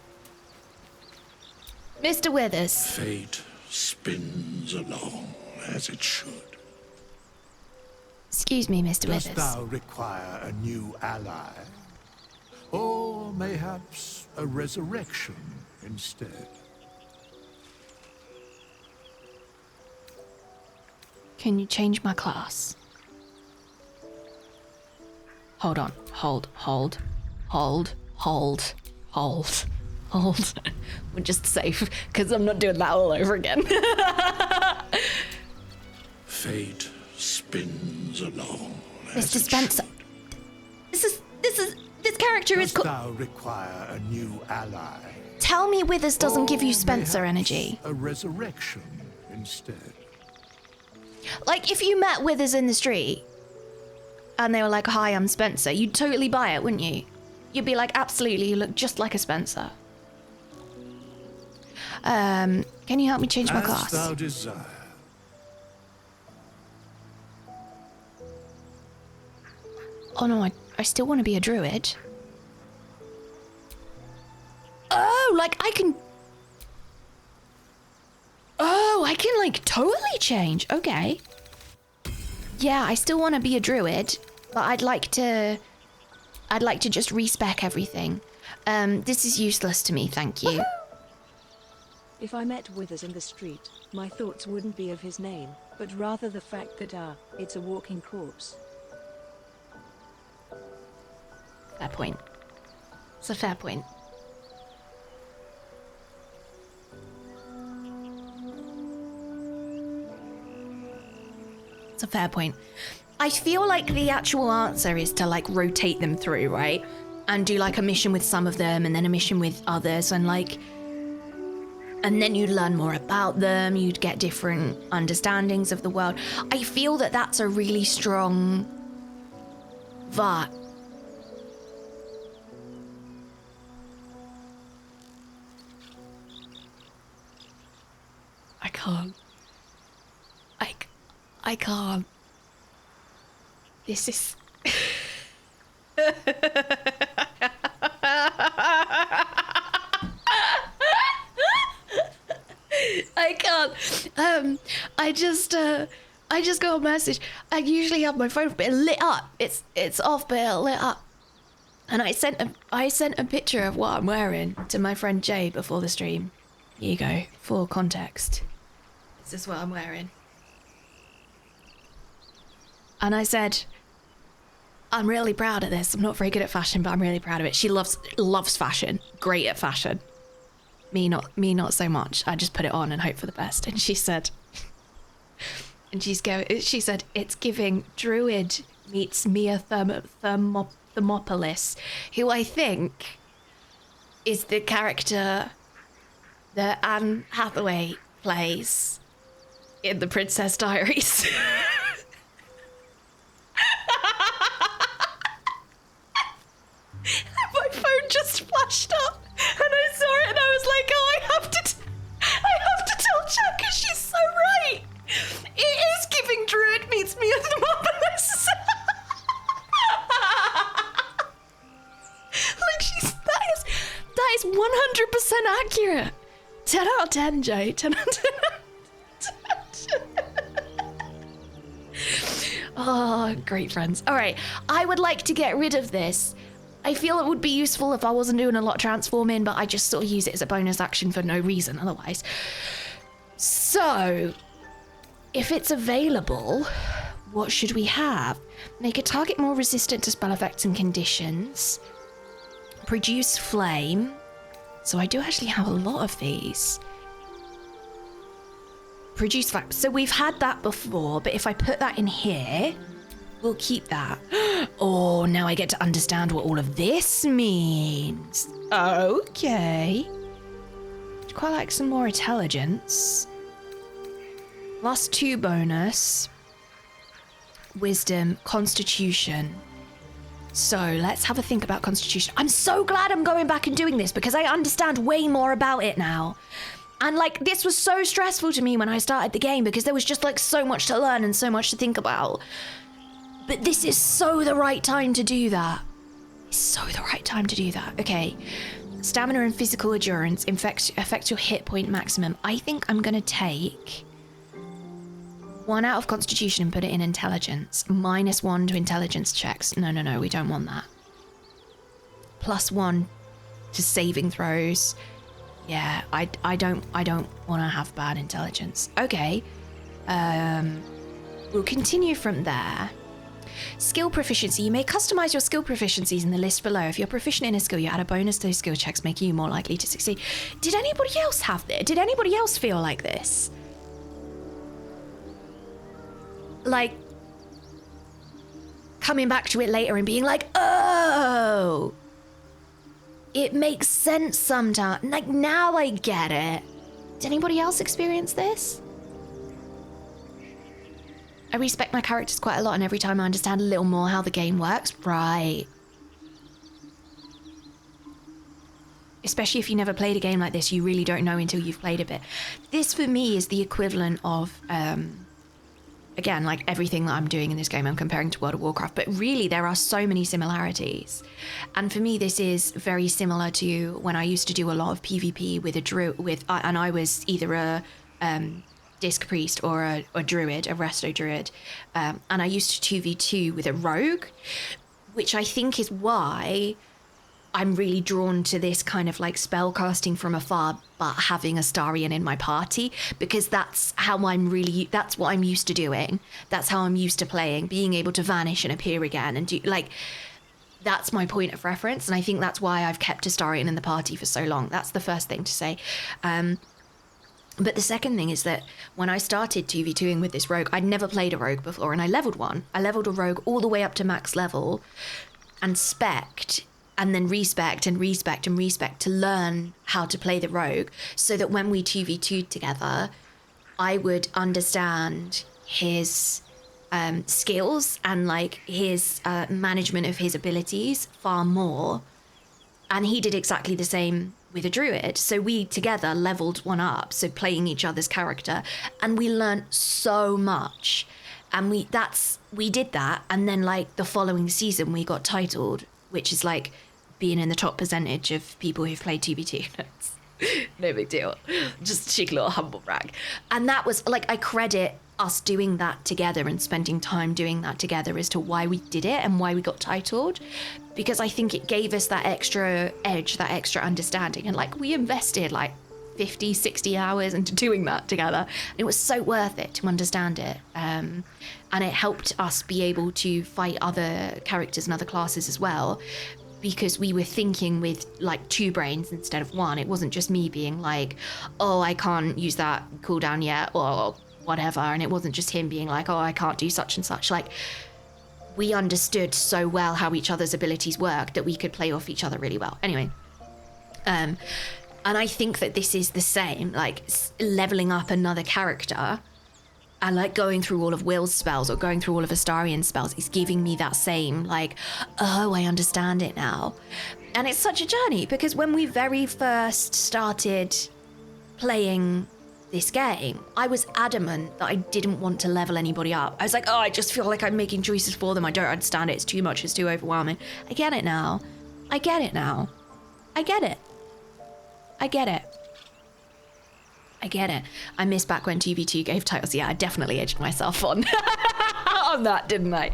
Withers. Fate spins along as it should. Excuse me, Mr. Withers. Dost thou require a new ally? Or mayhaps a resurrection instead? Can you change my class? Hold on. Hold. We're just safe, because I'm not doing that all over again. Fate spins along. Mr. Spencer. This character is Dost thou require a new ally? Tell me Withers doesn't give you Or Spencer mayhaps energy. A resurrection instead. Like, if you met Withers in the street and they were like, hi, I'm Spencer, you'd totally buy it, wouldn't you? You'd be like, absolutely, you look just like a Spencer. Can you help me change my class? As thou desire. Oh no, I still want to be a druid. Oh, like I can... Oh, I can like totally change. Okay. Yeah, I still want to be a druid, but I'd like to just respec everything. This is useless to me, thank you. If I met Withers in the street, my thoughts wouldn't be of his name, but rather the fact that, it's a walking corpse. Fair point. It's a fair point. It's a fair point. I feel like the actual answer is to like rotate them through, right? And do like a mission with some of them and then a mission with others, and like, and then you'd learn more about them, you'd get different understandings of the world. I feel that that's a really strong vibe. I can't. I can't. This is... I can't. I just got a message. I usually have my phone, but it lit up. It's off, but it lit up. And I sent a picture of what I'm wearing to my friend Jade before the stream. Here you go, for context. This is what I'm wearing. And I said, I'm really proud of this. I'm not very good at fashion, but I'm really proud of it. She loves fashion. Great at fashion. Me not so much. I just put it on and hope for the best. And she said, she said, it's giving Druid meets Mia Thermopolis, who I think is the character that Anne Hathaway plays in The Princess Diaries. My phone just flashed up and I saw it and I was like, oh, I have to tell Chuck because she's so right. It is giving Druid meets Mia Thermopolis. Like that is 100% accurate. 10 out of 10, Jay. 10 out of 10. Oh, great friends. All right, I would like to get rid of this. I feel it would be useful if I wasn't doing a lot of transforming, but I just sort of use it as a bonus action for no reason otherwise. So, if it's available, what should we have? Make a target more resistant to spell effects and conditions. Produce flame. So I do actually have a lot of these. Produce flame. So we've had that before, but if I put that in here, we'll keep that. Oh, now I get to understand what all of this means. Okay. I'd quite like some more intelligence. +2 bonus. Wisdom, constitution. So let's have a think about constitution. I'm so glad I'm going back and doing this because I understand way more about it now. And like, this was so stressful to me when I started the game because there was just like so much to learn and so much to think about. But this is so the right time to do that. It's so the right time to do that. Okay. Stamina and physical endurance affects your hit point maximum. I think I'm going to take 1 out of constitution and put it in intelligence. -1 to intelligence checks. No, we don't want that. +1 to saving throws. Yeah, I don't want to have bad intelligence. Okay. We'll continue from there. Skill proficiency. You may customize your skill proficiencies in the list below. If you're proficient in a skill, you add a bonus to those skill checks, making you more likely to succeed. Did anybody else have this? Did anybody else feel like this? Like, coming back to it later and being like, oh, it makes sense sometimes. Like, now I get it. Did anybody else experience this? I respect my characters quite a lot, and every time I understand a little more how the game works. Right. Especially if you never played a game like this, you really don't know until you've played a bit. This, for me, is the equivalent of, again, like everything that I'm doing in this game, I'm comparing to World of Warcraft, but really there are so many similarities. And for me, this is very similar to when I used to do a lot of PvP with a druid, and I was either a disc priest or a druid, a resto druid, and I used to 2v2 with a rogue, which I think is why I'm really drawn to this kind of like spell casting from afar, but having a Starian in my party, because that's how that's what I'm used to doing. That's how I'm used to playing, being able to vanish and appear again and do, like, that's my point of reference. And I think that's why I've kept a Starian in the party for so long. That's the first thing to say. But the second thing is that when I started 2v2ing with this rogue, I'd never played a rogue before, and I leveled one. I leveled a rogue all the way up to max level and spec'd, and then respect and respect and respect to learn how to play the rogue, so that when we 2v2'd together, I would understand his skills and like his management of his abilities far more. And he did exactly the same with a druid. So we together leveled one up, so playing each other's character, and we learned so much. And we did that, and then like the following season we got titled, which is like being in the top percentage of people who've played 2v2. No big deal. Just a cheeky little humble brag. And that was like, I credit us doing that together and spending time doing that together as to why we did it and why we got titled, because I think it gave us that extra edge, that extra understanding. And like, we invested like 50, 60 hours into doing that together. And it was so worth it to understand it. And it helped us be able to fight other characters and other classes as well, because we were thinking with like two brains instead of one. It wasn't just me being like, oh, I can't use that cooldown yet, or whatever. And it wasn't just him being like, oh, I can't do such and such. Like, we understood so well how each other's abilities work that we could play off each other really well. Anyway, and I think that this is the same, like leveling up another character and like going through all of Will's spells or going through all of Astarian's spells is giving me that same like, oh, I understand it now. And it's such a journey, because when we very first started playing this game, I was adamant that I didn't want to level anybody up. I was like, oh, I just feel like I'm making choices for them. I don't understand it. It's too much. It's too overwhelming. I get it now. I get it now. I get it. I get it. I get it. I miss back when 2v2 gave titles. Yeah, I definitely edged myself on on that, didn't I?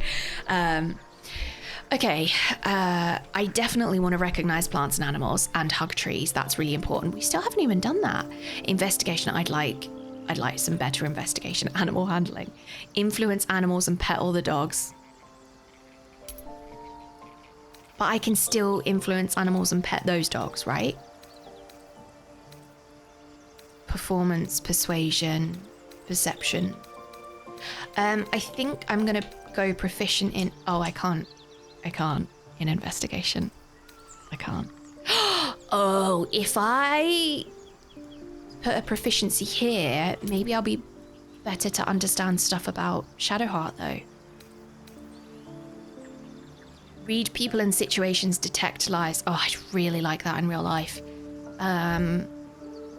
Okay, I definitely want to recognize plants and animals and hug trees. That's really important. We still haven't even done that. Investigation, I'd like some better investigation. Animal handling. Influence animals and pet all the dogs. But I can still influence animals and pet those dogs, right? Performance, persuasion, perception. I think I'm gonna go proficient in, oh, I can't in investigation. I can't. Oh, if I put a proficiency here, maybe I'll be better to understand stuff about Shadowheart though. Read people and situations, detect lies. Oh, I'd really like that in real life.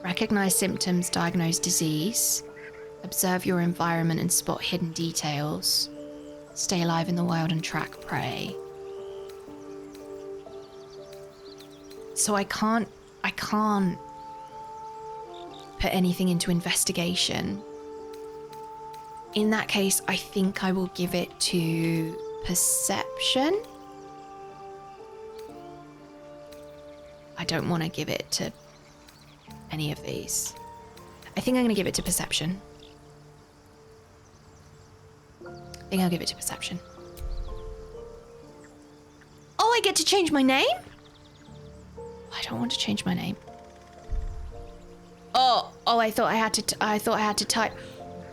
Recognize symptoms, diagnose disease, observe your environment and spot hidden details, stay alive in the wild and track prey. So I can't put anything into investigation. In that case, I think I will give it to perception. I don't want to give it to any of these. I think I'm going to give it to perception. I think I'll give it to perception. Oh, I get to change my name? I don't want to change my name. Oh, I thought I had to type.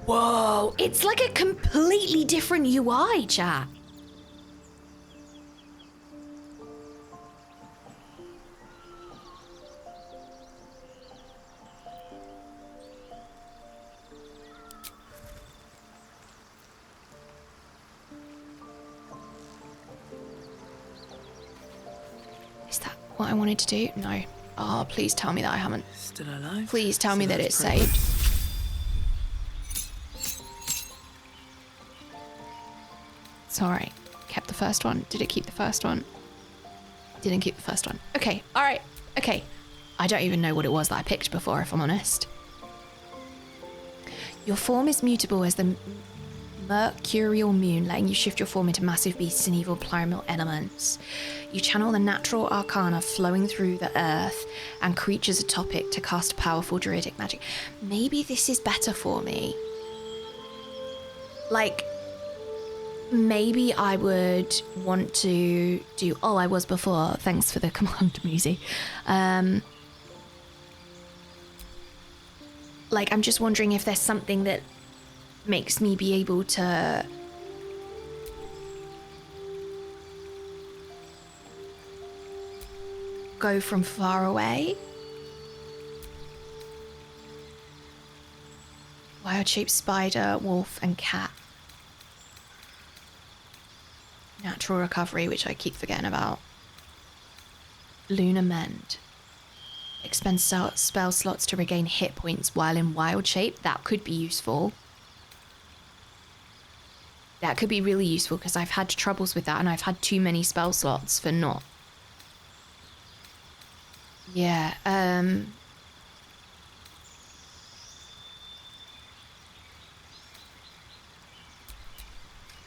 Whoa, it's like a completely different UI, chat. Is that what I wanted to do? No. Oh, please tell me that I haven't. Still alive? Please tell me that it's saved. Sorry. Kept the first one. Did it keep the first one? Didn't keep the first one. Okay. All right. Okay. I don't even know what it was that I picked before, if I'm honest. Your form is mutable as the mercurial moon, letting you shift your form into massive beasts and evil primal elements. You channel the natural arcana flowing through the earth and creatures atop it to cast powerful druidic magic. Maybe this is better for me. Like, maybe I would want to do... Oh, I was before. Thanks for the command, Musi. Like, I'm just wondering if there's something that makes me be able to go from far away. Wild-shaped spider, wolf, and cat. Natural recovery, which I keep forgetting about. Lunar mend. Expend spell slots to regain hit points while in wild shape. That could be useful. That could be really useful because I've had troubles with that and I've had too many spell slots for not. Yeah, I'm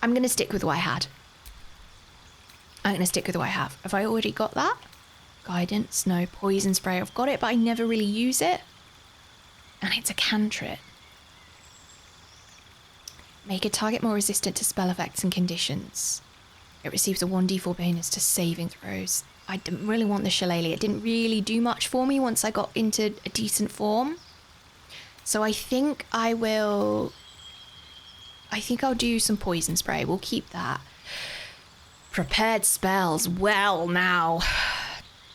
going to stick with what I had. I'm going to stick with what I have. Have I already got that? Guidance, no. Poison spray, I've got it, but I never really use it. And it's a cantrip. Make a target more resistant to spell effects and conditions. It receives a 1d4 bonus to saving throws. I didn't really want the shillelagh. It didn't really do much for me once I got into a decent form. So I think I'll do some poison spray. We'll keep that. Prepared spells. Well, now,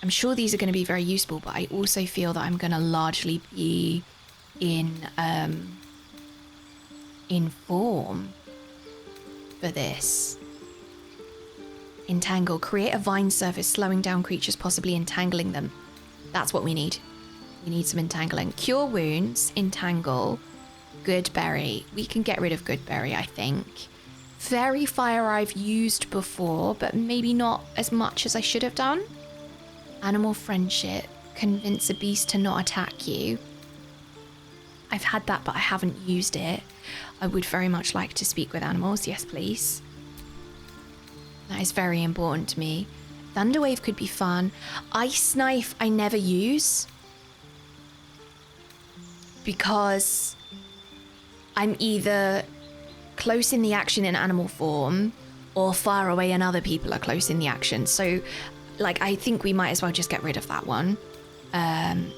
I'm sure these are going to be very useful, but I also feel that I'm going to largely be in form for this. Entangle. Create a vine surface, slowing down creatures, possibly entangling them. That's what we need. We need some entangling. Cure wounds, entangle, good berry. We can get rid of good berry, I think. Fairy fire I've used before, but maybe not as much as I should have done. Animal friendship. Convince a beast to not attack you. I've had that, but I haven't used it. I would very much like to speak with animals. Yes, please. That is very important to me. Thunderwave could be fun. Ice knife I never use. Because I'm either close in the action in animal form or far away and other people are close in the action. So, like, I think we might as well just get rid of that one and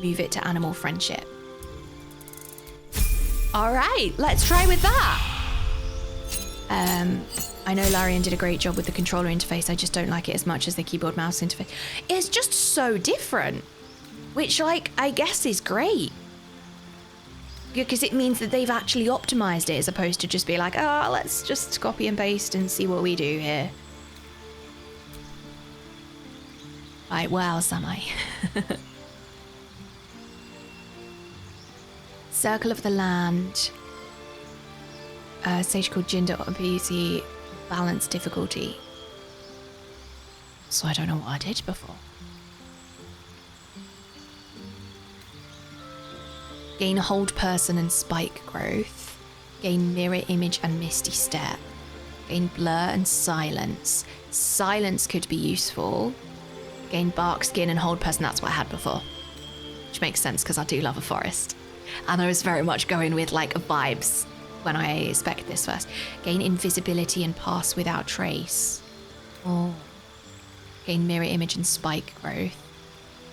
move it to animal friendship. All right, let's try with that. I know Larian did a great job with the controller interface. I just don't like it as much as the keyboard mouse interface. It's just so different, which, like, I guess is great. Because it means that they've actually optimized it as opposed to just be like, oh, let's just copy and paste and see what we do here. Right, wow, Samai. Circle of the Land. Sage called Jinder Obese. Balance difficulty. So I don't know what I did before. Gain hold person and spike growth. Gain mirror image and misty step. Gain blur and silence. Silence could be useful. Gain bark, skin and hold person. That's what I had before. Which makes sense because I do love a forest. And I was very much going with like vibes when I spec this first. Gain invisibility and pass without trace. Oh. Gain mirror image and spike growth.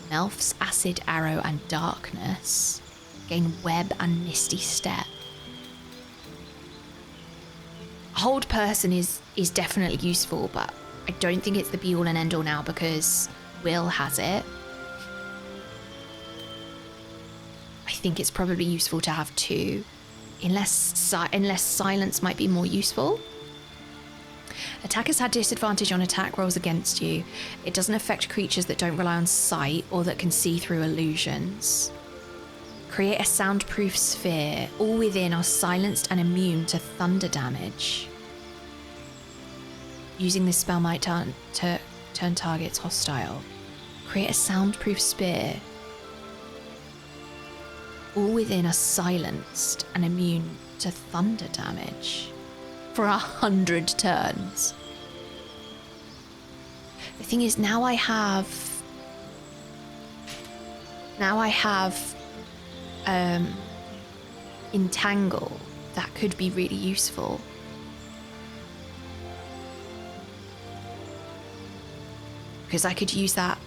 Melf's acid arrow and darkness. Gain web and misty step. Hold person is definitely useful, but I don't think it's the be all and end all now because Will has it. I think it's probably useful to have two, unless silence might be more useful. Attackers had disadvantage on attack rolls against you. It doesn't affect creatures that don't rely on sight or that can see through illusions. Create a soundproof sphere. All within are silenced and immune to thunder damage. Using this spell might turn targets hostile. Create a soundproof sphere. All within are silenced and immune to thunder damage for 100 turns. The thing is, now I have Entangle. That could be really useful. Because I could use that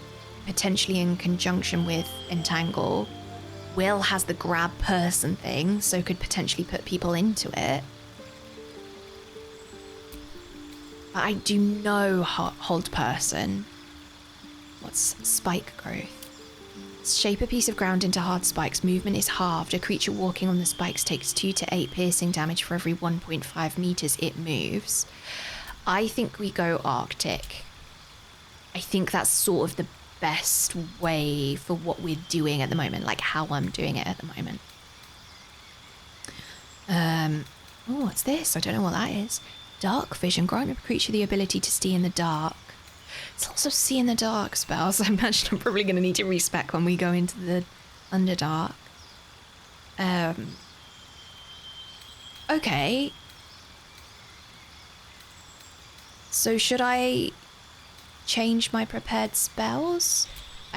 potentially in conjunction with Entangle Will has the grab person thing, so could potentially put people into it. But I do know hold person. What's spike growth? Shape a piece of ground into hard spikes. Movement is halved. A creature walking on the spikes takes 2 to 8 piercing damage for every 1.5 meters it moves. I think we go Arctic. I think that's sort of the best way for what we're doing at the moment, like how I'm doing it at the moment. Oh, what's this? I don't know what that is. Dark vision. Grant a creature the ability to see in the dark. It's also see in the dark spells. I imagine I'm probably going to need to respec when we go into the Underdark. Okay. So should I change my prepared spells?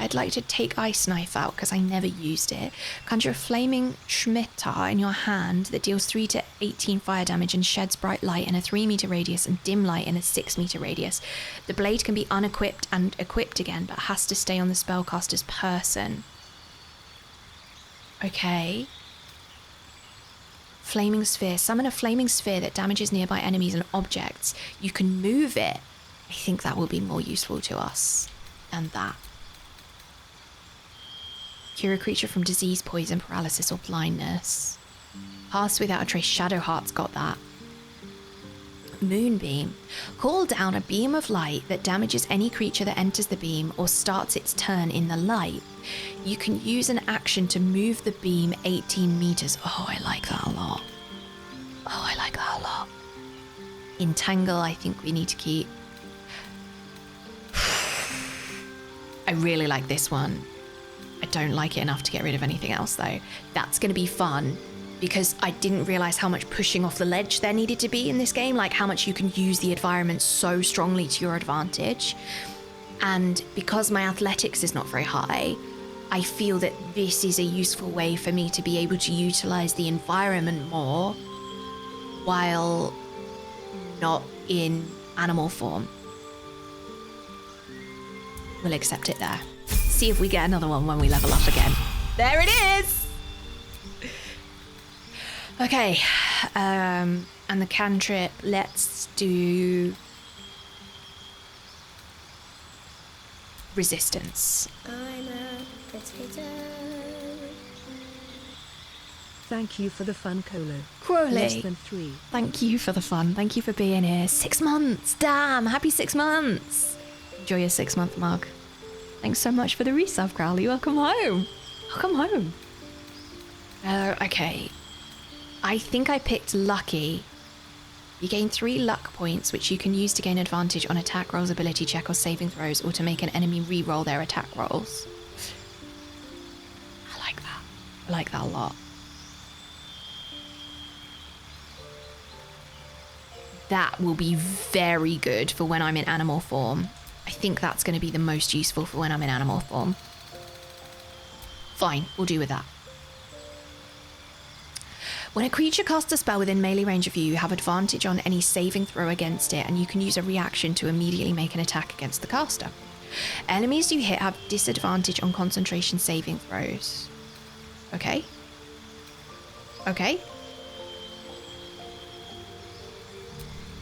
I'd like to take Ice Knife out because I never used it. Conjure a flaming Scimitar in your hand that deals 3 to 18 fire damage and sheds bright light in a 3 meter radius and dim light in a 6 meter radius. The blade can be unequipped and equipped again, but has to stay on the spellcaster's person. Okay. Flaming Sphere. Summon a flaming sphere that damages nearby enemies and objects. You can move it. I think that will be more useful to us than that. Cure a creature from disease, poison, paralysis, or blindness. Pass without a trace. Shadowheart's got that. Moonbeam. Call down a beam of light that damages any creature that enters the beam or starts its turn in the light. You can use an action to move the beam 18 meters. Oh, I like that a lot. Oh, I like that a lot. Entangle, I think we need to keep. I really like this one. I don't like it enough to get rid of anything else, though. That's going to be fun, because I didn't realize how much pushing off the ledge there needed to be in this game, like how much you can use the environment so strongly to your advantage. And because my athletics is not very high, I feel that this is a useful way for me to be able to utilize the environment more while not in animal form. We'll accept it there. See if we get another one when we level up again. There it is! Okay, and the cantrip, let's do resistance. I'm a potato. Thank you for the fun, Kolo. Crowley. Less than 3. Thank you for the fun. Thank you for being here. 6 months. Damn, happy 6 months. Enjoy your 6-month mug. Thanks so much for the resub, Crowley. Welcome home. Welcome home. Okay. I think I picked Lucky. You gain 3 luck points, which you can use to gain advantage on attack rolls, ability check, or saving throws, or to make an enemy re-roll their attack rolls. I like that. I like that a lot. That will be very good for when I'm in animal form. I think that's going to be the most useful for when I'm in animal form. Fine, we'll do with that. When a creature casts a spell within melee range of you, you have advantage on any saving throw against it, and you can use a reaction to immediately make an attack against the caster. Enemies you hit have disadvantage on concentration saving throws. Okay. Okay.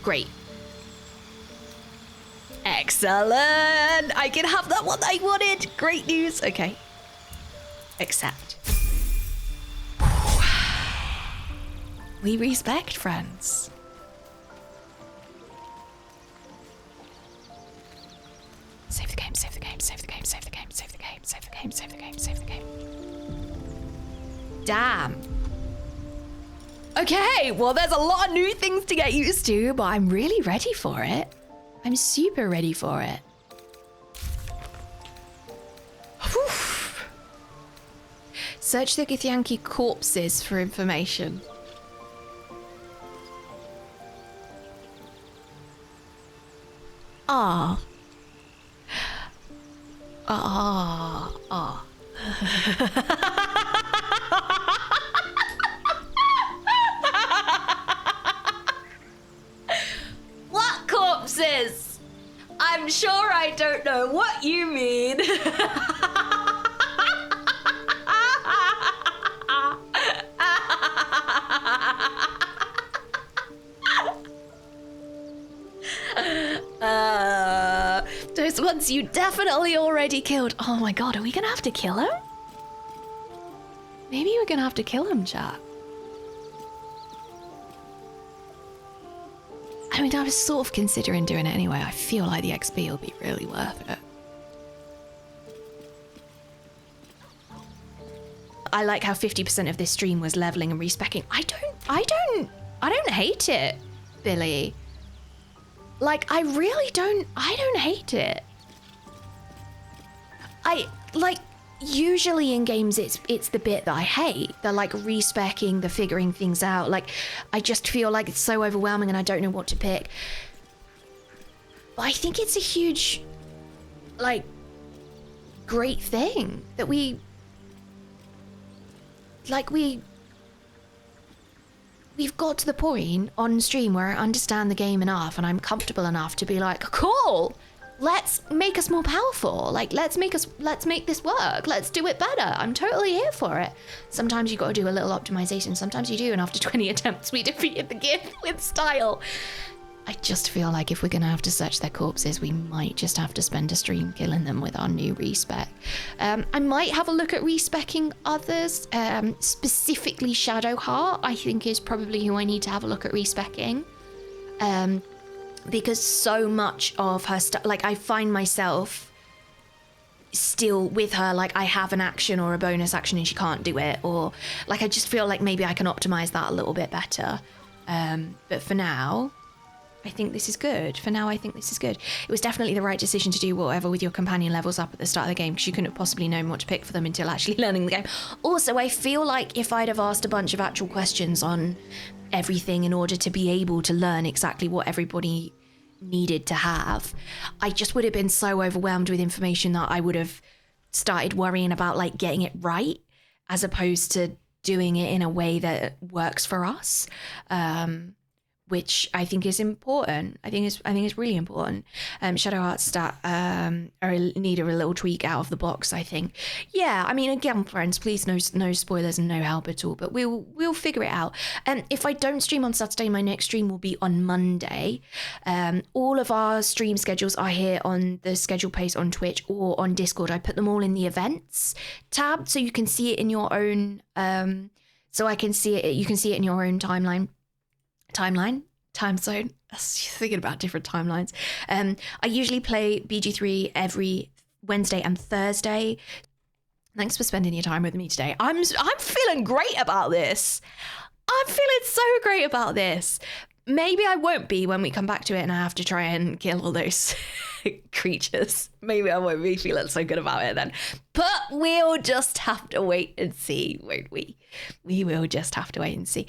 Great. Excellent! I can have that one I wanted! Great news! Okay. Accept. We respect, friends. Save the game, save the game, save the game, save the game, save the game, save the game, save the game, save the game. Damn. Okay, well, there's a lot of new things to get used to, but I'm really ready for it. I'm super ready for it. Whew. Search the Githyanki corpses for information. Ah. What corpses? I'm sure I don't know what you mean. Those ones you definitely already killed. Oh my god, are we gonna have to kill him? Maybe we're gonna have to kill him, chat. I mean, I was sort of considering doing it anyway. I feel like the XP will be really worth it. I like how 50% of this stream was leveling and respecking. I don't hate it, Billy. Like, I don't hate it. Usually in games it's the bit that I hate. The like respecking, the figuring things out. Like, I just feel like it's so overwhelming and I don't know what to pick. But I think it's a huge, like, great thing that we've got to the point on stream where I understand the game enough and I'm comfortable enough to be like, cool, let's make us more powerful. Like, let's make this work. Let's do it better. I'm totally here for it. Sometimes you got to do a little optimization. Sometimes you do. And after 20 attempts, we defeated the gift with style. I just feel like if we're going to have to search their corpses, we might just have to spend a stream killing them with our new respec. I might have a look at respecing others. Specifically Shadowheart, I think, is probably who I need to have a look at respecing. Because so much of her stuff, like, I find myself still with her, like, I have an action or a bonus action and she can't do it, or like, I just feel like maybe I can optimize that a little bit better. But for now, I think this is good. It was definitely the right decision to do whatever with your companion levels up at the start of the game, because you couldn't have possibly known what to pick for them until actually learning the game. Also, I feel like if I'd have asked a bunch of actual questions on everything in order to be able to learn exactly what everybody needed to have, I just would have been so overwhelmed with information that I would have started worrying about, like, getting it right as opposed to doing it in a way that works for us. Which I think is important. I think it's really important. Shadowheart stat need a little tweak out of the box, I think. Yeah, I mean, again, friends, please no spoilers and no help at all, but we'll figure it out. If I don't stream on Saturday, my next stream will be on Monday. All of our stream schedules are here on the schedule page on Twitch or on Discord. I put them all in the events tab, so you can see it in your own. So I can see it. You can see it in your own time zone. Thinking about different timelines. I usually play BG3 every Wednesday and Thursday. Thanks for spending your time with me today. I'm feeling great about this. I'm feeling so great about this. Maybe I won't be when we come back to it and I have to try and kill all those creatures. Maybe I won't be feeling so good about it then. But we'll just have to wait and see, won't we? We will just have to wait and see.